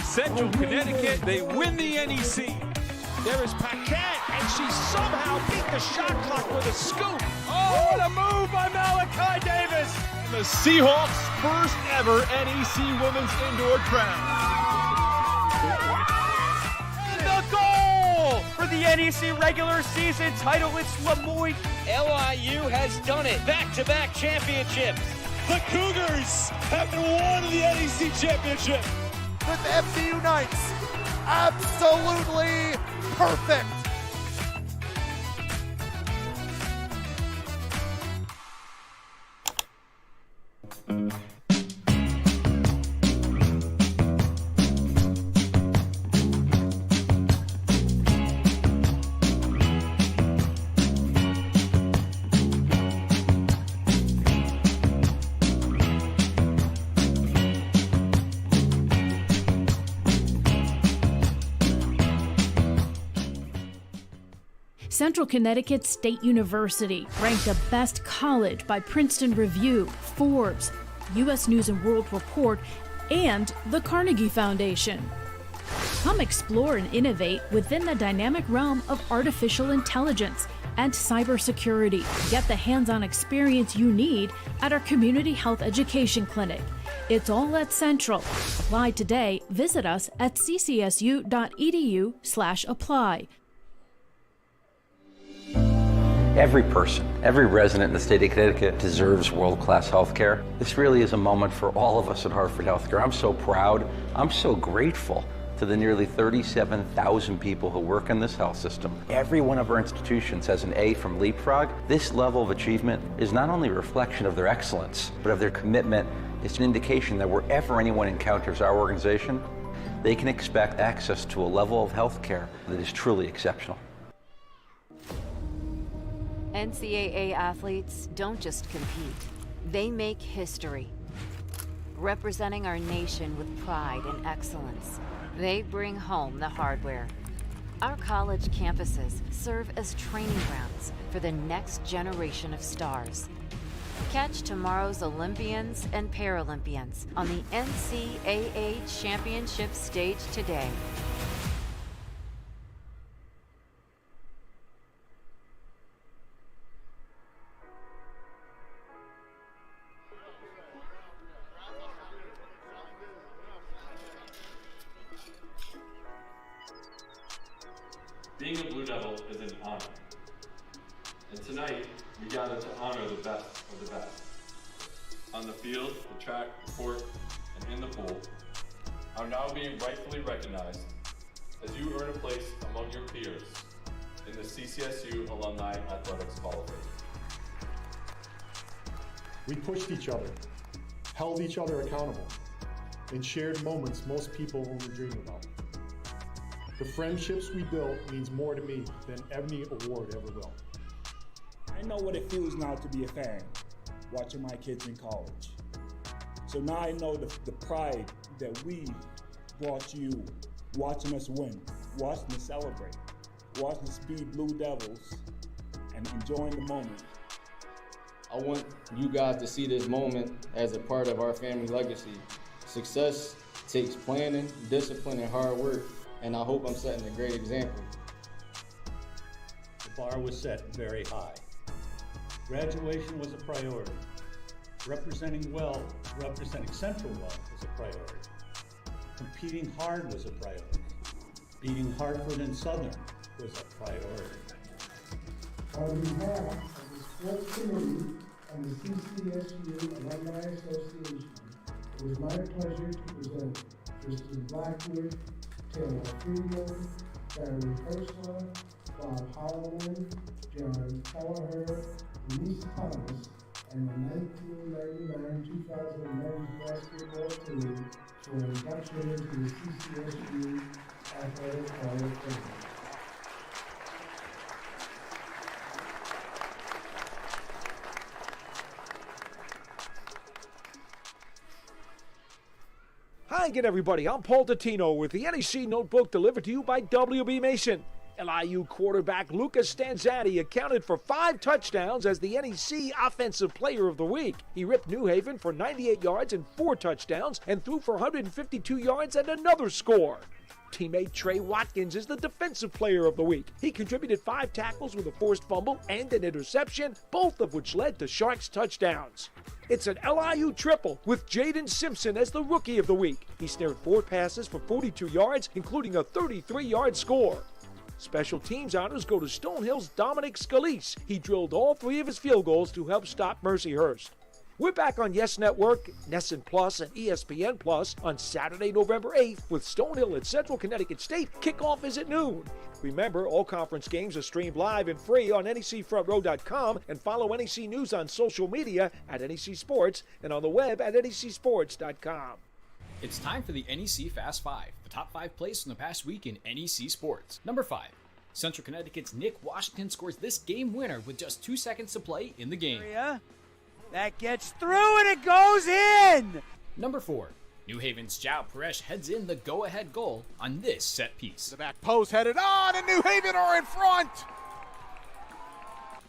Central Connecticut, they win the NEC. There is Paquette, and she somehow beat the shot clock with a scoop. Oh, what a move by Malachi Davis! And the Seahawks' first ever NEC Women's Indoor Crown. And the goal for the NEC regular season title, it's Lemoyne. LIU has done it. Back-to-back championships. The Cougars have won the NEC championship with FCU Knights. Absolutely perfect. Central Connecticut State University, ranked the best college by Princeton Review, Forbes, U.S. News and World Report, and the Carnegie Foundation. Come explore and innovate within the dynamic realm of artificial intelligence and cybersecurity. Get the hands-on experience you need at our community health education clinic. It's all at Central. Apply today. Visit us at ccsu.edu/apply. Every person, every resident in the state of Connecticut deserves world-class health care. This really is a moment for all of us at Hartford Healthcare. I'm so proud, I'm so grateful to the nearly 37,000 people who work in this health system. Every one of our institutions has an A from Leapfrog. This level of achievement is not only a reflection of their excellence, but of their commitment. It's an indication that wherever anyone encounters our organization, they can expect access to a level of health care that is truly exceptional. NCAA athletes don't just compete, they make history. Representing our nation with pride and excellence, they bring home the hardware. Our college campuses serve as training grounds for the next generation of stars. Catch tomorrow's Olympians and Paralympians on the NCAA Championship stage today. Being a Blue Devil is an honor. And tonight, we gather to honor the best of the best. On the field, the track, the court, and in the pool, are now being rightfully recognized as you earn a place among your peers in the CCSU Alumni Athletics Hall of Fame. We pushed each other, held each other accountable, and shared moments most people only dream about. The friendships we built means more to me than any award ever will. I know what it feels now to be a fan, watching my kids in college. So now I know the pride that we brought you, watching us win, watching us celebrate, watching us be Blue Devils, and enjoying the moment. I want you guys to see this moment as a part of our family legacy. Success takes planning, discipline, and hard work, and I hope I'm setting a great example. The bar was set very high. Graduation was a priority. Representing Central well was a priority. Competing hard was a priority. Beating Hartford and Southern was a priority. On behalf of the Sports Committee and the CCSU Alumni Association, it is my pleasure to present Tristan Blackwood, Taylor Friedman, Barry Ursula, Bob Holloman, John Kelleher, Denise Thomas, and the 1999-2011 basketball team for induction into the CCSU Athletic Hall of Fame. Hi again, everybody. I'm Paul Dottino with the NEC Notebook delivered to you by WB Mason. LIU quarterback Lucas Stanzatti accounted for 5 touchdowns as the NEC Offensive Player of the Week. He ripped New Haven for 98 yards and 4 touchdowns and threw for 152 yards and another score. Teammate Trey Watkins is the Defensive Player of the Week. He contributed 5 tackles with a forced fumble and an interception, both of which led to Sharks touchdowns. It's an LIU triple with Jaden Simpson as the Rookie of the Week. He snared 4 passes for 42 yards, including a 33-yard score. Special teams honors go to Stonehill's Dominic Scalise. He drilled all 3 of his field goals to help stop Mercyhurst. We're back on Yes Network, Nesson Plus, and ESPN Plus on Saturday, November 8th with Stonehill at Central Connecticut State. Kickoff is at noon. Remember, all conference games are streamed live and free on necfrontrow.com, and follow NEC News on social media at NEC Sports and on the web at necsports.com. It's time for the NEC Fast 5, the top 5 plays from the past week in NEC sports. Number 5. Central Connecticut's Nick Washington scores this game winner with just 2 seconds to play in the game. That gets through and it goes in! Number 4. New Haven's Jao Paresh heads in the go-ahead goal on this set piece. The back post headed on, and New Haven are in front!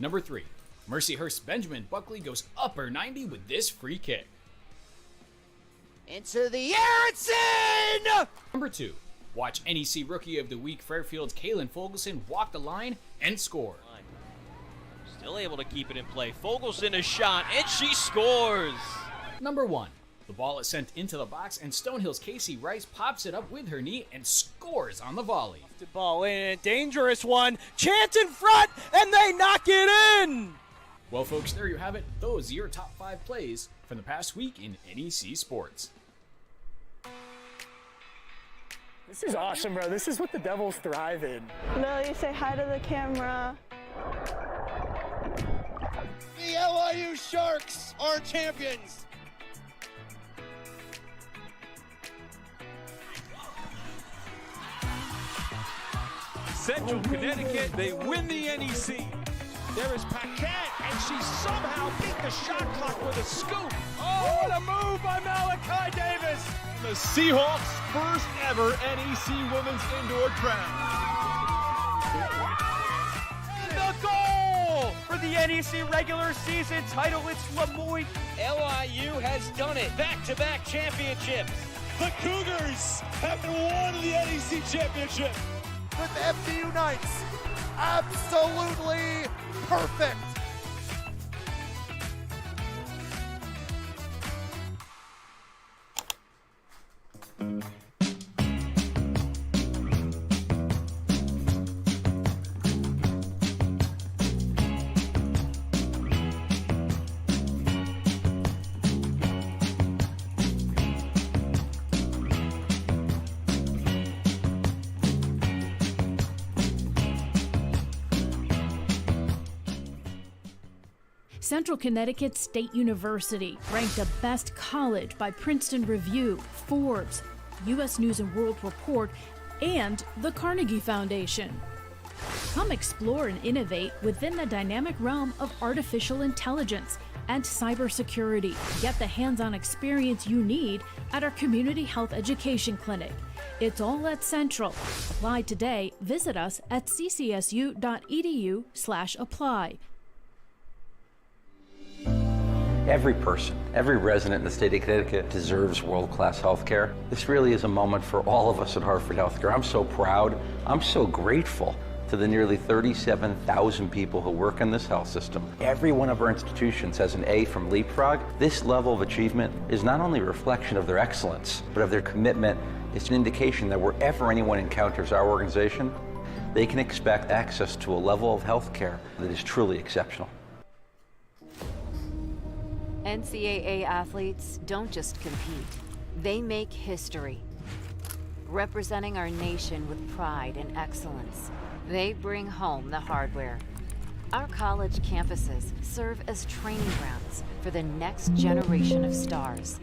Number 3. Mercyhurst's Benjamin Buckley goes upper 90 with this free kick. Into the air, it's in! Number 2. Watch NEC Rookie of the Week Fairfield's Kalen Fogelson walk the line and score. Still able to keep it in play. Fogelson a shot, and she scores! Number 1. The ball is sent into the box, and Stonehill's Casey Rice pops it up with her knee and scores on the volley. The ball in, a dangerous one. Chance in front, and they knock it in! Well, folks, there you have it. Those are your top 5 plays from the past week in NEC sports. This is awesome, bro. This is what the Devils thrive in. Lily, say hi to the camera. The LIU Sharks are champions! Central Connecticut, they win the NEC. There is Paquette, and she somehow beat the shot clock with a scoop. Oh, what a move by Malachi Davis! The Seahawks' first ever NEC Women's Indoor Crown. And the goal for the NEC regular season title, it's Lemoyne. LIU has done it. Back-to-back championships. The Cougars have won the NEC championship. With FDU Knights, absolutely perfect. Central Connecticut State University, ranked a best college by Princeton Review, Forbes, U.S. News and World Report, and the Carnegie Foundation. Come explore and innovate within the dynamic realm of artificial intelligence and cybersecurity. Get the hands-on experience you need at our community health education clinic. It's all at Central. Apply today. Visit us at ccsu.edu/apply. Every person, every resident in the state of Connecticut deserves world-class health care. This really is a moment for all of us at Hartford Healthcare. I'm so proud, I'm so grateful to the nearly 37,000 people who work in this health system. Every one of our institutions has an A from Leapfrog. This level of achievement is not only a reflection of their excellence, but of their commitment. It's an indication that wherever anyone encounters our organization, they can expect access to a level of health care that is truly exceptional. NCAA athletes don't just compete, they make history. Representing our nation with pride and excellence, they bring home the hardware. Our college campuses serve as training grounds for the next generation of stars.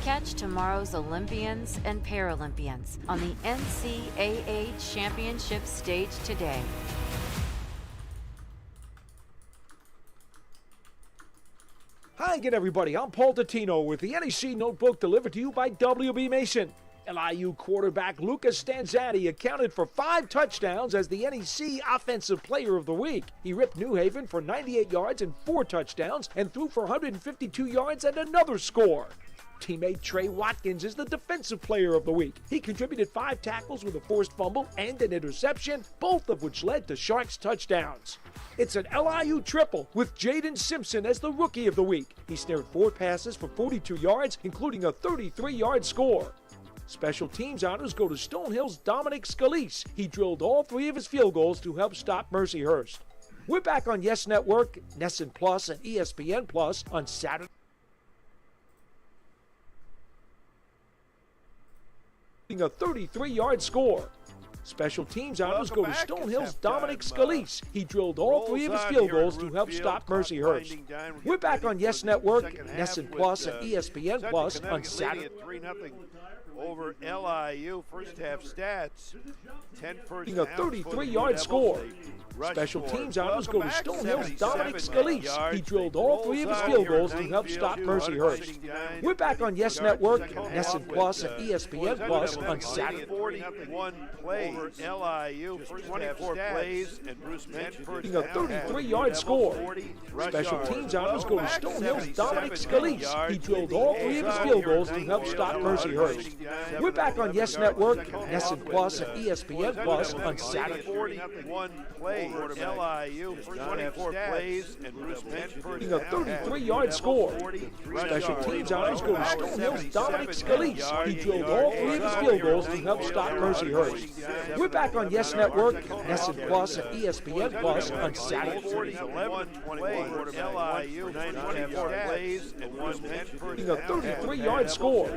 Catch tomorrow's Olympians and Paralympians on the NCAA Championship stage today. Hi again, everybody. I'm Paul Dottino with the NEC Notebook delivered to you by WB Mason. LIU quarterback Lucas Stanzatti accounted for 5 touchdowns as the NEC Offensive Player of the Week. He ripped New Haven for 98 yards and 4 touchdowns and threw for 152 yards and another score. Teammate Trey Watkins is the Defensive Player of the Week. He contributed 5 tackles with a forced fumble and an interception, both of which led to Sharks touchdowns. It's an LIU triple with Jaden Simpson as the Rookie of the Week. He snared 4 passes for 42 yards, including a 33-yard score. Special teams honors go to Stonehill's Dominic Scalise. He drilled all 3 of his field goals to help stop Mercyhurst. We're back on Yes Network, NESN Plus, and ESPN Plus on Saturday. A 33-yard score. Special teams honors go to Stonehill's Dominic Scalise. He drilled all 3 of his field goals to help stop Mercyhurst. We're back on Yes Network, NESN Plus, and ESPN Plus on Saturday. 3-0 over LIU. First half stats. 10 first a 33-yard score. Special teams honors go to Stonehill's Dominic Scalise. He drilled all 3 of his field goals to help stop Mercyhurst. We're back on Yes Network, NESN Plus, and ESPN Plus on Saturday. 41 plays over LIU. First 24 plays and Bruce Medford. A 33-yard score. Special teams honors go to Stonehill's Dominic Scalise. He drilled all 3 of his field goals to help stop Mercyhurst. We're back on Yes Network, NESN Plus, and ESPN Plus on Saturday. 41 plays. LIU, 24 plays, and Bruce Medford. A 33-yard score. Special teams honors go to Stonehill's Dominic Scalise. He drilled all 3 of his field goals to help stop Mercyhurst. We're back on Yes Network, NESN Plus, and ESPN Plus on Saturday. 11 plays. LIU, 24 plays, and Bruce Medford. A 33-yard score.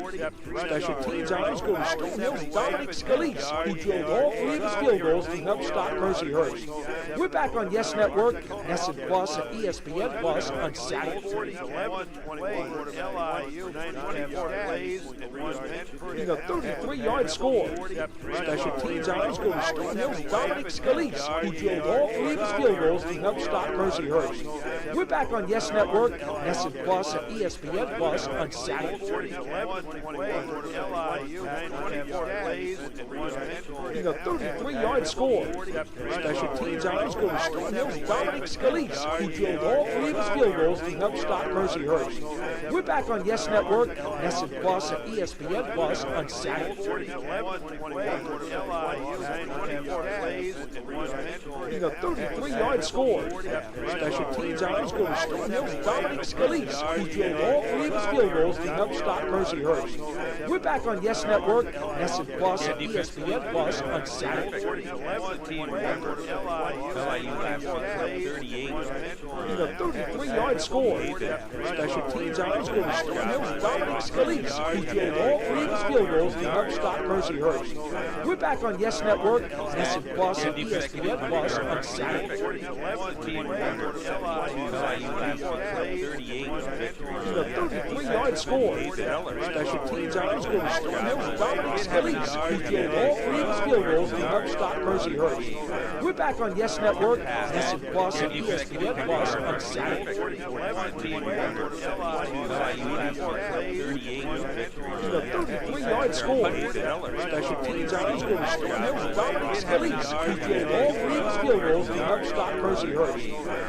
Special teams honors go to Stonehill's Dominic Scalise. He drilled all 3 of his field goals to help stop Mercyhurst. We're back on Yes Network, NESN Plus, and ESPN Plus on Saturday. 11 plays. LIU, 24 plays, and Bruce Medford. A 33-yard score. Special teams honors go to Stonehill's Dominic Scalise. He drilled all 3 of his field goals to help stop Mercyhurst. We're back on Yes Network, NESN Plus, and ESPN Plus on Saturday. 11 plays. LIU, 24 plays, and Bruce Medford. A 33-yard score. Special teams honors go to Stonehill's Dominic Scalise. He drilled all 3 of his field goals to help stop Mercyhurst. We're back on Yes Network, NESN Plus, and ESPN Plus on Saturday. 11 plays. LIU, 24 plays, and Bruce Medford. A 33-yard score. Special teams honors go to Stonehill's Dominic Scalise. He drilled all 3 of his field goals to help stop Mercyhurst. We're back on Yes Network, NESN Plus, and ESPN Plus on Saturday. A 33-yard score. Special teams honors go to Stonehill's Dominic Scalise. He drilled all 3 of his field goals to help stop Mercyhurst. We're back on Yes Network, NESN Plus, and ESPN Plus on Saturday. 33-yard score. Special teams out score. Storm Hills dominates Phillies, who created all 3 of his field goals to help stop Percy Hurst. We're back on Yes Network, Listen Plus, and ESPN Plus on Saturday. 33-yard score. Special teams out score. Storm Hills dominates Phillies, who created all 3 of his field goals to help stop Percy Hurst.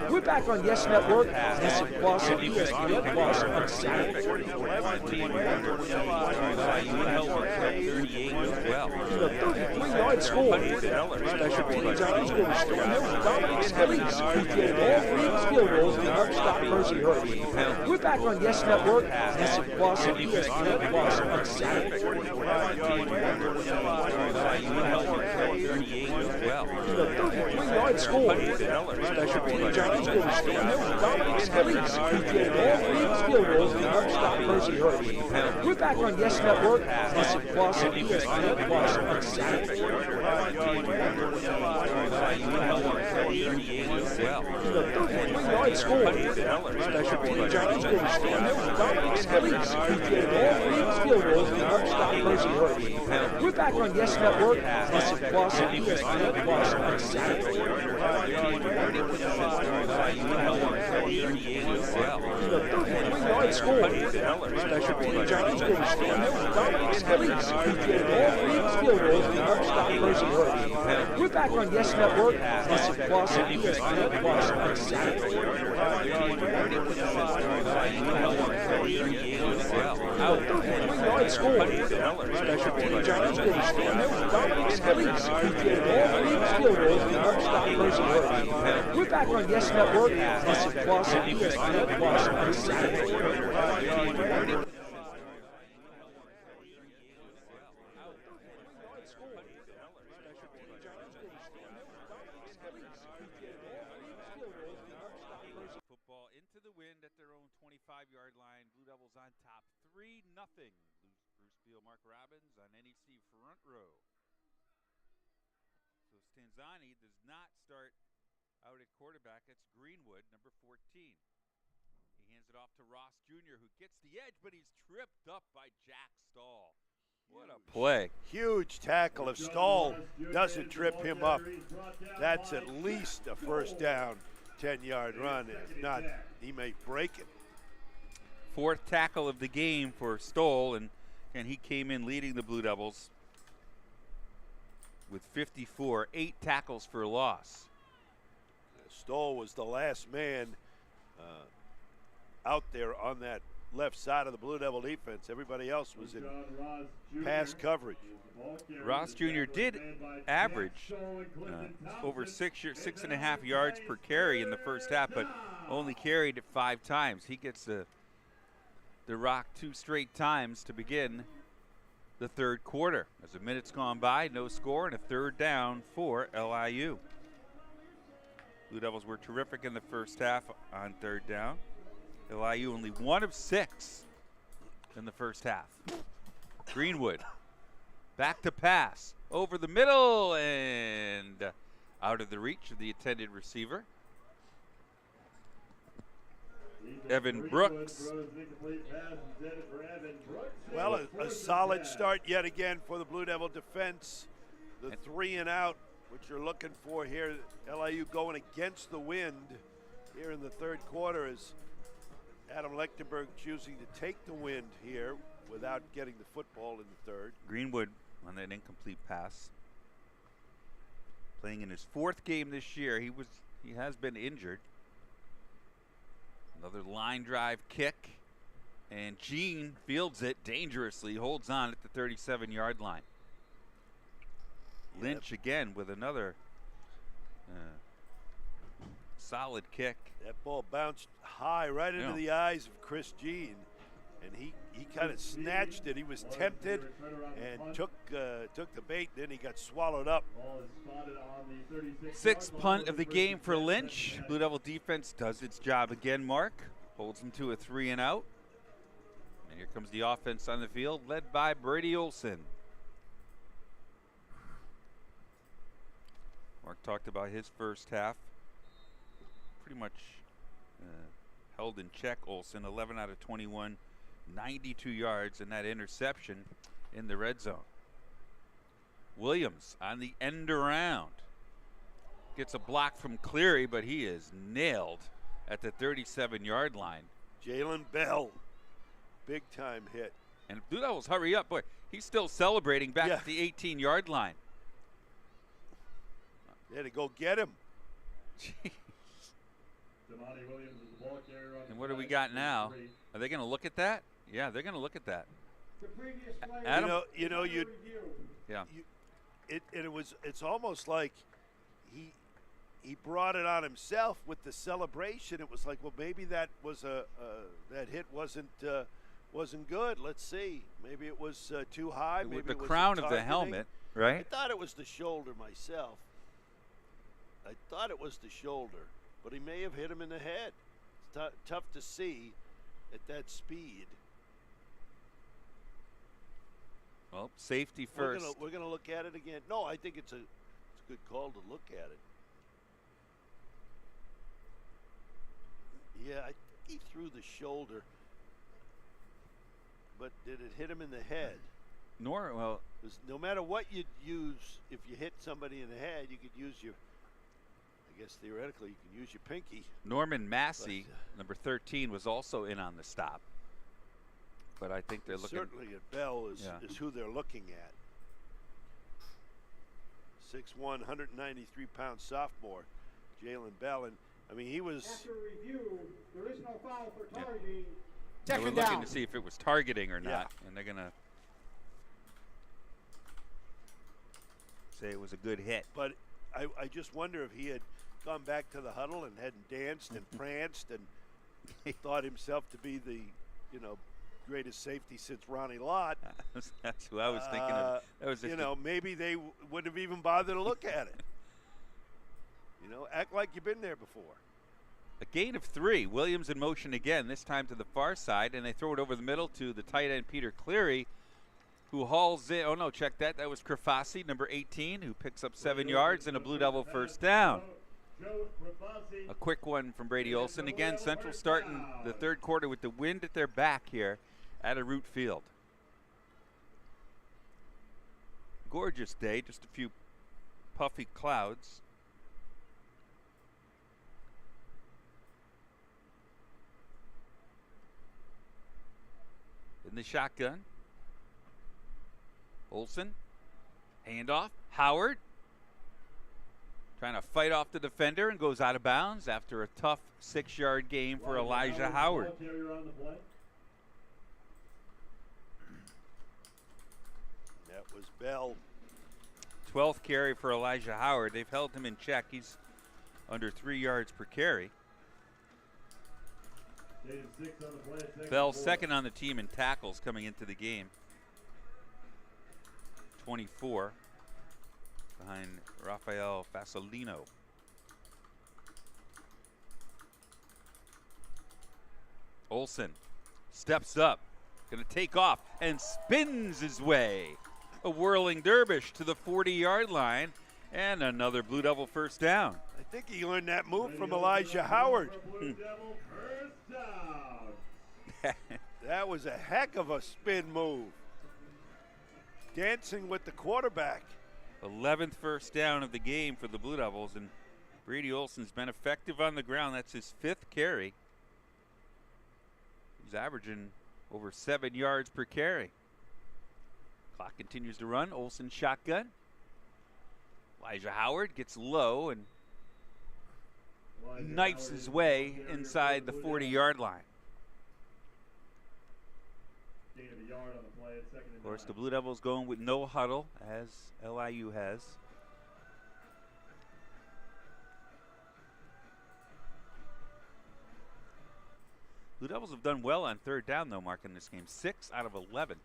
We're back on Yes Network, Listen Plus, and ESPN Plus on Saturday. 33-yard score. Special teams out score. Storm Hills dominates Phillies, who created all 3 of his field goals to help stop Percy Hurst. We're back on Yes Network, Listen Plus, and ESPN Plus on Saturday. 33-yard score. Special teams out score. Storm Hills dominates Phillies, who created all 3 of his field goals to help stop Percy Hurst. We're back on Yes Network, Listen Plus, and ESPN Plus on Saturday. 33-yard score. Special teams out score. Storm Hills dominates Phillies, who created all 3 of his field goals to help stop Percy Hurst. We're back on Yes Network, Listen Plus, and ESPN Plus on Saturday. 33-yard score. Special teams out score. Storm Hills dominates Phillies, who created all 3 of his field goals to help stop Percy Hurst. We're back on Yes Network, Listen Plus, and ESPN Plus on Saturday. 33-yard score. Special teams out score. Storm Hills dominates Phillies, who created all 3 of his field goals to help stop Percy Hurst. We're back on Yes Network, Listen Plus, and ESPN Plus on Saturday. 33-yard score. Special teams out score. Storm Hills dominates Phillies, who created all 3 of his field goals to help stop Percy. Football into the wind at their own 25-yard line. Blue Devils on top 3-0. Bruce Beal, Mark Robbins on NEC front row. So Stanzani does not start out at quarterback. It's Greenwood, number 14. He hands it off to Ross Jr., who gets the edge, but he's tripped up by Jack Stahl. What a play. Huge tackle. If Stahl doesn't trip him up, that's at least a first down, 10-yard run. If not, he may break it. 4th tackle of the game for Stoll, and he came in leading the Blue Devils with 54, 8 tackles for a loss. Stoll was the last man out there on that left side of the Blue Devil defense. Everybody else was in pass coverage. Ross Jr. did average over 6.5 yards per carry in the first half, but only carried it 5 times. He gets the rock 2 straight times to begin the 3rd quarter. As the minutes gone by, no score and a 3rd down for LIU. Blue Devils were terrific in the first half on 3rd down. LIU only 1 of 6 in the first half. Greenwood back to pass over the middle and out of the reach of the intended receiver. Evan Brooks. Well, a solid start yet again for the Blue Devil defense. The 3 and out, which you're looking for here. LIU going against the wind here in the 3rd quarter is Adam Lechtenberg choosing to take the wind here without getting the football in the 3rd. Greenwood on that incomplete pass. Playing in his 4th game this year. He has been injured. Another line drive kick, and Gene fields it dangerously, holds on at the 37-yard line. Yep. Lynch again with another solid kick. That ball bounced high right into the eyes of Chris Gene, and he kind of snatched it. He was tempted and took the bait, then he got swallowed up. 6th punt of the game for Lynch. Blue Devil defense does its job again, Mark. Holds him to a 3 and out. And here comes the offense on the field, led by Brady Olson. Mark talked about his first half. Pretty much held in check Olsen, 11 out of 21, 92 yards, and that interception in the red zone. Williams on the end around. Gets a block from Cleary, but he is nailed at the 37-yard line. Jalen Bell, big time hit. And Blue Devils hurry up. Boy, he's still celebrating back at the 18-yard line. They had to go get him. Jeez. And what do we got now? Are they going to look at that? Yeah, they're going to look at that. Adam? It's almost like he brought it on himself with the celebration. It was like, well, maybe that was that hit wasn't good. Let's see. Maybe it was too high. Maybe With the it was crown of the helmet, right? I thought it was the shoulder myself. I thought it was the shoulder, but he may have hit him in the head. It's tough to see at that speed. Well, safety first. We're gonna look at it again. No, I think it's a good call to look at it. Yeah, I think he threw the shoulder, but did it hit him in the head? Well, no matter what you use, if you hit somebody in the head, you could use your. I guess theoretically you can use your pinky. Norman Massey, number 13, was also in on the stop. But I think they're looking. Certainly, Bell is who they're looking at. 6'1", 193-pound sophomore, Jalen Bell, and I mean he was. After review, there is no foul for targeting. They were looking to see if it was targeting or not, and they're gonna say it was a good hit. But I just wonder if he had gone back to the huddle and hadn't danced and pranced and thought himself to be the, greatest safety since Ronnie Lott. That's who I was thinking of. That was maybe they wouldn't have even bothered to look at it. Act like you've been there before. A gain of 3. Williams in motion again, this time to the far side, and they throw it over the middle to the tight end Peter Cleary, who hauls in. Oh no, check that. That was Krafasi, number 18, who picks up 7 yards and a Blue Devil first down. A quick one from Brady Olson. Again, Central starting the third quarter with the wind at their back here at a root field. Gorgeous day, just a few puffy clouds. In the shotgun. Olson, handoff, Howard. Trying to fight off the defender and goes out of bounds after a tough 6-yard gain for Elijah Howard. That was Bell. 12th carry for Elijah Howard. They've held him in check. He's under 3 yards per carry. Bell second on the team in tackles coming into the game. 24 behind Rafael Fasolino. Olson steps up, gonna take off and spins his way. A whirling dervish to the 40-yard line and another Blue Devil first down. I think he learned that move from Elijah Howard. That was a heck of a spin move. Dancing with the quarterback. 11th first down of the game for the Blue Devils, and Brady Olson's been effective on the ground. That's his 5th carry. He's averaging over 7 yards per carry. Clock continues to run. Olson shotgun. Elijah Howard gets low and knifes his way inside the 40-yard line. Of course, the Blue Devils going with no huddle, as LIU has. Blue Devils have done well on third down, though, Mark, in this game. 6 out of 11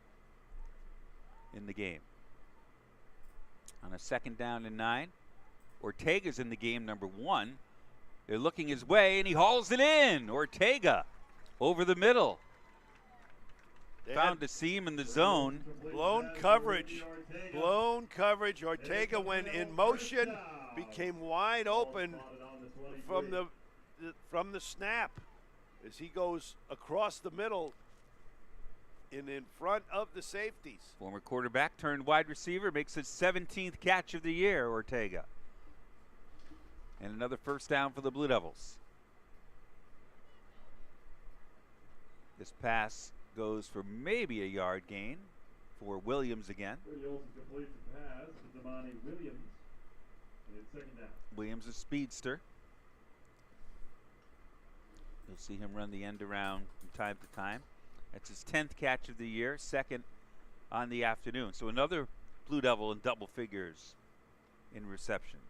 in the game. On a 2nd down and 9, Ortega's in the game, number 1. They're looking his way, and he hauls it in. Ortega over the middle. Found a seam in the zone. Blown coverage. Blown coverage. Ortega went in motion, became wide open from the snap. as he goes across the middle and in front of the safeties. Former quarterback turned wide receiver makes his 17th catch of the year, Ortega. And another first down for the Blue Devils. This pass goes for maybe a yard gain for Williams again. Olsen completes the pass to Damani Williams. And it's second down. Williams, a speedster. You'll see him run the end around from time to time. That's his 10th catch of the year, second on the afternoon. So another Blue Devil in double figures in receptions.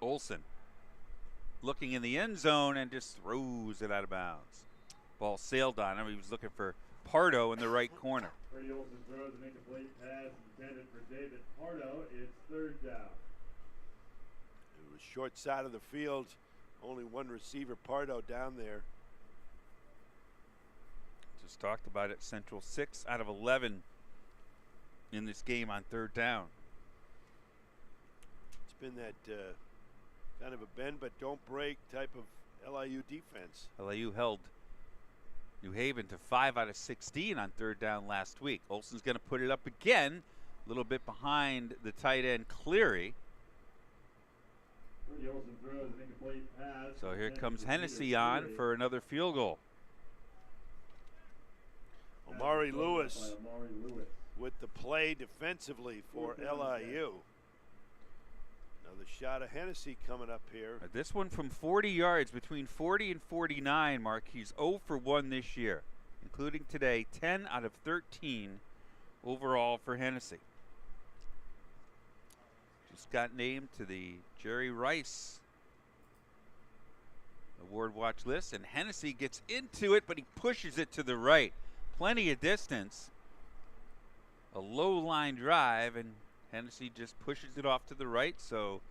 Olsen looking in the end zone and just throws it out of bounds. Ball sailed on him. He was looking for Pardo in the right corner. Brady Olsen throws an incomplete pass intended for David Pardo. It's third down. It was short side of the field. Only one receiver, Pardo, down there. Just talked about it. Central 6 out of 11 in this game on third down. It's been that kind of a bend but don't break type of LIU defense. LIU held New Haven to 5 out of 16 on third down last week. Olsen's going to put it up again, a little bit behind the tight end Cleary. Olsen throws an incomplete pass. So here comes Hennessy on for another field goal. Omari Lewis with the play defensively for LIU. Another shot of Hennessy coming up here. This one from 40 yards, between 40 and 49, Mark. He's 0 for 1 this year, including today, 10 out of 13 overall for Hennessy. Just got named to the Jerry Rice Award watch list, and Hennessy gets into it, but he pushes it to the right. Plenty of distance. A low line drive, and Hennessy just pushes it off to the right, so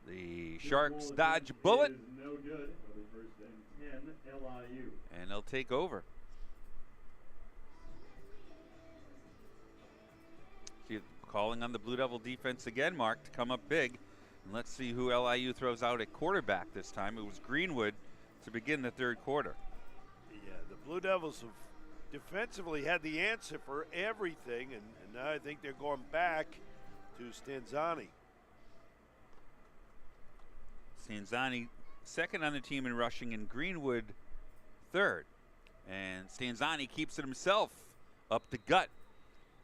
the Sharks dodge a bullet. No good. First and 10, LIU. And they'll take over. See, calling on the Blue Devil defense again, Mark, to come up big. And let's see who LIU throws out at quarterback this time. It was Greenwood to begin the third quarter. Yeah, the Blue Devils have defensively had the answer for everything, and now I think they're going back to Stanzani. Stanzani second on the team in rushing, and Greenwood third. And Stanzani keeps it himself up the gut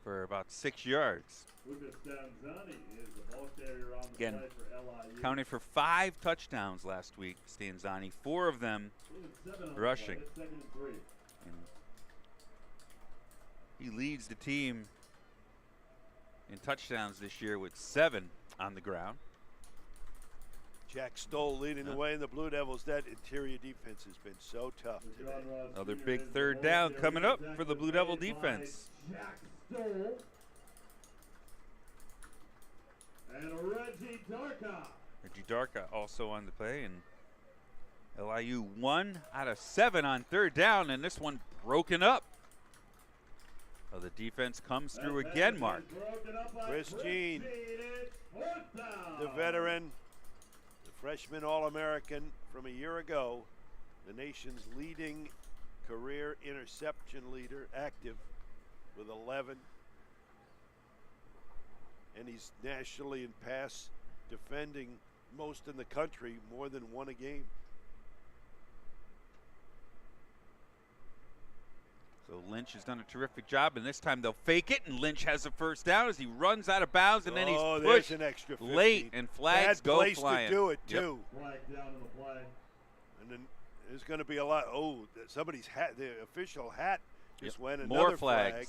for about 6 yards. Lucas Stanzani is the ball carrier on the Again, play for LIU. counted for 5 touchdowns last week, Stanzani, 4 of them rushing. Second and 3. And he leads the team in touchdowns this year with 7 on the ground. Jack Stoll leading the way in the Blue Devils. That interior defense has been so tough today. Another big third down coming up for the Blue Devil defense. Jack Stoll. And Reggie Darka. Reggie Darka also on the play, and LIU 1 out of 7 on third down, and this one broken up. So the defense comes through again, Mark. Chris Jean, the veteran, the freshman All-American from a year ago, the nation's leading career interception leader, active with 11. And he's nationally in pass defending most in the country, more than 1 a game. So Lynch has done a terrific job, and this time they'll fake it, and Lynch has a first down as he runs out of bounds, and then he's pushed an extra 15. late, and flags go flying. Bad place to do it, too. Flag down in the play. And then there's going to be a lot. Oh, somebody's hat, the official hat just went. Another More flags. flag.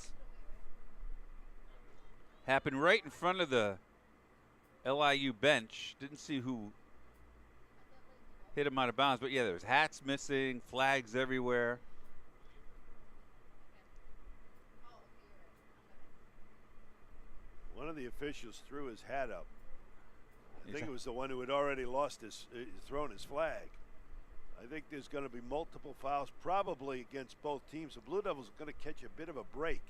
Happened right in front of the LIU bench. Didn't see who hit him out of bounds, but yeah, there's hats missing, flags everywhere. One of the officials threw his hat up. I think it was the one who had already thrown his flag. I think there's going to be multiple fouls, probably against both teams. The Blue Devils are going to catch a bit of a break.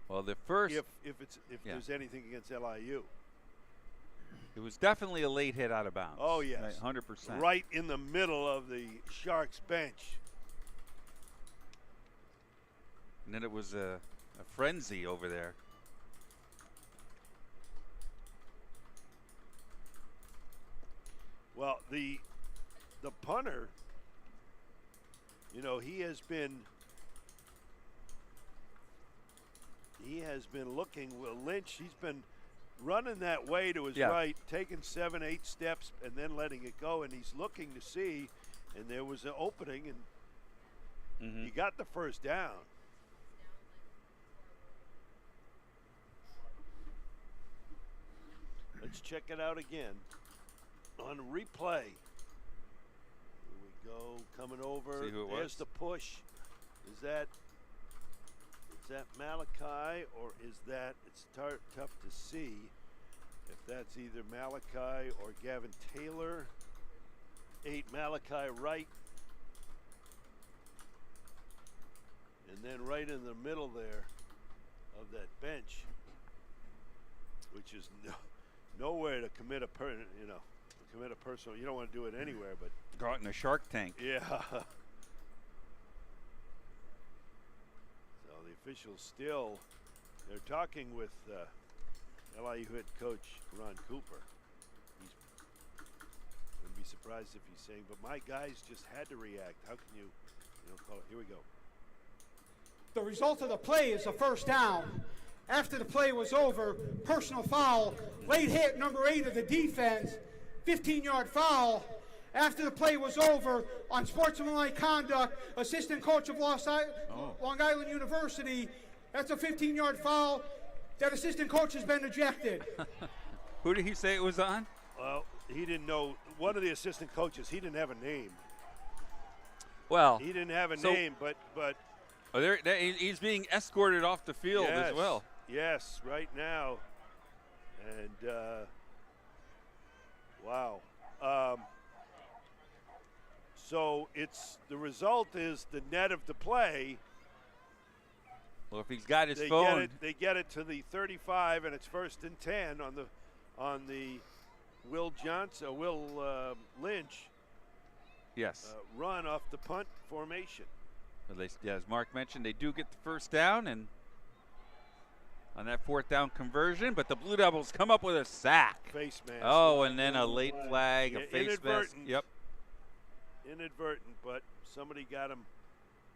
Well, the first, if there's anything against LIU. It was definitely a late hit out of bounds. Oh, yes. 100%. Right in the middle of the Sharks bench. And then it was a frenzy over there. Well, the punter, you know, he has been looking. Well, Lynch, he's been running that way to his right, taking 7, 8 steps, and then letting it go. And he's looking to see, and there was an opening, and he got the first down. Let's check it out again on replay. Here we go, coming over. See who it There's was. the push. Is that Malachi, or is that, it's tough to see if that's either Malachi or Gavin Taylor. 8 Malachi right. And then right in the middle there of that bench, which is nowhere to commit a personal. You don't want to do it anywhere, but Caught in a shark tank. yeah. So the officials still, they're talking with LIU head coach Ron Cooper. He's wouldn't be surprised if he's saying, but my guys just had to react. How can you call it? Here we go. The result of the play is a first down. After the play was over, personal foul, late hit number 8 of the defense, 15-yard foul. After the play was over, on sportsmanlike conduct, assistant coach of Long Island University, that's a 15-yard foul. That assistant coach has been ejected. Who did he say it was on? Well, he didn't know. One of the assistant coaches, he didn't have a name. Well, he didn't have a name, but he's being escorted off the field as well. Yes, right now. And wow. So the result is the net of the play. Well, if he's got his phone, they get it to the 35, and it's 1st and 10 on the Will Lynch. Yes. Run off the punt formation. As Mark mentioned, they do get the first down, and on that 4th down conversion, but the Blue Devils come up with a sack. Face mask. Oh, and then a late flag, a face mask. Yep. Inadvertent, but somebody got him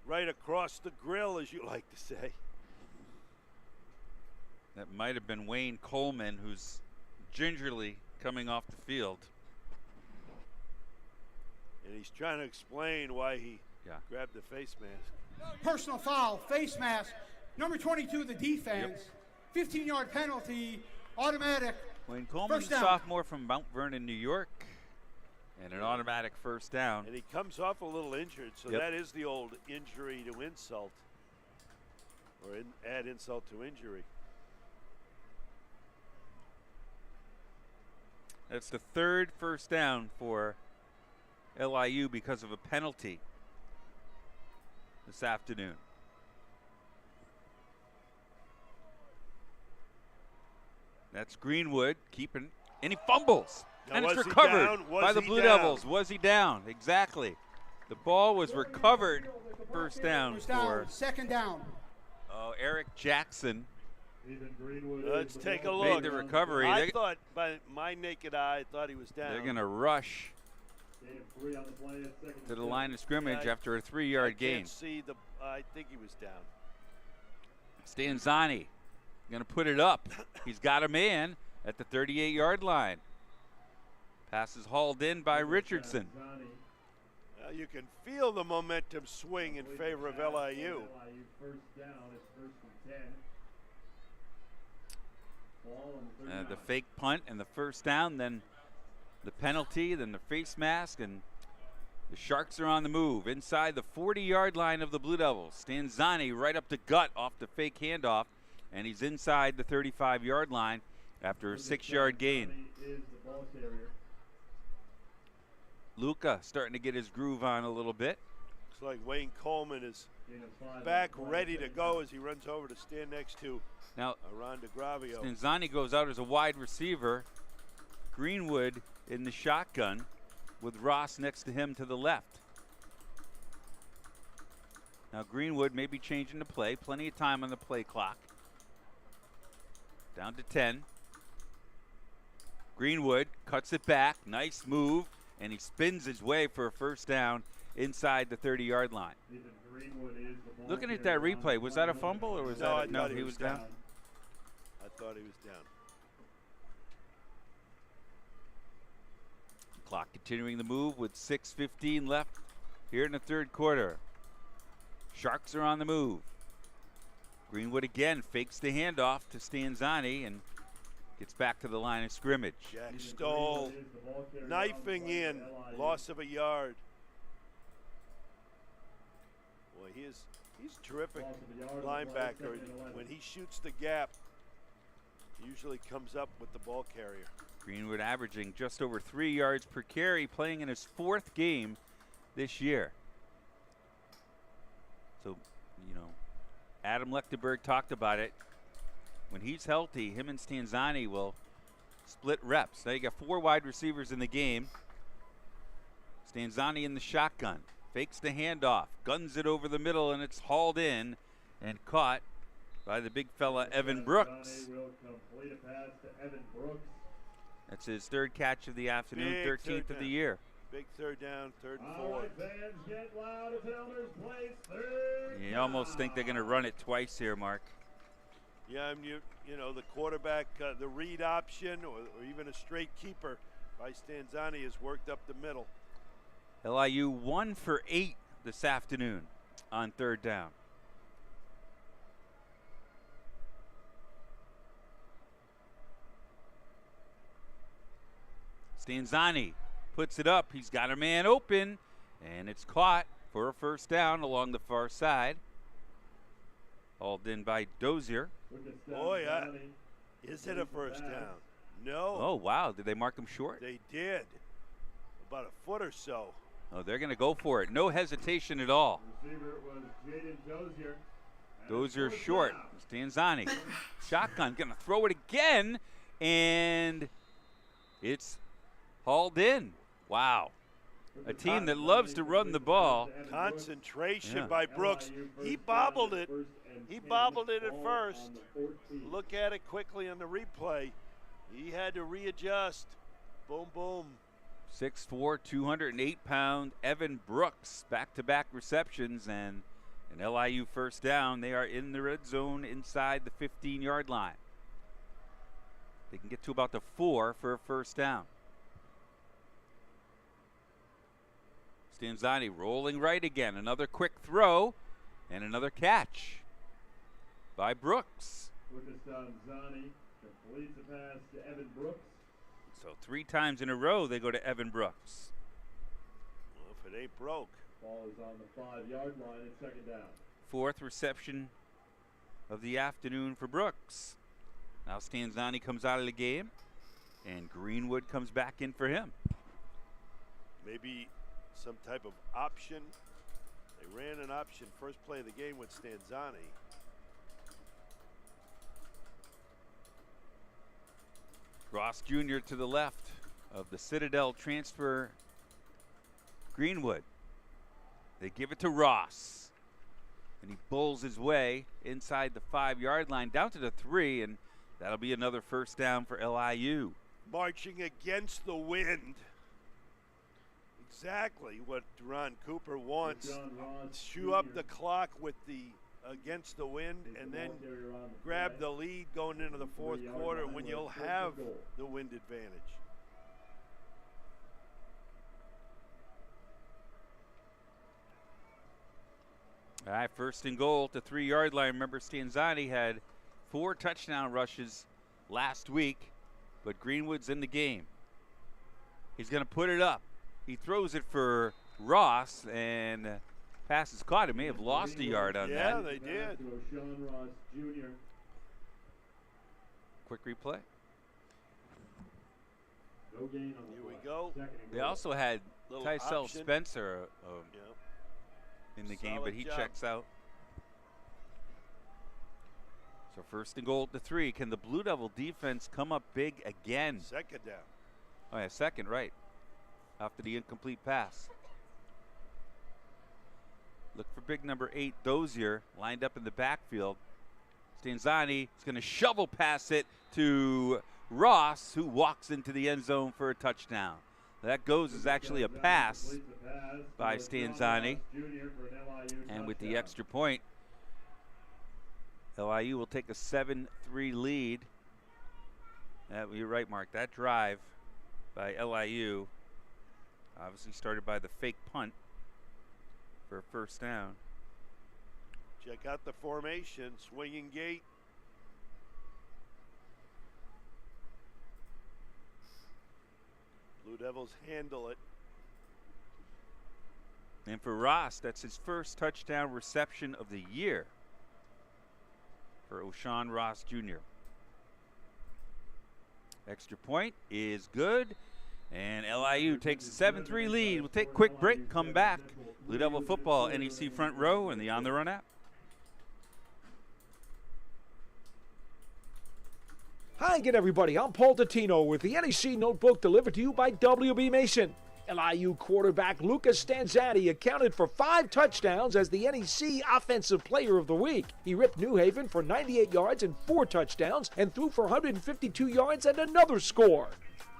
right across the grill, as you like to say. That might have been Wayne Coleman, who's gingerly coming off the field. And he's trying to explain why he grabbed the face mask. Personal foul, face mask, number 22 of the defense, 15-yard penalty, automatic. Wayne Coleman, sophomore from Mount Vernon, New York, and an automatic first down. And he comes off a little injured, so that is the old injury to insult, or add insult to injury. That's the 3rd first down for LIU because of a penalty this afternoon. That's Greenwood keeping, and he fumbles. Now, and it's was he recovered down? by the Blue Devils. Was he down? Exactly. The ball was recovered. First down for 2nd down. Eric Jackson. Ethan Greenwood. Let's take a look. Made the recovery. I thought, by my naked eye, I thought he was down. They're going to rush to the line of scrimmage after a 3-yard gain. Can't see I think he was down. Stanzani going to put it up. He's got a man at the 38-yard line. Pass is hauled in by Richardson. You can feel the momentum swing in favor of LIU. First down, it's 1st and 10. The fake punt and the first down, then the penalty, then the face mask, and the Sharks are on the move inside the 40-yard line of the Blue Devils. Stanzani right up the gut off the fake handoff, and he's inside the 35-yard line after a 6-yard gain. Luca starting to get his groove on a little bit. Looks like Wayne Coleman is back ready to go as he runs over to stand next to Now, Ron DeGravio. Stanzani goes out as a wide receiver. Greenwood in the shotgun with Ross next to him to the left. Now Greenwood may be changing the play. Plenty of time on the play clock. Down to 10. Greenwood cuts it back. Nice move. And he spins his way for a first down inside the 30-yard line. Looking at that replay, was that a fumble or was that a, no, he was down? I thought he was down. Clock continuing the move with 6:15 left here in the third quarter. Sharks are on the move. Greenwood again fakes the handoff to Stanzani and gets back to the line of scrimmage. Jack Stoll knifing in, loss of a yard. Boy, he's a terrific linebacker. When he shoots the gap, he usually comes up with the ball carrier. Greenwood averaging just over 3 yards per carry, playing in his 4th game this year. So, you know, Adam Lechtenberg talked about it. When he's healthy, him and Stanzani will split reps. Now you got 4 wide receivers in the game. Stanzani in the shotgun. Fakes the handoff. Guns it over the middle, and it's hauled in and caught by the big fella, Evan Brooks. That's his 3rd catch of the afternoon, 13th of the year. Big third down, 3rd and 4. All right, fans, get loud if Elders plays 3rd. You almost think they're going to run it twice here, Mark. Yeah, you know, the quarterback, the read option, or even a straight keeper by Stanzani has worked up the middle. LIU 1 for 8 this afternoon on 3rd down. Stanzani puts it up. He's got a man open, and it's caught for a first down along the far side. Hauled in by Dozier. Boy, is it a first down? No. Oh, wow. Did they mark him short? They did. About a foot or so. Oh, they're going to go for it. No hesitation at all. Receiver was Jaden Dozier. Dozier short. Stanzani. Shotgun. Going to throw it again. And it's hauled in. Wow. A team that loves to run the ball. Concentration by Brooks. He bobbled it. He bobbled it at first. Look at it quickly on the replay. He had to readjust. Boom, boom. 6'4", 208-pound Evan Brooks. Back-to-back receptions and an LIU first down. They are in the red zone inside the 15-yard line. They can get to about the 4 for a first down. Stanzani rolling right again. Another quick throw and another catch by Brooks. Lucas Stanzani completes the pass to Evan Brooks. So 3 times in a row they go to Evan Brooks. Well, if it ain't broke. Ball is on the 5-yard line at 2nd down. 4th reception of the afternoon for Brooks. Now Stanzani comes out of the game and Greenwood comes back in for him. Maybe some type of option. They ran an option first play of the game with Stanzani. Ross Jr. to the left of the Citadel transfer, Greenwood. They give it to Ross, and he bowls his way inside the 5-yard line down to the 3, and that'll be another first down for LIU. Marching against the wind. Exactly what Ron Cooper wants. Chew up the clock with the against the wind and then grab the lead going into the 4th quarter when you'll have the wind advantage. All right, 1st and goal at the 3-yard line. Remember, Stanzani had 4 touchdown rushes last week, but Greenwood's in the game. He's going to put it up. He throws it for Ross, and pass is caught. He may have lost a yard on that. Yeah, they did. Ross Jr. Quick replay. No gain on Here we go. They also had Little Tysell option. Spencer, in the game, Solid but he job. checks out. So 1st and goal at the 3. Can the Blue Devil defense come up big again? Second down. Oh, yeah, second, right. After the incomplete pass. Look for big number 8, Dozier, lined up in the backfield. Stanzani is going to shovel pass it to Ross, who walks into the end zone for a touchdown. That goes as actually a pass by Stanzani. And with the extra point, LIU will take a 7-3 lead. You're right, Mark. That drive by LIU obviously started by the fake punt for a 1st down. Check out the formation, swinging gate. Blue Devils handle it. And for Ross, that's his 1st touchdown reception of the year for O'Shawn Ross Jr. Extra point is good, and LIU takes a 7-3 lead. We'll take a quick break, come back. Blue Devil football, NEC Front Row, and the On the Run app. Hi again, everybody. I'm Paul Dottino with the NEC Notebook delivered to you by WB Mason. LIU quarterback Lucas Stanzani accounted for 5 touchdowns as the NEC Offensive Player of the Week. He ripped New Haven for 98 yards and 4 touchdowns and threw for 152 yards and another score.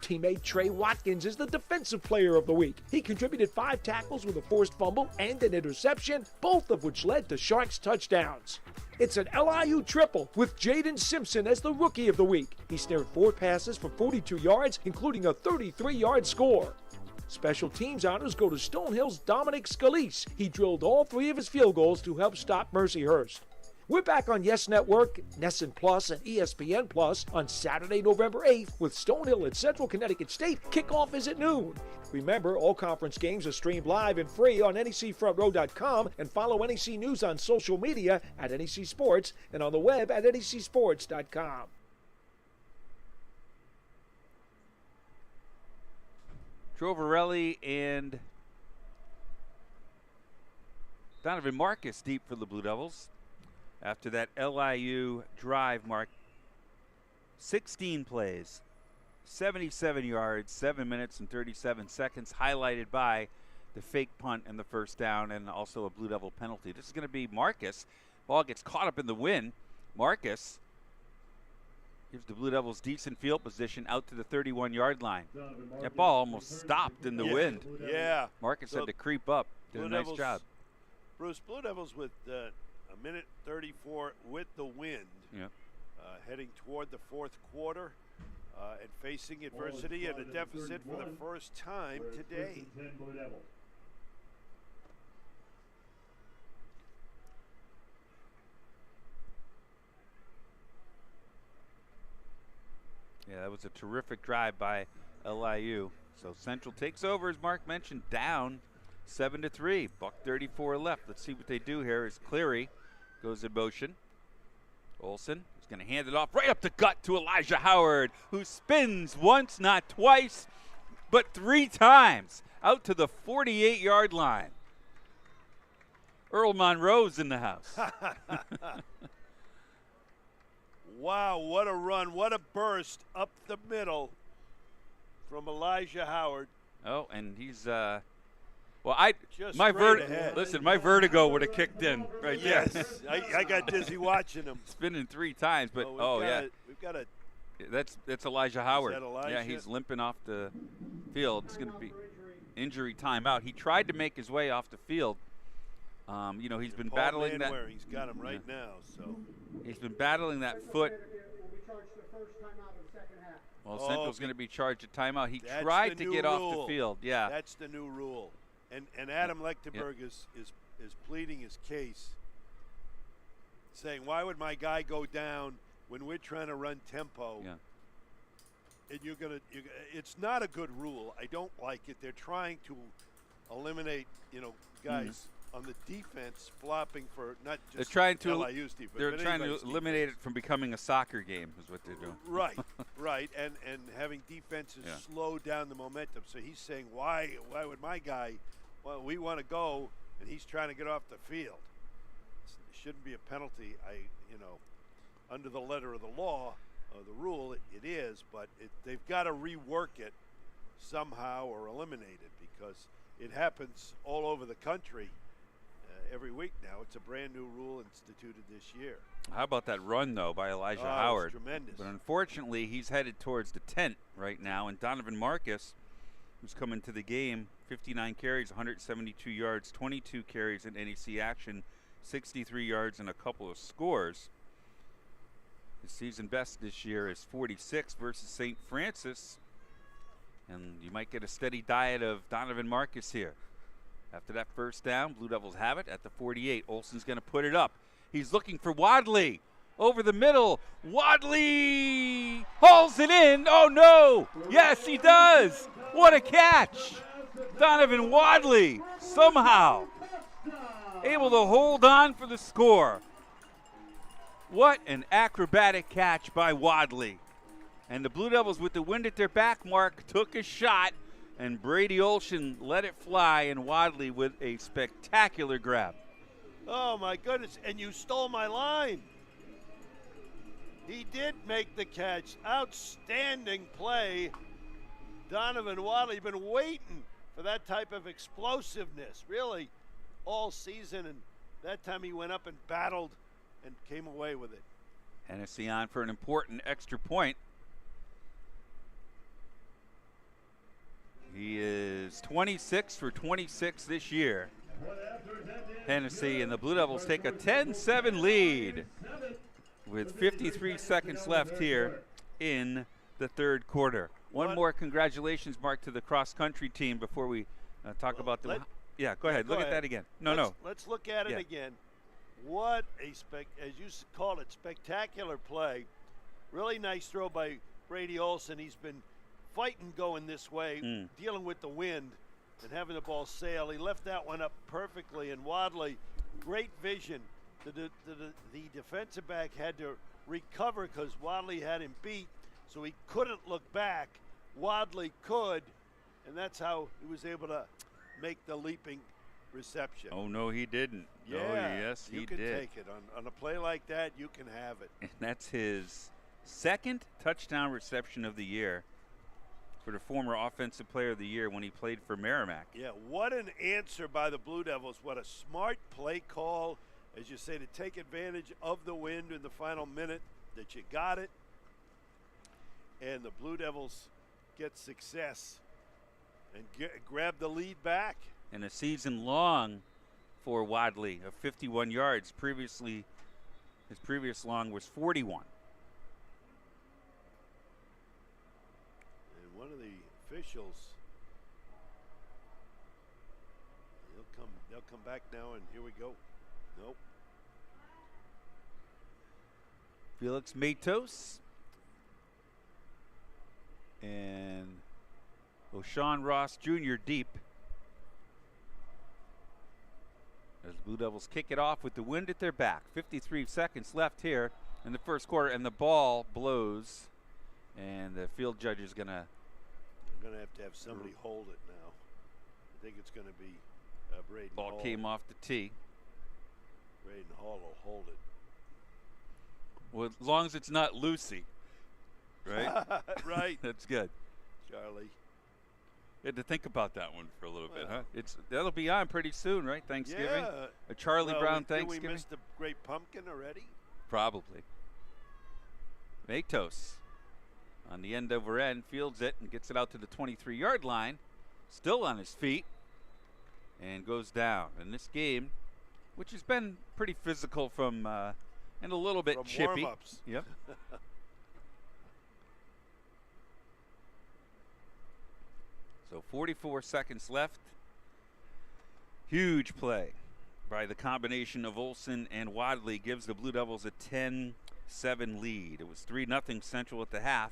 Teammate Trey Watkins is the Defensive Player of the Week. He contributed 5 tackles with a forced fumble and an interception, both of which led to Sharks touchdowns. It's an LIU triple with Jaden Simpson as the Rookie of the Week. He snared 4 passes for 42 yards, including a 33-yard score. Special teams honors go to Stonehill's Dominic Scalise. He drilled all 3 of his field goals to help stop Mercyhurst. We're back on Yes Network, NESN Plus, and ESPN Plus on Saturday, November 8th with Stonehill at Central Connecticut State. Kickoff is at noon. Remember, all conference games are streamed live and free on necfrontrow.com, and follow NEC News on social media at NEC Sports and on the web at necsports.com. Trovarelli and Donovan Marcus deep for the Blue Devils. After that LIU drive, Mark, 16 plays, 77 yards, 7 minutes and 37 seconds, highlighted by the fake punt and the 1st down and also a Blue Devil penalty. This is going to be Marcus. Ball gets caught up in the wind. Marcus gives the Blue Devils decent field position out to the 31-yard line. That ball almost stopped in the wind. Yeah. Marcus had to creep up. Did a nice job. Bruce, Blue Devils with a minute 34 with the wind. Yeah. Heading toward the 4th quarter and facing adversity and a deficit for the first time today. Yeah, that was a terrific drive by LIU. So Central takes over, as Mark mentioned, down 7-3. $1:34 left. Let's see what they do here as Cleary goes in motion. Olsen is going to hand it off right up the gut to Elijah Howard, who spins once, not twice, but 3 times out to the 48-yard line. Earl Monroe's in the house. Wow, what a run, what a burst up the middle from Elijah Howard. Oh, and he's my vertigo would have kicked in right there. Yes, I got dizzy watching him. Spinning 3 times, but we've got a. That's Elijah Howard. Is that Elijah? Yeah, he's limping off the field. It's going to be injury timeout. He tried to make his way off the field. You know, he's been battling that. He's got him right now, so. He's been battling that foot. Well, Central's going to be charged a timeout. He tried to get off the field. Yeah. That's the new rule. And Adam Lechtenberg is pleading his case, saying, why would my guy go down when we're trying to run tempo? Yeah. And it's not a good rule. I don't like it. They're trying to eliminate, guys on the defense flopping for not just they're trying to LIU's defense. They're trying to eliminate it from becoming a soccer game is what they're doing. Right. And having defenses slow down the momentum. So he's saying, why would my guy, well, we want to go and he's trying to get off the field. It shouldn't be a penalty. Under the letter of the law, the rule, it is, but they've got to rework it somehow or eliminate it, because it happens all over the country every week now. It's a brand new rule instituted this year. How about that run, though, by Elijah Howard? Tremendous. But unfortunately, he's headed towards the tent right now, and Donovan Marcus, who's coming to the game, 59 carries, 172 yards, 22 carries in NEC action, 63 yards, and a couple of scores. His season best this year is 46 versus St. Francis. And you might get a steady diet of Donovan Marcus here. After that first down, Blue Devils have it at the 48. Olsen's going to put it up. He's looking for Wadley. Over the middle. Wadley hauls it in. Oh, no. Yes, he does. What a catch. Donovan Wadley somehow able to hold on for the score. What an acrobatic catch by Wadley. And the Blue Devils, with the wind at their back, Mark, took a shot, and Brady Olsen let it fly, and Wadley with a spectacular grab. Oh, my goodness, and you stole my line. He did make the catch. Outstanding play. Donovan Wadley, been waiting for that type of explosiveness, really, all season, and that time he went up and battled and came away with it. Hennessy on for an important extra point. He is 26 for 26 this year. Hennessy, and the Blue Devils take a 10-7 lead with 53 seconds left here in the third quarter. One more congratulations, Mark, to the cross-country team before we talk about the... Yeah, go ahead. Look at that again. Let's look at it again. What a, as you called it, spectacular play. Really nice throw by Brady Olsen. He's been fighting going this way, dealing with the wind and having the ball sail. He left that one up perfectly, and Wadley, great vision. The defensive back had to recover because Wadley had him beat, so he couldn't look back. Wadley could, and that's how he was able to make the leaping reception. Oh, no, he didn't. Yeah, oh, yes, he did. You can take it. On a play like that, you can have it. And that's his second touchdown reception of the year for the former Offensive Player of the Year when he played for Merrimack. Yeah, what an answer by the Blue Devils. What a smart play call, as you say, to take advantage of the wind in the final minute that you got it. And the Blue Devils get success and grab the lead back. And a season long for Wadley of 51 yards. Previously, his previous long was 41. And one of the officials, they'll come back now, and here we go. Nope. Felix Matos and O'Shawn Ross Jr. deep. As the Blue Devils kick it off with the wind at their back. 53 seconds left here in the first quarter, and the ball blows. And the field judge is going to... They're going to have somebody hold it now. I think it's going to be Braden Hall. Ball came off the tee. Braden Hall will hold it. Well, as long as it's not Lucy, right? Right. That's good. Charlie. You had to think about that one for a little bit, huh? That'll be on pretty soon, right? Thanksgiving? Yeah. A Charlie Brown Thanksgiving? Did we miss the Great Pumpkin already? Probably. Matos on the end over end, fields it and gets it out to the 23-yard line. Still on his feet and goes down. And this game, which has been pretty physical from and a little bit chippy. Warm-ups. Yep. So 44 seconds left. Huge play by the combination of Olsen and Wadley gives the Blue Devils a 10-7 lead. It was 3-0 Central at the half.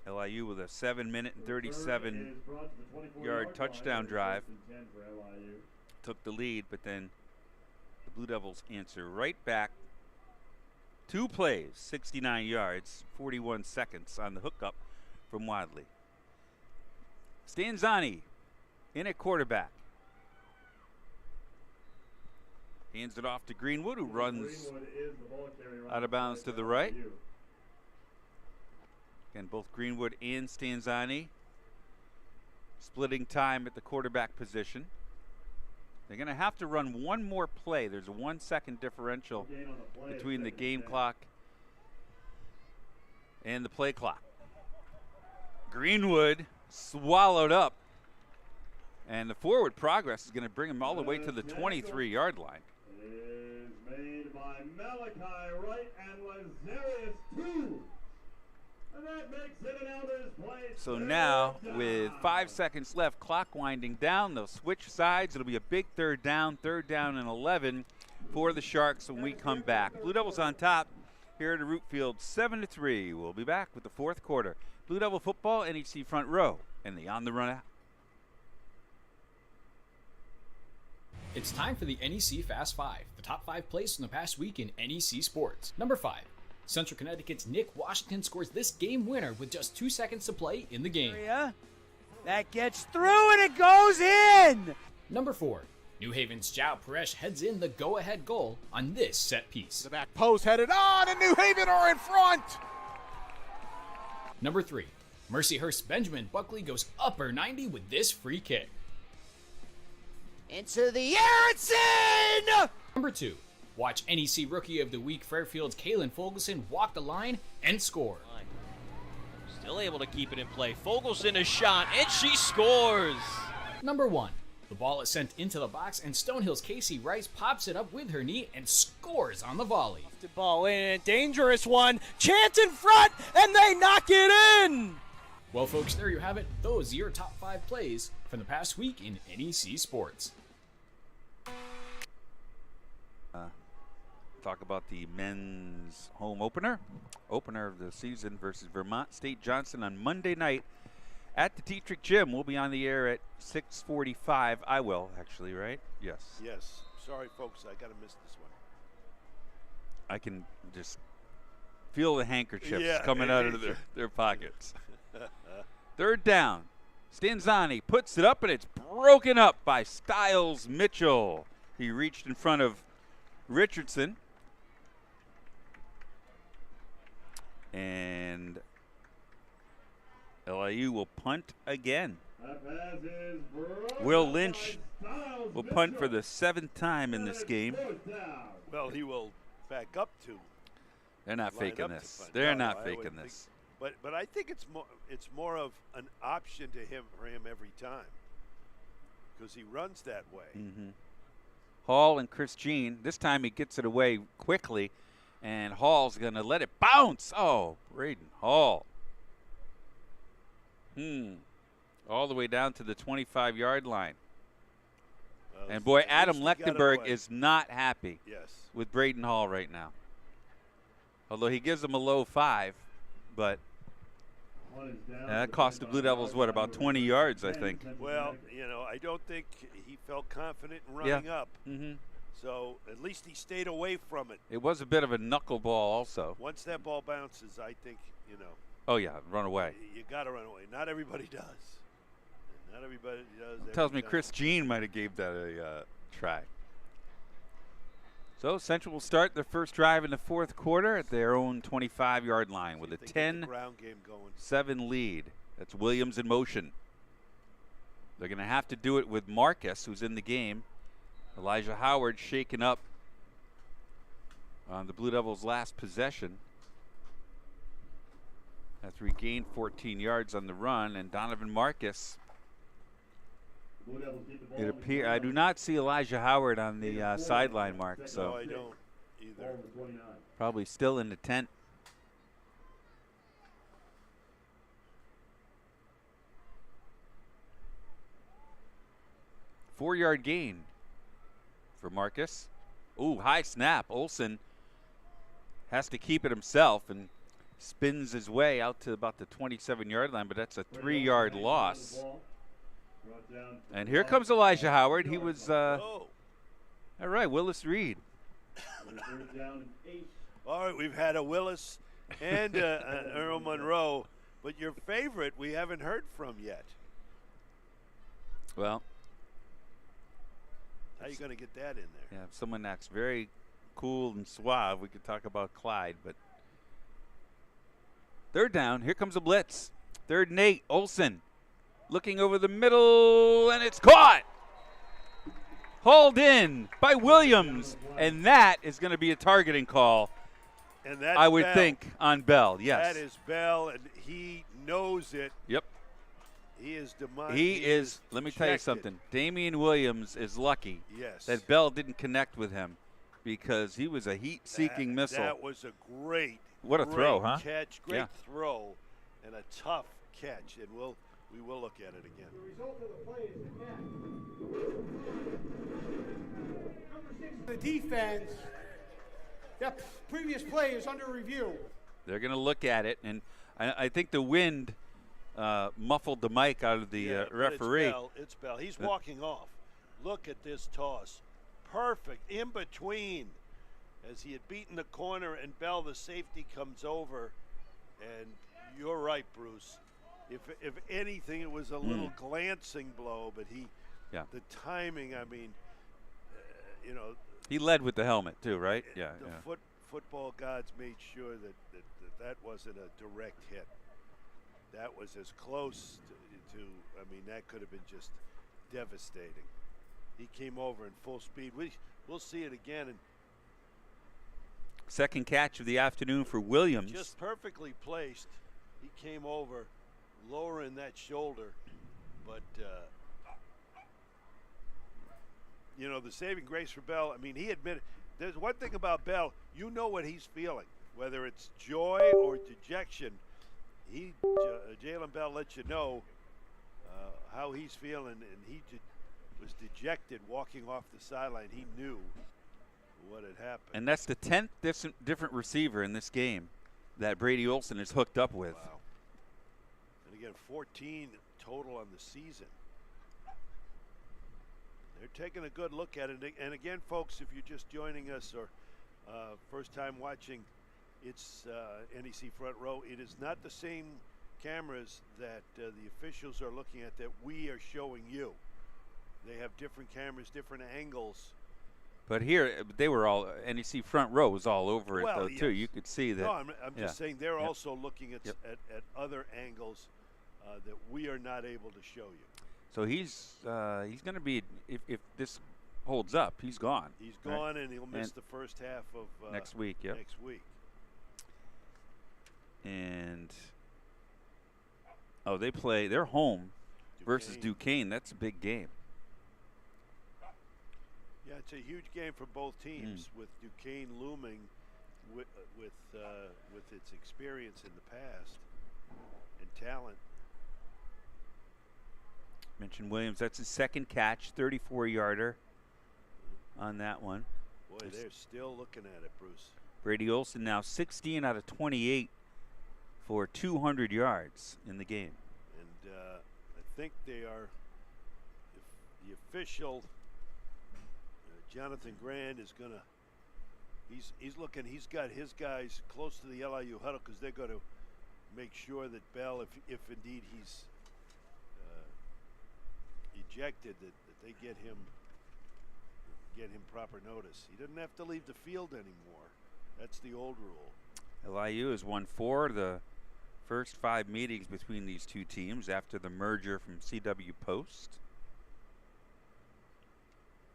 LIU with a 7-minute and 37-yard touchdown drive took the lead, but then the Blue Devils answer right back. 2 plays, 69 yards, 41 seconds on the hookup from Wadley. Stanzani in at quarterback. Hands it off to Greenwood, who runs out of bounds to the right. Again, both Greenwood and Stanzani splitting time at the quarterback position. They're going to have to run one more play. There's a 1 second differential between the game clock and the play clock. Greenwood swallowed up, and the forward progress is going to bring him all the way to the 23-yard line. Is made by Malachi Wright and Lazarius 2. And that makes it an Elders play. So now, with 5 seconds left, clock winding down, they'll switch sides. It'll be a big third down and 11 for the Sharks when we come back. Blue Devils on top here at the Root Field, 7-3. We'll be back with the fourth quarter. Blue Devil football, NEC Front Row, and the On the Run app. It's time for the NEC Fast 5, the top 5 plays from the past week in NEC sports. Number 5. Central Connecticut's Nick Washington scores this game winner with just 2 seconds to play in the game. That gets through and it goes in! Number 4. New Haven's Jao Paresh heads in the go-ahead goal on this set piece. The back post headed on, and New Haven are in front! Number 3. Mercyhurst Benjamin Buckley goes upper 90 with this free kick. Into the air, it's in! Number 2. Watch NEC Rookie of the Week Fairfield's Kalen Fogelson walk the line and score. Still able to keep it in play. Fogelson a shot, and she scores! Number 1. The ball is sent into the box, and Stonehill's Casey Rice pops it up with her knee and scores on the volley. The ball in, a dangerous one. Chance in front, and they knock it in! Well, folks, there you have it. Those are your top 5 plays from the past week in NEC sports. Talk about the men's home opener of the season versus Vermont State Johnson on Monday night at the Dietrich Gym. We'll be on the air at 6:45. I will, actually, right? Yes. Yes. Sorry, folks, I got to miss this one. I can just feel the handkerchiefs coming out of their pockets. Third down. Stanzani puts it up, and it's broken up by Styles Mitchell. He reached in front of Richardson. And LIU will punt again. Will Lynch will punt for the 7th time in this game. Well, he will back up to. They're not faking this. They're not faking this. But I think it's more of an option to him for him every time because he runs that way. Mm-hmm. Hall and Chris Jean. This time he gets it away quickly. And Hall's going to let it bounce. Oh, Braden Hall. All the way down to the 25-yard line. And boy, Adam Lechtenberg is not happy with Braden Hall right now. Although he gives him a low 5, but that cost the Blue Devils, what, about 20 yards, I think. Well, I don't think he felt confident in running up. Mm-hmm. So at least he stayed away from it. It was a bit of a knuckleball also. Once that ball bounces, I think, Oh, yeah, run away. You got to run away. Not everybody does. Not everybody does. Tells me Chris Jean might have gave that a try. So Central will start their first drive in the fourth quarter at their own 25-yard line with a 10-7 lead. That's Williams in motion. They're going to have to do it with Marcus, who's in the game. Elijah Howard shaken up on the Blue Devils' last possession after he gained 14 yards on the run, and Donovan Marcus. It appears I do not see Elijah Howard on the sideline, Mark. So no, I don't either. Probably still in the tent. Four-yard gain for Marcus. Ooh, high snap. Olsen has to keep it himself and spins his way out to about the 27-yard line, but that's a 3-yard loss. And here comes Elijah Howard. He was, all right, Willis Reed. All right, we've had a Willis and an Earl Monroe, but your favorite we haven't heard from yet. Well, How are you going to get that in there? Yeah, if someone acts very cool and suave, we could talk about Clyde. But third down, here comes a blitz. Third and 8, Olsen looking over the middle, and it's caught. Hauled in by Williams, and that is going to be a targeting call. And that's I would Bell. think on Bell, yes. That is Bell, and he knows it. Yep. He is let me tell you something. Damian Williams is lucky that Bell didn't connect with him because he was a heat-seeking missile. That was a great throw, huh? Catch, great throw, and a tough catch. And we will look at it again. The result of the play is the catch. The defense, that previous play is under review. They're going to look at it, and I think the wind muffled the mic out of the referee. It's Bell. He's walking off. Look at this toss. Perfect. In between. As he had beaten the corner, and Bell, the safety, comes over. And you're right, Bruce. If anything, it was a little glancing blow, but the timing, I mean, he led with the helmet too, right? The football gods made sure that wasn't a direct hit. That was as close to I mean, that could have been just devastating. He came over in full speed. We'll see it again. And second catch of the afternoon for Williams. Just perfectly placed. He came over, lowering that shoulder, but the saving grace for Bell. I mean, he admitted. There's one thing about Bell. You know what he's feeling, whether it's joy or dejection. Jalen Bell lets you know how he's feeling, and he was dejected walking off the sideline. He knew what had happened. And that's the 10th different receiver in this game that Brady Olsen is hooked up with. Wow. And again, 14 total on the season. They're taking a good look at it. And again, folks, if you're just joining us or first time watching, it's NEC Front Row. It is not the same cameras that the officials are looking at that we are showing you. They have different cameras, different angles. But here, they were all, NEC Front Row was all over it, though, too. You could see that. No, I'm just saying they're also looking at other angles that we are not able to show you. So he's going to be, if this holds up, he's gone. He's gone, and he'll miss the first half of next week. Yep. Next week. And they play. They're home versus Duquesne. That's a big game. Yeah, it's a huge game for both teams, with Duquesne looming with its experience in the past and talent. Mentioned Williams. That's his second catch, 34-yarder on that one. Boy, they're still looking at it, Bruce. Brady Olsen now 16 out of 28 for 200 yards in the game. And I think they are, if the official, Jonathan Grand, is going to, he's looking, he's got his guys close to the LIU huddle because they're going to make sure that Bell, if indeed he's ejected, that they get him proper notice. He doesn't have to leave the field anymore. That's the old rule. LIU has won 4 of the first 5 meetings between these two teams after the merger from CW Post.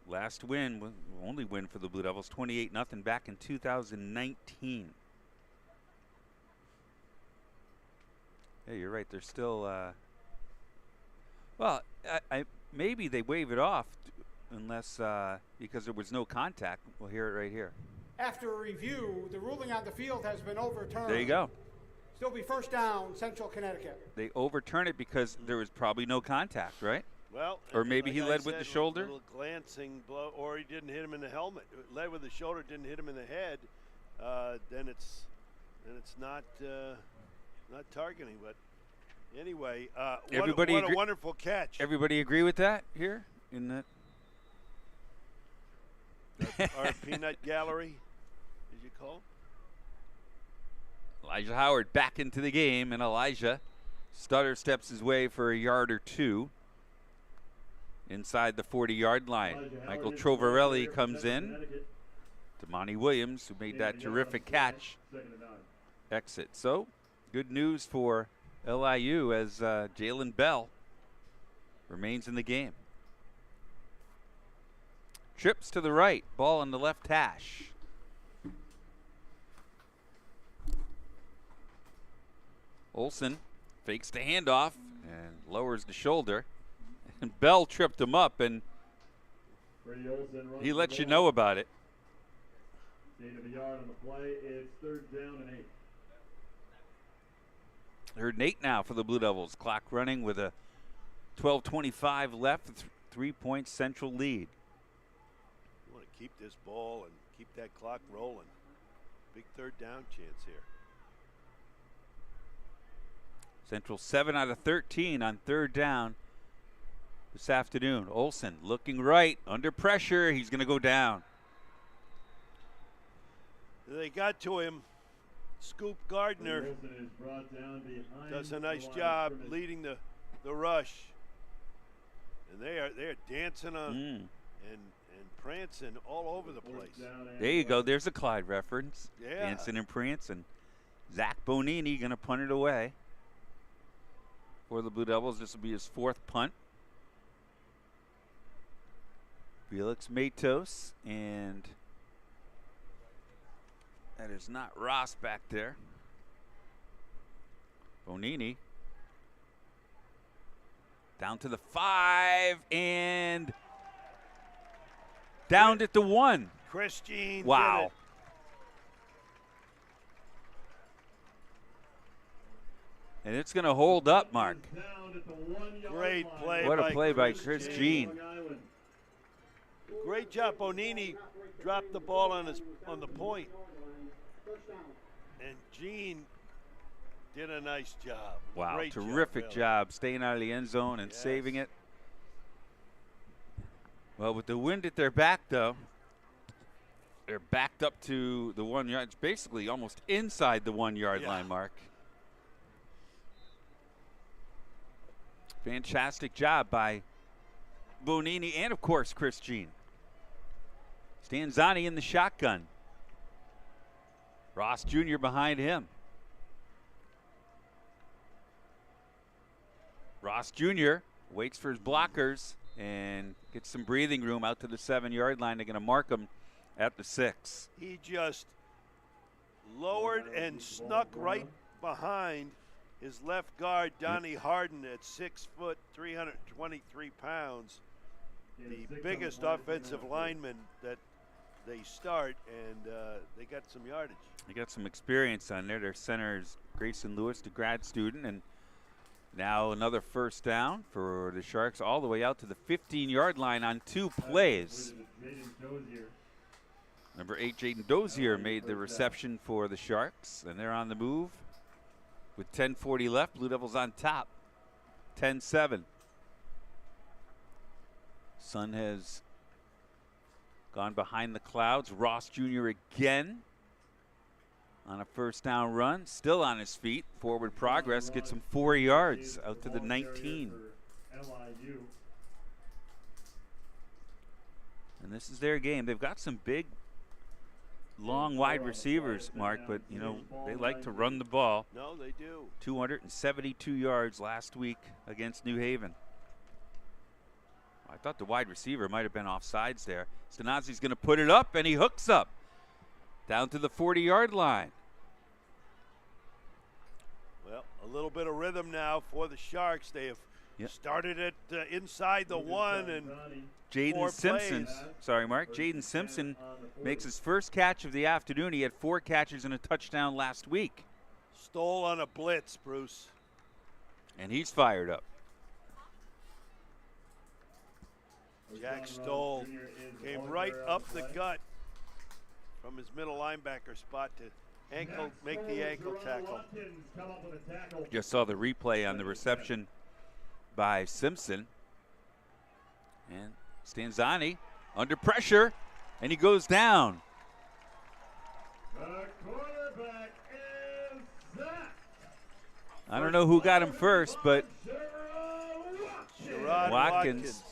Last win, only win for the Blue Devils, 28-0 back in 2019. Yeah, you're right. They're still. Well, maybe they wave it off unless because there was no contact. We'll hear it right here. After a review, the ruling on the field has been overturned. There you go. Still be first down, Central Connecticut. They overturn it because there was probably no contact, right? Well, or maybe like he led with the shoulder. A little glancing blow, or he didn't hit him in the helmet. Led with the shoulder, didn't hit him in the head. Then it's not targeting. But anyway, what a wonderful catch. Everybody agree with that here in that. Our peanut gallery, as you call it. Elijah Howard back into the game, and Elijah stutter steps his way for a yard or two. inside the 40-yard line. Michael Trovarelli comes in. Damani Williams, who made that terrific catch, exit. So, good news for LIU as Jalen Bell remains in the game. Trips to the right, ball on the left hash. Olsen fakes the handoff and lowers the shoulder. And Bell tripped him up, and he lets you know about it. Gain of a yard on the play. It's 3rd down and 8. 3rd and 8 now for the Blue Devils. Clock running with a 12:25 left. 3-point Central lead. You want to keep this ball and keep that clock rolling. Big 3rd down chance here. Central 7 out of 13 on 3rd down this afternoon. Olsen looking right, under pressure. He's going to go down. They got to him. Scoop Gardner does a nice job leading the rush. And they're dancing on and prancing all over the place. There you go. There's a Clyde reference. Yeah. Dancing and prancing. Zach Bonini going to punt it away for the Blue Devils. This will be his 4th punt. Felix Matos, and that is not Ross back there. Bonini down to the 5 and down at the 1. Chris Jean. Wow. And it's going to hold up, Mark. Great play. What a play by Chris Jean. Great job. Bonini dropped the ball on the point. And Jean did a nice job. Wow, Great terrific job staying out of the end zone and saving it. Well, with the wind at their back, though, they're backed up to the 1 yard. It's basically almost inside the 1 yard line, Mark. Fantastic job by Bonini and, of course, Chris Jean. Stanzani in the shotgun. Ross Jr. behind him. Ross Jr. waits for his blockers and gets some breathing room out to the 7 yard line. They're going to mark him at the 6. He just lowered and snuck right behind his left guard, Donnie Harden, at 6 foot, 323 pounds. The biggest offensive lineman that they start, and they got some yardage. They got some experience on there. Their center is Grayson Lewis, the grad student, and now another 1st down for the Sharks all the way out to the 15 yard line on 2 plays. Number 8, Jaden Dozier, made the reception for the Sharks, and they're on the move with 10:40 left. Blue Devils on top, 10-7. Sun has gone behind the clouds. Ross Jr. again on a 1st down run, still on his feet. Forward progress gets him 4 yards out to the 19. And this is their game. They've got some big, long wide receivers, Mark, but, you know, they like to run the ball. No, they do. 272 yards last week against New Haven. I thought the wide receiver might have been offsides there. Stanazzi's going to put it up, and he hooks up down to the 40 yard line. Well, a little bit of rhythm now for the Sharks. They have started it inside the 1 and Jaden Simpson, sorry, Mark. Jaden Simpson makes his 1st catch of the afternoon. He had 4 catches and a touchdown last week. Stole on a blitz, Bruce. And he's fired up. Jack Stoll came right up the gut from his middle linebacker spot to make the ankle tackle. Just saw the replay on the reception by Simpson. And Stanzani under pressure, and he goes down. I don't know who got him first, but Sherrod Watkins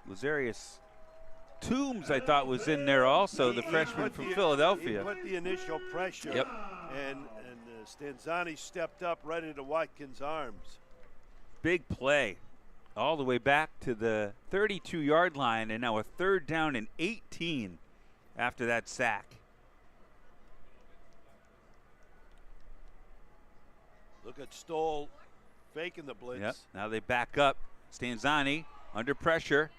Lazarius Toombs, I thought, was in there also, the freshman from Philadelphia. He put the initial pressure. Yep. And Stanzani stepped up right into Watkins' arms. Big play all the way back to the 32-yard line, and now a 3rd down and 18 after that sack. Look at Stoll faking the blitz. Yep. Now they back up. Stanzani under pressure.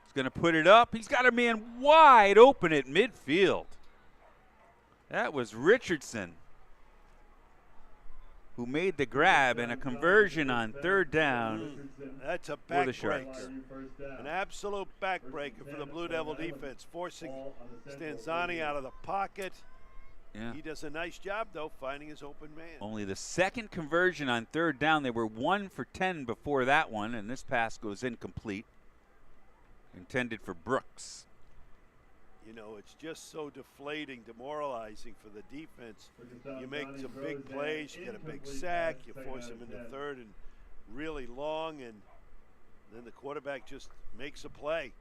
He's going to put it up. He's got a man wide open at midfield. That was Richardson who made the grab and a conversion on 3rd down. That's a backbreaker. An absolute backbreaker for the Blue Devil defense, forcing Stanzani out of the pocket. Yeah. He does a nice job, though, finding his open man. Only the 2nd conversion on 3rd down. They were 1 for 10 before that one, and this pass goes incomplete. Intended for Brooks. You know, it's just so deflating, demoralizing for the defense. You make some big plays, you get a big sack, you force them into 3rd and really long, and then the quarterback just makes a play.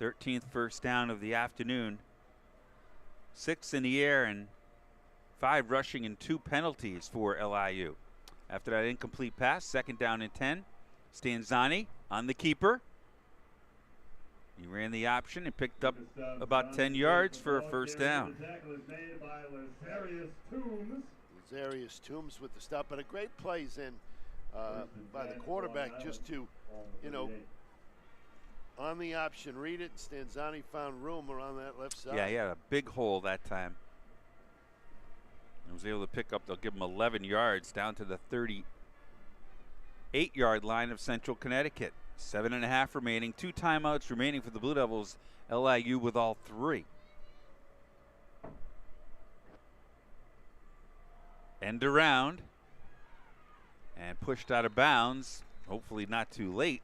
13th first down of the afternoon. 6 in the air and 5 rushing and 2 penalties for LIU. After that incomplete pass, 2nd down and 10. Stanzani on the keeper. He ran the option and picked up about 10 yards for a 1st down. Lazarius Toombs with the stop, but a great plays in by the quarterback just to, you know, on the option, read it. Stanzani found room around that left side. Yeah, he had a big hole that time. He was able to pick up, they'll give him 11 yards down to the 38-yard line of Central Connecticut. 7.5 remaining, 2 timeouts remaining for the Blue Devils. LIU with all 3. End around and pushed out of bounds. Hopefully not too late.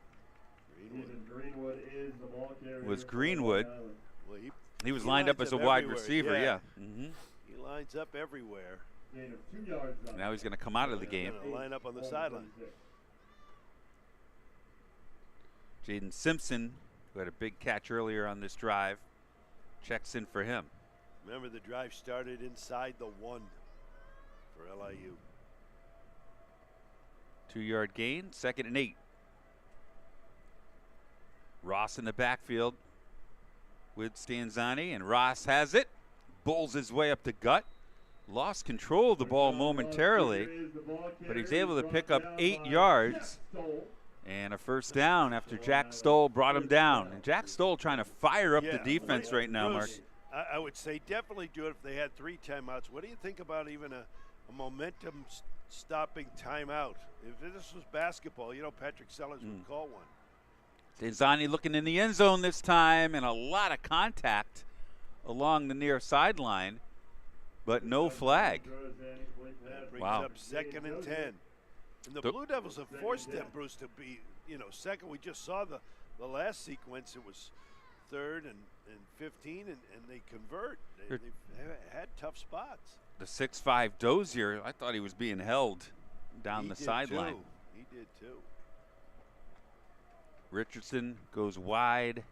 Greenwood is the ball carrier. Was Greenwood. Well, he was lined up as a wide receiver, yeah. He lines up everywhere. Gain of 2 yards. Now he's going to come out of the game. Line up on the sideline. Jaden Simpson, who had a big catch earlier on this drive, checks in for him. Remember, the drive started inside the 1 for LIU. 2-yard gain, 2nd and 8. Ross in the backfield with Stanzani, and Ross has it. Bowls his way up the gut. Lost control of the ball momentarily, but he's able to pick up 8 yards and a 1st down after Jack Stoll brought him down. And Jack Stoll trying to fire up the defense right now, Mark. I would say definitely do it if they had 3 timeouts. What do you think about even a momentum stopping timeout? If this was basketball, you know, Patrick Sellers would call one. Stanzani looking in the end zone this time, and a lot of contact along the near sideline, but no flag. That brings Wow. up 2nd and 10. And the Blue Devils have forced them, Bruce, to be, you know, second. We just saw the last sequence. It was 3rd and 15, and they convert. They've had tough spots. The 6'5" Dozier, I thought he was being held down the sideline. He did too. Richardson goes wide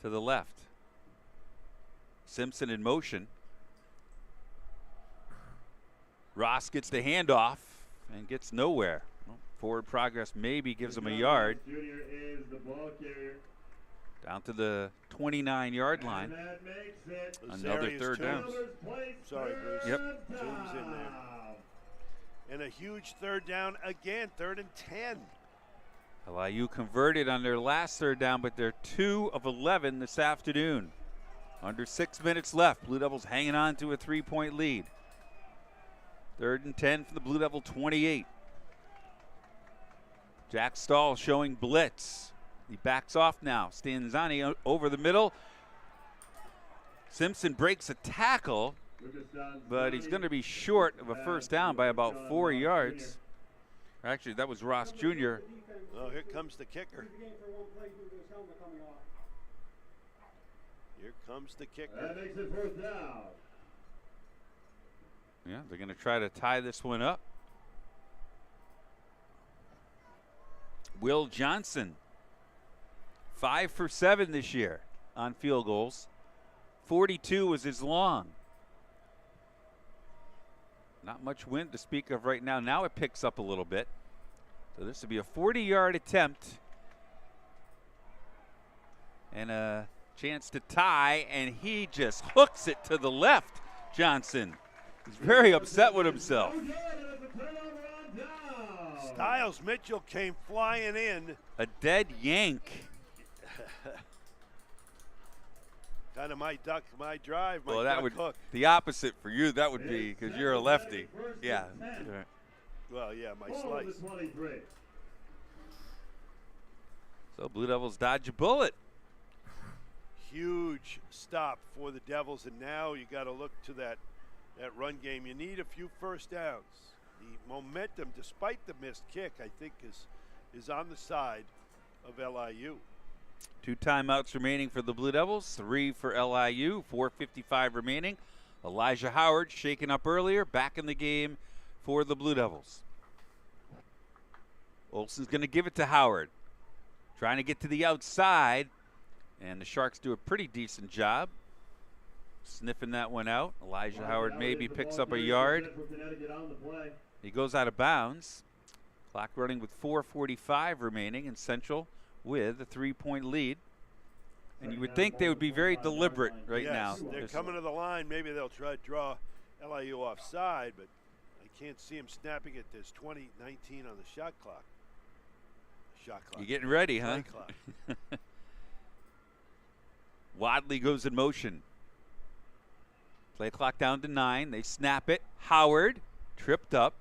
to the left. Simpson in motion. Ross gets the handoff and gets nowhere. Well, forward progress maybe gives him a yard. Junior is the ball carrier. Down to the 29-yard line. And that makes it Another 3rd down. Sorry, Bruce. Yep. Toombs in there. And a huge 3rd down again, 3rd and 10. LIU converted on their last 3rd down, but they're 2 of 11 this afternoon. Under 6 minutes left. Blue Devils hanging on to a 3-point lead. 3rd and 10 for the Blue Devil 28. Jack Stoll showing blitz. He backs off now. Stanzani over the middle. Simpson breaks a tackle, but he's going to be short of a 1st down by about 4 yards. Actually, that was Ross Jr. Oh, here comes the kicker. Here comes the kicker. That makes it 4th down. Yeah, they're going to try to tie this one up. Will Johnson, 5 for 7 this year on field goals. 42 was his long. Not much wind to speak of right now. Now it picks up a little bit. So this will be a 40-yard attempt. And a chance to tie, and he just hooks it to the left, Johnson. He's very upset with himself. Styles Mitchell came flying in. A dead yank. Kind of my duck, my drive, my Well, duck that would hook. the opposite for you. That would be because you're a lefty. Yeah. Well, yeah, my slice. So Blue Devils dodge a bullet. Huge stop for the Devils, and now you got to look to that run game. You need a few first downs. The momentum, despite the missed kick, I think is on the side of LIU. 2 timeouts remaining for the Blue Devils, 3 for LIU, 4:55 remaining. Elijah Howard, shaken up earlier, back in the game for the Blue Devils. Olsen's going to give it to Howard. Trying to get to the outside, and the Sharks do a pretty decent job sniffing that one out. Elijah Howard maybe picks up a yard. He goes out of bounds. Clock running with 4:45 remaining, and Central with a 3-point lead. And you would think they would be very deliberate right now. They're coming to the line. Maybe they'll try to draw LIU offside, but I can't see him snapping it. There's 20-19 on the shot clock. You getting ready, huh? Wadley goes in motion. Play clock down to 9. They snap it. Howard tripped up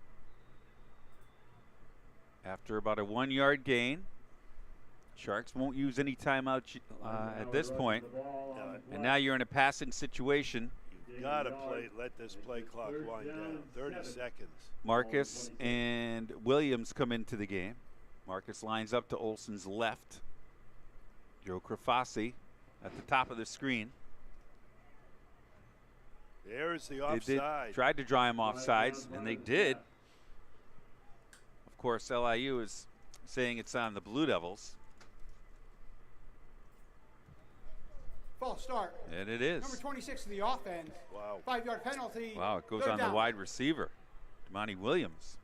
after about a 1-yard gain. Sharks won't use any timeout at this point. And now you're in a passing situation. You've got to let this play clock wind down. 30 seconds. Marcus and Williams come into the game. Marcus lines up to Olsen's left. Joe Crafassi at the top of the screen. There's the offside. They tried to draw him offsides, and they did. Of course, LIU is saying it's on the Blue Devils. False start. And it is. Number 26 of the offense. Wow. 5-yard penalty. Wow, it goes Third on down. the wide receiver, Damani Williams.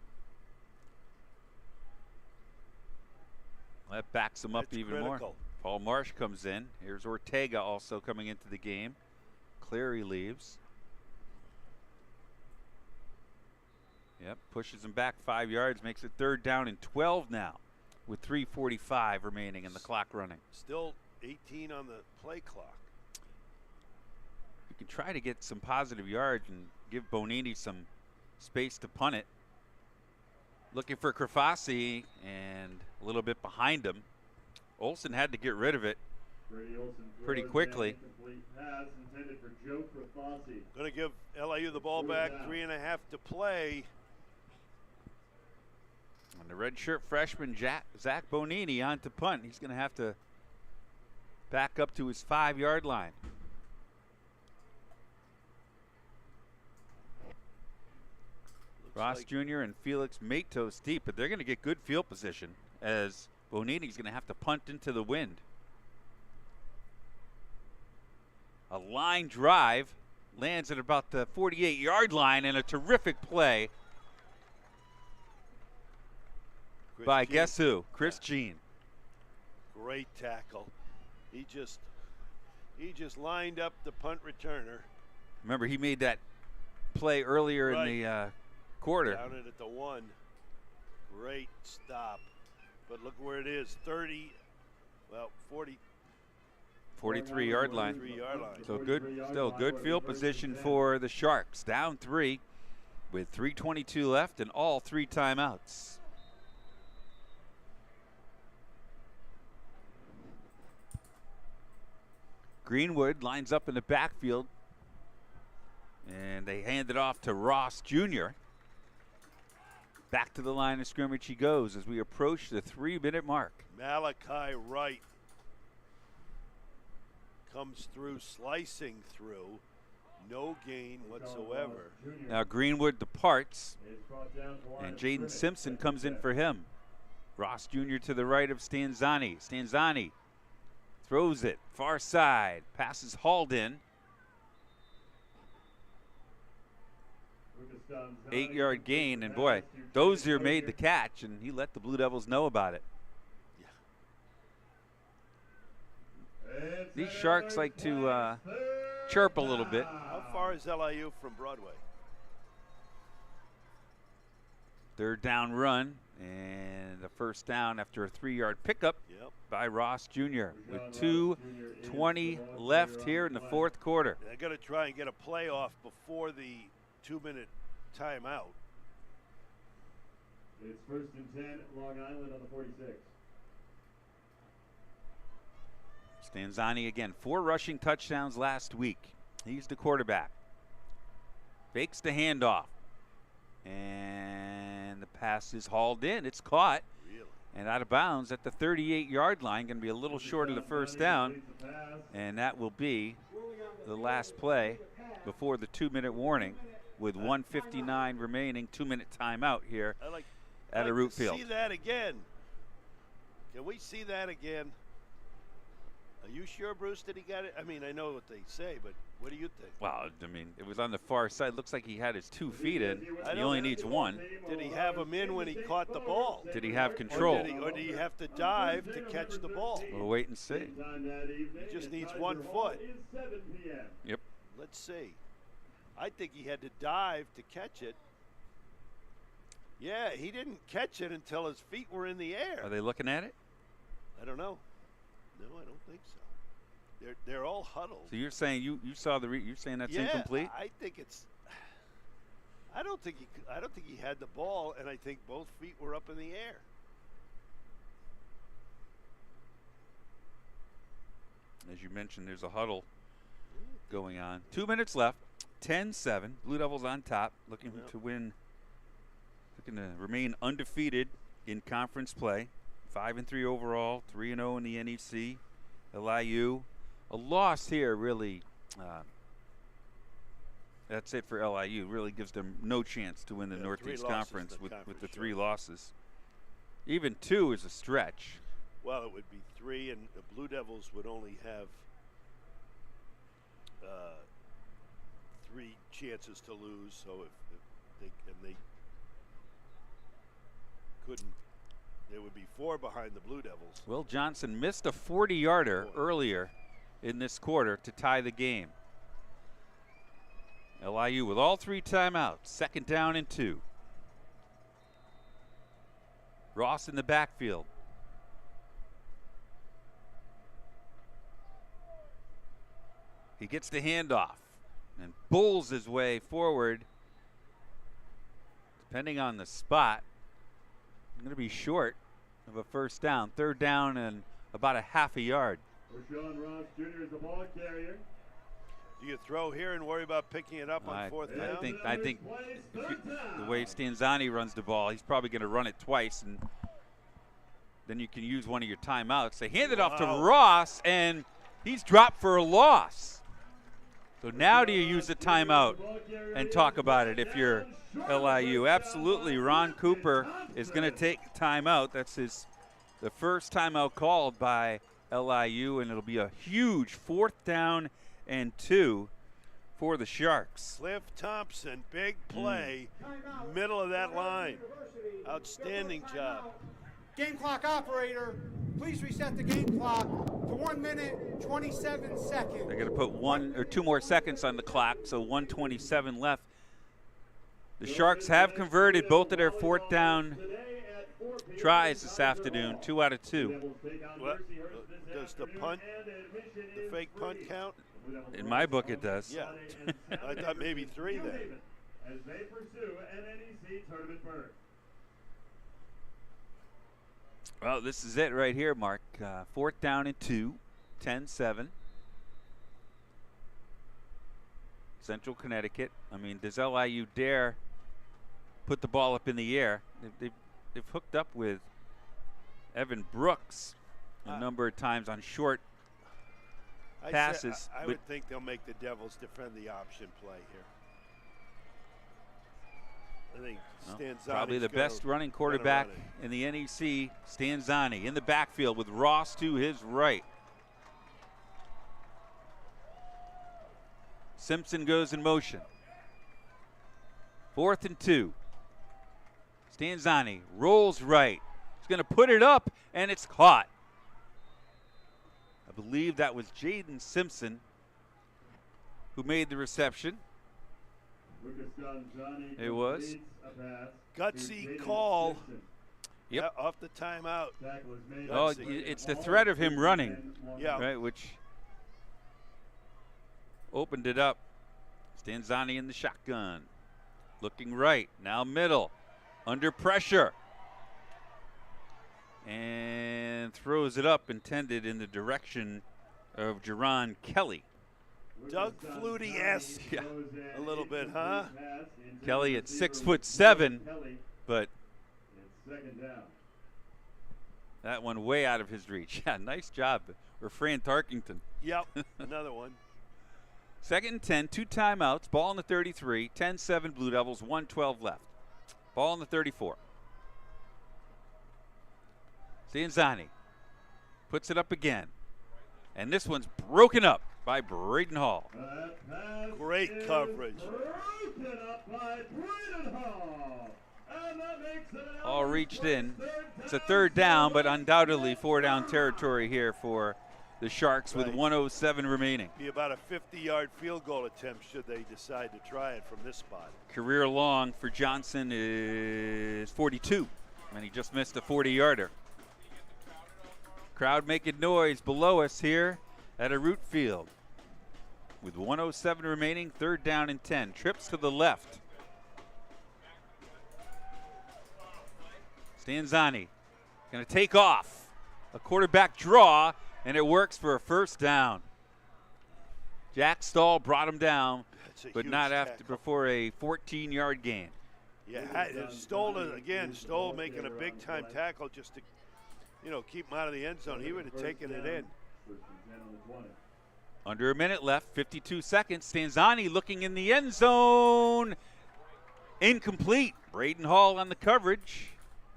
That backs him up even more. Paul Marsh comes in. Here's Ortega also coming into the game. Cleary leaves. Yep, pushes him back 5 yards, makes it 3rd down and 12 now with 3:45 remaining in the clock running. Still 18 on the play clock. You can try to get some positive yards and give Bonini some space to punt it. Looking for Crafassi and a little bit behind him. Olsen had to get rid of it pretty quickly. Going to give LIU the ball back, 3.5 to play. And the redshirt freshman Zach Bonini on to punt. He's going to have to back up to his 5-yard line. Ross Jr. and Felix Matos deep, but they're going to get good field position as Bonini's going to have to punt into the wind. A line drive lands at about the 48-yard line, and a terrific play by guess who? Chris Jean. Great tackle. He just lined up the punt returner. Remember, he made that play earlier in the quarter. Down it at the 1. Great stop. But look where it is. 43-yard line. 43-yard line. So good, still good field position for the Sharks. Down 3 with 3:22 left and all 3 timeouts. Greenwood lines up in the backfield, and they hand it off to Ross Jr. Back to the line of scrimmage he goes as we approach the 3-minute mark. Malachi Wright comes through, slicing through. No gain whatsoever. Now Greenwood departs, and Jaden Simpson comes in for him. Ross Jr. to the right of Stanzani. Stanzani throws it far side. Passes hauled in. 8-yard gain, and boy, Dozier made the catch, and he let the Blue Devils know about it. These Sharks like to chirp a little bit. How far is LIU from Broadway? Third down run, and the first down after a 3-yard pickup by Ross Jr. with 2:20 left here in the fourth quarter. They're going to try and get a play off before the 2-minute timeout. It's 1st and 10, Long Island on the 46. Stanzani again, 4 rushing touchdowns last week. He's the quarterback. Fakes the handoff. And the pass is hauled in. It's caught. And out of bounds at the 38-yard line. Going to be a little short of the first down. And that will be the last play before the 2-minute warning with 1:59 remaining, 2-minute timeout here at a root field. See that again. Can we see that again? Are you sure, Bruce, that he got it? I mean, I know what they say, but what do you think? Well, I mean, it was on the far side. Looks like he had his 2 feet in. He only needs 1. Did he have him in when he caught the ball? Did he have control? Or did he have to dive to catch the ball? We'll wait and see. He just needs 1 foot. Yep. Let's see. I think he had to dive to catch it. Yeah, he didn't catch it until his feet were in the air. Are they looking at it? I don't know. No, I don't think so. They're all huddled. So you're saying you saw the you're saying that's incomplete? I think it's. I don't think he had the ball, and I think both feet were up in the air. As you mentioned, there's a huddle going on. 2 minutes left. 10-7. Blue Devils on top, looking to win. Looking to remain undefeated in conference play. 5-3 overall, 3-0 in the NEC. LIU, a loss here really. That's it for LIU. Really gives them no chance to win the Northeast Conference with the 3 losses. Even 2 is a stretch. Well, it would be 3, and the Blue Devils would only have 3 chances to lose. So if they couldn't. There would be 4 behind the Blue Devils. Will Johnson missed a 40-yarder earlier in this quarter to tie the game. LIU with all 3 timeouts. 2nd down and 2. Ross in the backfield. He gets the handoff and bulls his way forward. Depending on the spot, going to be short of a first down. 3rd down and about a half a yard. Rashawn Ross Jr. is the ball carrier. Do you throw here and worry about picking it up on 4th down? I think the way Stanzani runs the ball, he's probably going to run it twice, and then you can use one of your timeouts. They hand it off to Ross, and he's dropped for a loss. So now do you use the timeout and talk about it if you're LIU? Absolutely. Ron Cooper is going to take timeout. That's the first timeout called by LIU, and it'll be a huge 4th down and 2 for the Sharks. Cliff Thompson, big play, middle of that line. Outstanding job. Game clock operator, please reset the game clock to 1 minute, 27 seconds. They're going to put 1 or 2 more seconds on the clock, so 1:27 left. The Sharks have converted both of their 4th down tries this afternoon, 2 out of 2. What? Does the fake punt count? In my book, it does. Yeah. I thought maybe 3 then. As they pursue an NEC tournament berth. Well, this is it right here, Mark. 4th down and 2, 10-7. Central Connecticut. I mean, does LIU dare put the ball up in the air? They've hooked up with Evan Brooks a number of times on short passes. I would think they'll make the Devils defend the option play here. I think Stanzani's probably the best running quarterback in the NEC, Stanzani, in the backfield with Ross to his right. Simpson goes in motion. 4th and 2. Stanzani rolls right. He's going to put it up, and it's caught. I believe that was Jaden Simpson who made the reception. It was. Gutsy call. Yep. Off the timeout. Oh, it's the threat of him running, right, which opened it up. Stanzani in the shotgun. Looking right, now middle, under pressure. And throws it up, intended in the direction of Jerron Kelly. Doug Flutie-esque a little bit, huh? Kelly at 6'7", but that one way out of his reach. Yeah, nice job. Or Fran Tarkington. Yep, another one. 2nd and 10, 2 timeouts, ball on the 33, 10-7 Blue Devils, 1:12 left. Ball on the 34. Stanzani puts it up again. And this one's broken up by Braden Hall. Great coverage. Hall reached in. It's a 3rd down, but undoubtedly 4-down territory here for the Sharks with 1:07 remaining. Be about a 50-yard field goal attempt should they decide to try it from this spot. Career long for Johnson is 42, and he just missed a 40-yarder. Crowd making noise below us here at a root field. With 1:07 remaining, 3rd down and 10. Trips to the left. Stanzani going to take off. A quarterback draw, and it works for a 1st down. Jack Stahl brought him down, but not after before a 14-yard gain. Yeah, Stoll making a big-time tackle just to, keep him out of the end zone. He would have taken it in. Under a minute left, 52 seconds. Stanzani looking in the end zone. Incomplete. Braden Hall on the coverage,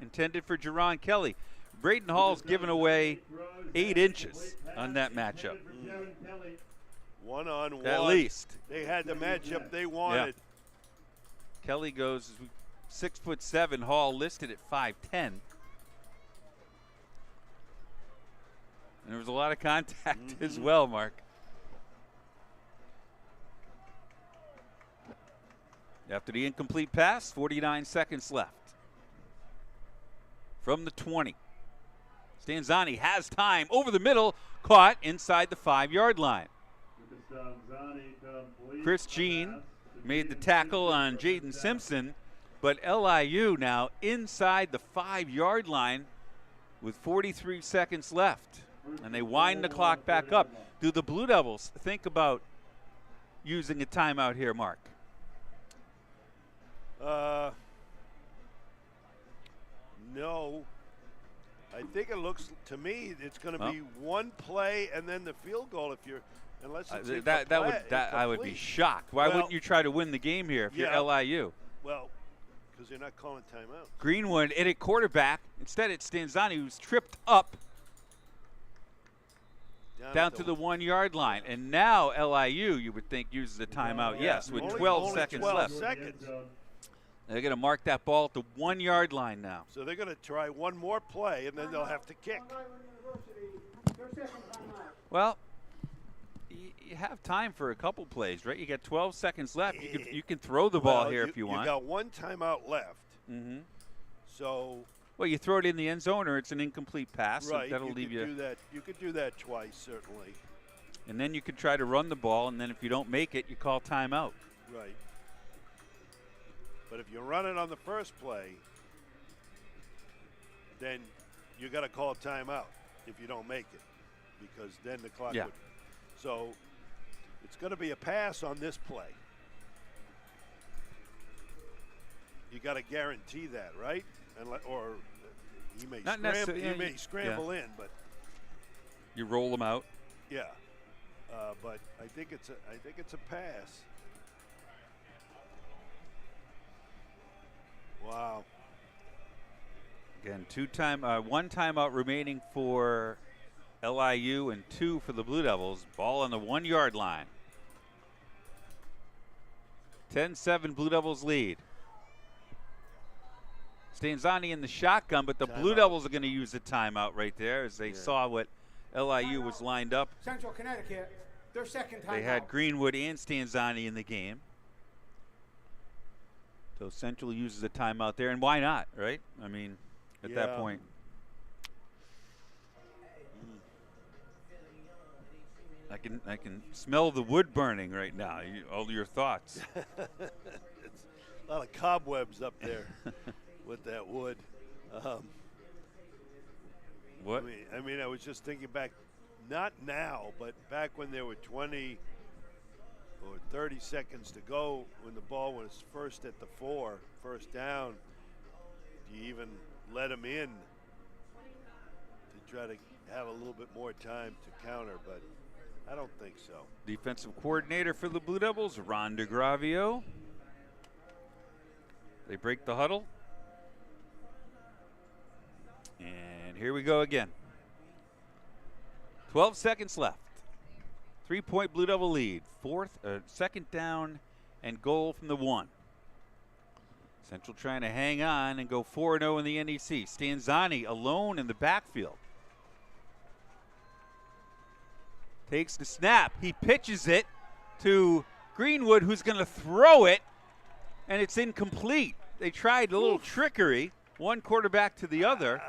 intended for Jerron Kelly. Braden Hall's given away 8 inches on that matchup. One-on-one. At least. They had the matchup they wanted. Yeah. Kelly goes 6'7", Hall listed at 5'10". And there was a lot of contact as well, Mark. After the incomplete pass, 49 seconds left. From the 20. Stanzani has time over the middle, caught inside the 5-yard line. Chris Jean made the tackle on Jaden Simpson, but LIU now inside the 5-yard line with 43 seconds left. And they wind the clock back up. Do the Blue Devils think about using a timeout here, Mark? No. I think it looks to me it's going to be one play and then the field goal unless it's I would be shocked. Why wouldn't you try to win the game here if you're LIU? Well, because they're not calling timeout. Greenwood in at quarterback. Instead, it's Stanzani who's tripped up down to the 1-yard line. And now LIU, you would think, uses a timeout. Yes, with 12 seconds left. They're going to mark that ball at the 1-yard line now. So they're going to try one more play, and then they'll have to kick. Well, you have time for a couple plays, right? You got 12 seconds left. You can throw the ball here if you want. You got one timeout left. Mm-hmm. So. Well, you throw it in the end zone, or it's an incomplete pass. Right. So that'll leave you. Do that. You could do that twice, certainly. And then you could try to run the ball, and then if you don't make it, you call timeout. Right. But if you run it on the first play, then you got to call timeout if you don't make it, because then the clock would. So it's going to be a pass on this play. You got to guarantee that, right? Or he may scramble in, but you roll them out. Yeah, but I think it's a pass. Wow. Again, one timeout remaining for LIU and 2 for the Blue Devils. Ball on the 1-yard line. 10-7 Blue Devils lead. Stanzani in the shotgun, but the Blue Devils are going to use a timeout right there as they saw what LIU was lined up. Central Connecticut, their second timeout. They had Greenwood and Stanzani in the game. So Central uses a timeout there, and why not, right? I mean, at that point. I can smell the wood burning right now. All your thoughts. It's a lot of cobwebs up there with that wood. What? I mean, I was just thinking back, not now, but back when there were 20 or 30 seconds to go when the ball was first at the 4, first down. Do you even let them in to try to have a little bit more time to counter? But I don't think so. Defensive coordinator for the Blue Devils, Ron DeGravio. They break the huddle. And here we go again. 12 seconds left. 3-point Blue Devil lead. Second down and goal from the 1. Central trying to hang on and go 4-0 in the NEC. Stanzani alone in the backfield. Takes the snap. He pitches it to Greenwood, who's going to throw it, and it's incomplete. They tried a little trickery, one quarterback to the other,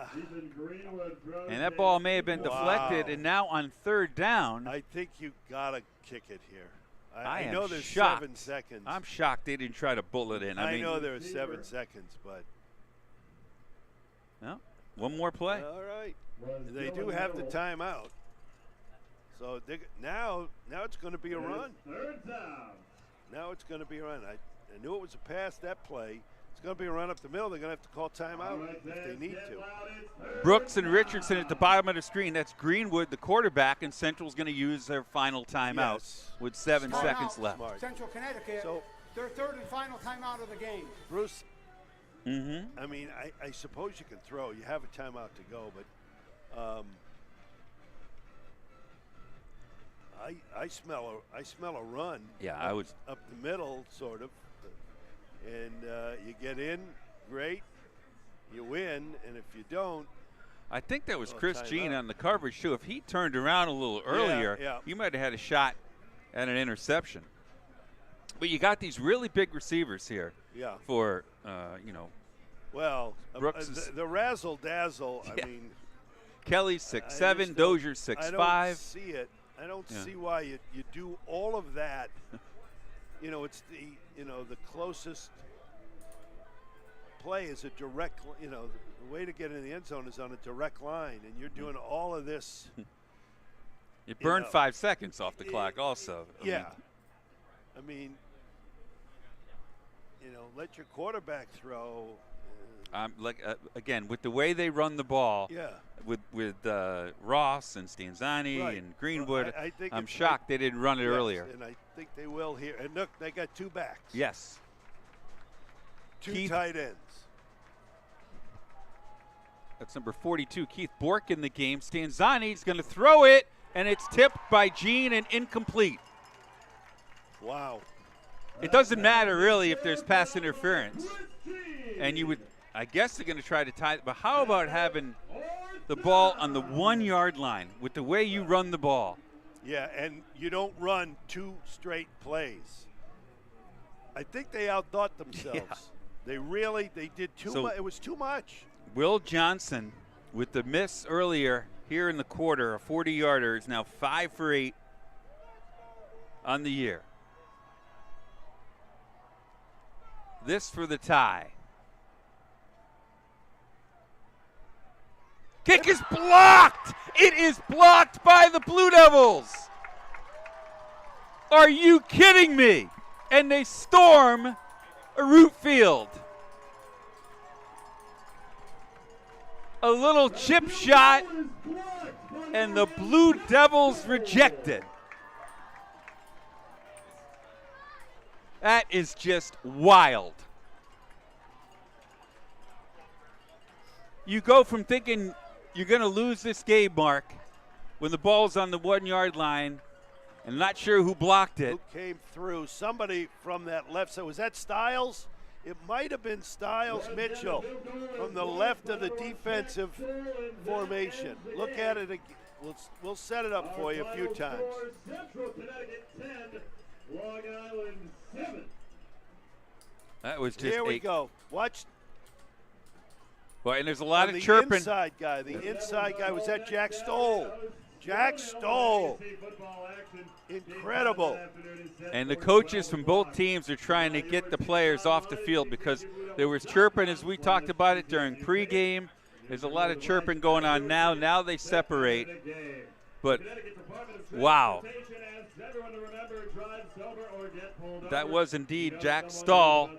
and that ball may have been deflected, and now on third down. I think you got to kick it here. I know am there's shocked. 7 seconds. I'm shocked they didn't try to bull it in. I mean, know there are 7 seconds, but. No, one more play. All right. They do have the timeout. So now it's going to be a run. Third down. Now it's going to be a run. I knew it was a pass, that play. It's going to be a run up the middle. They're going to have to call timeout if they need to. Brooks and Richardson at the bottom of the screen. That's Greenwood, the quarterback, and Central's going to use their final timeout with 7 seconds left. Central Connecticut, their third and final timeout of the game. Bruce, I mean, I suppose you can throw. You have a timeout to go, but I smell a run. Yeah, I was up the middle, sort of, and you get in, great, you win, and if you don't, I think that was Chris Jean on the coverage too. If he turned around a little earlier, you might have had a shot at an interception. But you got these really big receivers here. Yeah. For well, Brooks the razzle dazzle. Yeah. I mean, Kelly's 6'7", Dozier's 6'5". I don't see it. I don't see why you do all of that. It's the closest play is a direct. The way to get in the end zone is on a direct line, and you're doing all of this. You burned 5 seconds off the clock, also. I mean, let your quarterback throw. Again, with the way they run the ball, Yeah. with Ross and Stanzani and Greenwood, I think I'm it's shocked they didn't run it earlier. And I think they will here. And look, they got 2 backs. Yes. 2 tight ends. That's number 42, Keith Bork in the game. Stanzani's going to throw it, and it's tipped by Jean and incomplete. Wow. It doesn't matter, really, if there's pass interference. And I guess they're going to try to tie it, but how about having the ball on the 1-yard line with the way you run the ball? Yeah, and you don't run 2 straight plays. I think they outthought themselves. Yeah. They did too much. It was too much. Will Johnson, with the miss earlier here in the quarter, a 40-yarder, is now 5 for 8 on the year. This for the tie. Kick is blocked! It is blocked by the Blue Devils! Are you kidding me? And they storm a root field. A little chip shot, and the Blue Devils reject it. That is just wild. you go from thinking you're going to lose this game, Mark, when the ball's on the 1 yard line and not sure who blocked it. Who came through? Somebody from that left side. Was that Stiles? It might have been Stiles Mitchell from the left of the defensive formation. Look at it again. We'll set it up for you a few times. Central Connecticut 10, Long Island 7. That was just Here we go. Watch. Well, and there's a lot of the chirping. Inside guy. The inside guy was that Jack Stoll. Jack Stoll. Incredible. And the coaches from both teams are trying to get the players off the field because there was chirping as we talked about it during pregame. There's a lot of chirping going on now. Now they separate. But, wow. That was indeed Jack Stoll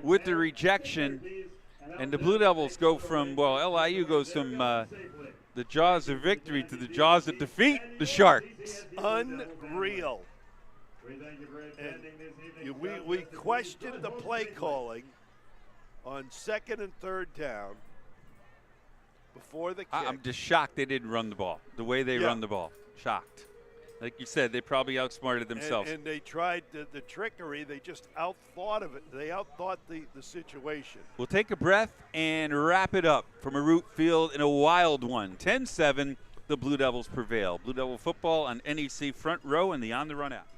with the rejection. And the Blue Devils go from, well, LIU goes from the jaws of victory to the jaws of defeat, the Sharks. Unreal. And we questioned the play calling on 2nd and 3rd down before the kick. I'm just shocked they didn't run the ball, the way they run the ball. Shocked. Like you said, they probably outsmarted themselves. And they tried the trickery. They just outthought of it. They outthought the situation. We'll take a breath and wrap it up from a root field in a wild one. 10-7, the Blue Devils prevail. Blue Devil football on NEC Front Row and the On the Run app.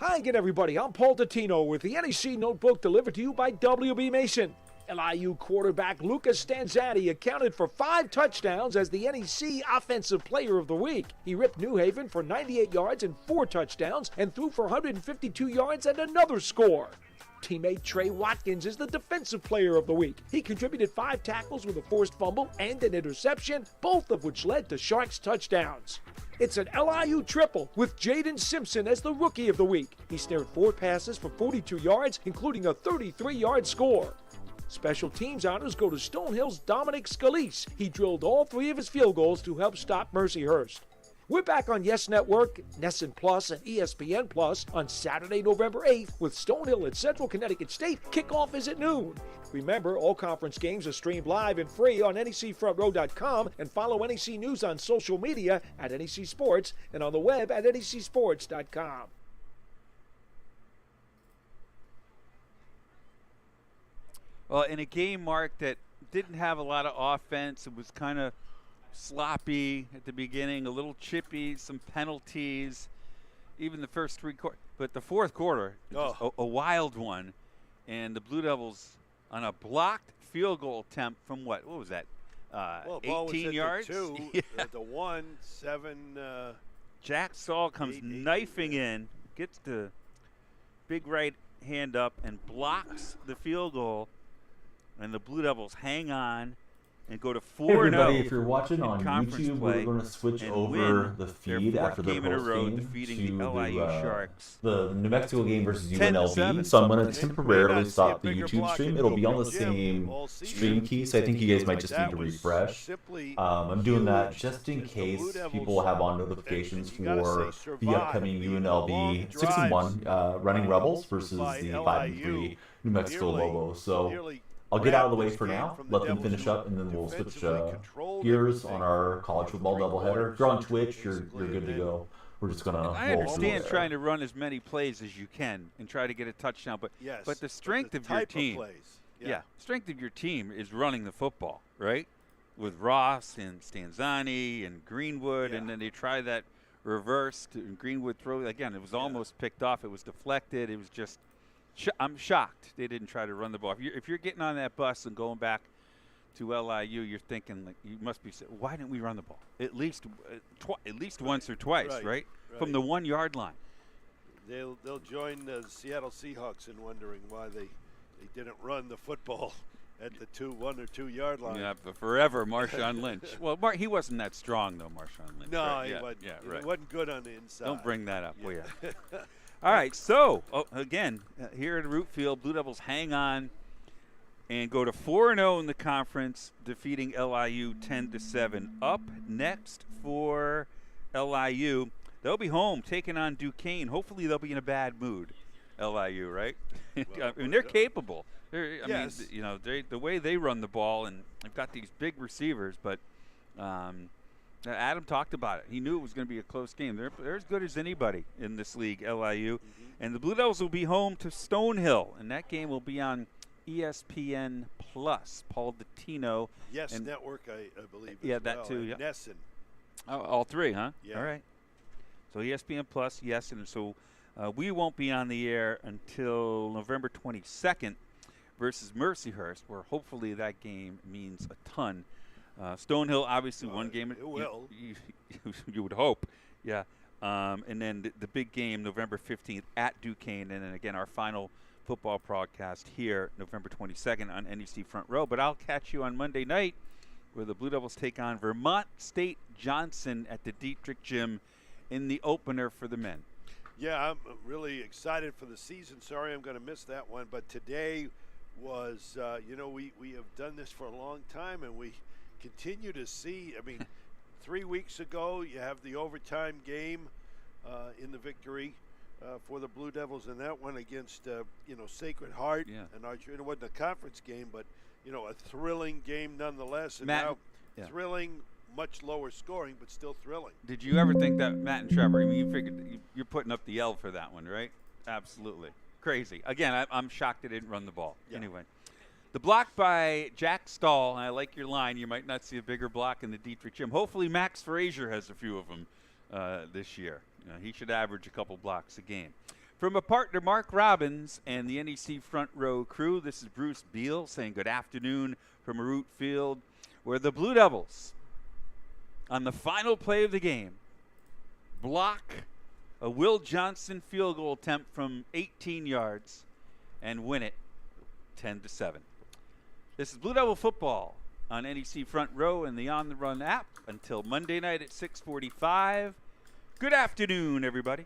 Hi again, everybody. I'm Paul Dottino with the NEC Notebook delivered to you by WB Mason. LIU quarterback Lucas Stanzatti accounted for 5 touchdowns as the NEC Offensive Player of the Week. He ripped New Haven for 98 yards and 4 touchdowns and threw for 152 yards and another score. Teammate Trey Watkins is the Defensive Player of the Week. He contributed 5 tackles with a forced fumble and an interception, both of which led to Sharks touchdowns. It's an LIU triple with Jaden Simpson as the Rookie of the Week. He snared 4 passes for 42 yards, including a 33-yard score. Special teams honors go to Stonehill's Dominic Scalise. He drilled all 3 of his field goals to help stop Mercyhurst. We're back on Yes Network, Nesson Plus, and ESPN Plus on Saturday, November 8th with Stonehill at Central Connecticut State. Kickoff is at noon. Remember, all conference games are streamed live and free on necfrontrow.com, and follow NEC News on social media at NEC Sports and on the web at necsports.com. Well, in a game, Mark, that didn't have a lot of offense, it was kind of sloppy at the beginning, a little chippy, some penalties, even the first 3 quarters. But the 4th quarter, a wild one, and the Blue Devils on a blocked field goal attempt from what was that? 18 yards? The 1, 7. Jack Stoll comes knifing in, gets the big right hand up and blocks the field goal, and the Blue Devils hang on and go to 4-0. Hey everybody, if you're watching on YouTube, we're going to switch over the feed after the post game to the New Mexico game versus UNLV. So I'm going to temporarily stop the YouTube stream. It'll be on the same stream key, so I think you guys might just need to refresh. I'm doing that just in case people have on notifications for the upcoming UNLV 6-1 running Rebels versus the 5-3 New Mexico Lobos. So I'll get out of the way for now, let them finish up, and then we'll switch gears on our college football doubleheader. If you're on Twitch, you're good to go. We're just going to I understand trying to run as many plays as you can and try to get a touchdown, but the strength of your team, strength of your team is running the football, right? With Ross and Stanzani and Greenwood, and then they try that reverse to Greenwood throw. Again, it was almost picked off. It was deflected. It was just I'm shocked they didn't try to run the ball. If you're getting on that bus and going back to LIU, you're thinking, like, you must be saying, why didn't we run the ball at least once or twice, right? From the 1 yard line. They'll join the Seattle Seahawks in wondering why they didn't run the football at the 1 or 2 yard line. Yeah, but forever Marshawn Lynch. Well, he wasn't that strong though, Marshawn Lynch. No, right? he wasn't. Yeah, right. He wasn't good on the inside. Don't bring that up, will you? All right, so again, here at Root Field, Blue Devils hang on and go to 4-0 in the conference, defeating LIU 10-7. Up next for LIU, they'll be home taking on Duquesne. Hopefully they'll be in a bad mood, LIU, right? Well, I mean, they're capable. Yes. I mean, the way they run the ball, and they've got these big receivers, but Adam talked about it. He knew it was going to be a close game. They're as good as anybody in this league, LIU. And the Blue Devils will be home to Stonehill, and that game will be on ESPN Plus. Paul Dottino. Yes, and Network, I believe. Yeah, as that well, too. and Yeah. Nesson. Oh, all three, huh? Yeah. All right. So ESPN Plus, yes, and so we won't be on the air until November 22nd versus Mercyhurst, where hopefully that game means a ton. Stonehill, obviously, one game. It will. You would hope, yeah. And then the big game, November 15th at Duquesne, and then again our final football broadcast here, November 22nd on NEC Front Row. But I'll catch you on Monday night, where the Blue Devils take on Vermont State Johnson at the Dietrich Gym in the opener for the men. Yeah, I'm really excited for the season. Sorry I'm going to miss that one, but today was, we have done this for a long time, and we continue to see, 3 weeks ago you have the overtime game in the victory for the Blue Devils, and that one against, Sacred Heart. Yeah. And Archer. It wasn't a conference game, but, a thrilling game nonetheless. And Matt, now thrilling, much lower scoring, but still thrilling. Did you ever think that, Matt and Trevor, you figured you're putting up the L for that one, right? Absolutely. Crazy. Again, I'm shocked they didn't run the ball. Yeah. Anyway. The block by Jack Stahl, and I like your line, you might not see a bigger block in the Dietrich Gym. Hopefully Max Frazier has a few of them this year. He should average a couple blocks a game. From a partner, Mark Robbins and the NEC Front Row crew, this is Bruce Beal saying good afternoon from Root Field, where the Blue Devils, on the final play of the game, block a Will Johnson field goal attempt from 18 yards and win it 10-7. This is Blue Devil football on NEC Front Row and the On the Run app until Monday night at 6:45. Good afternoon, everybody.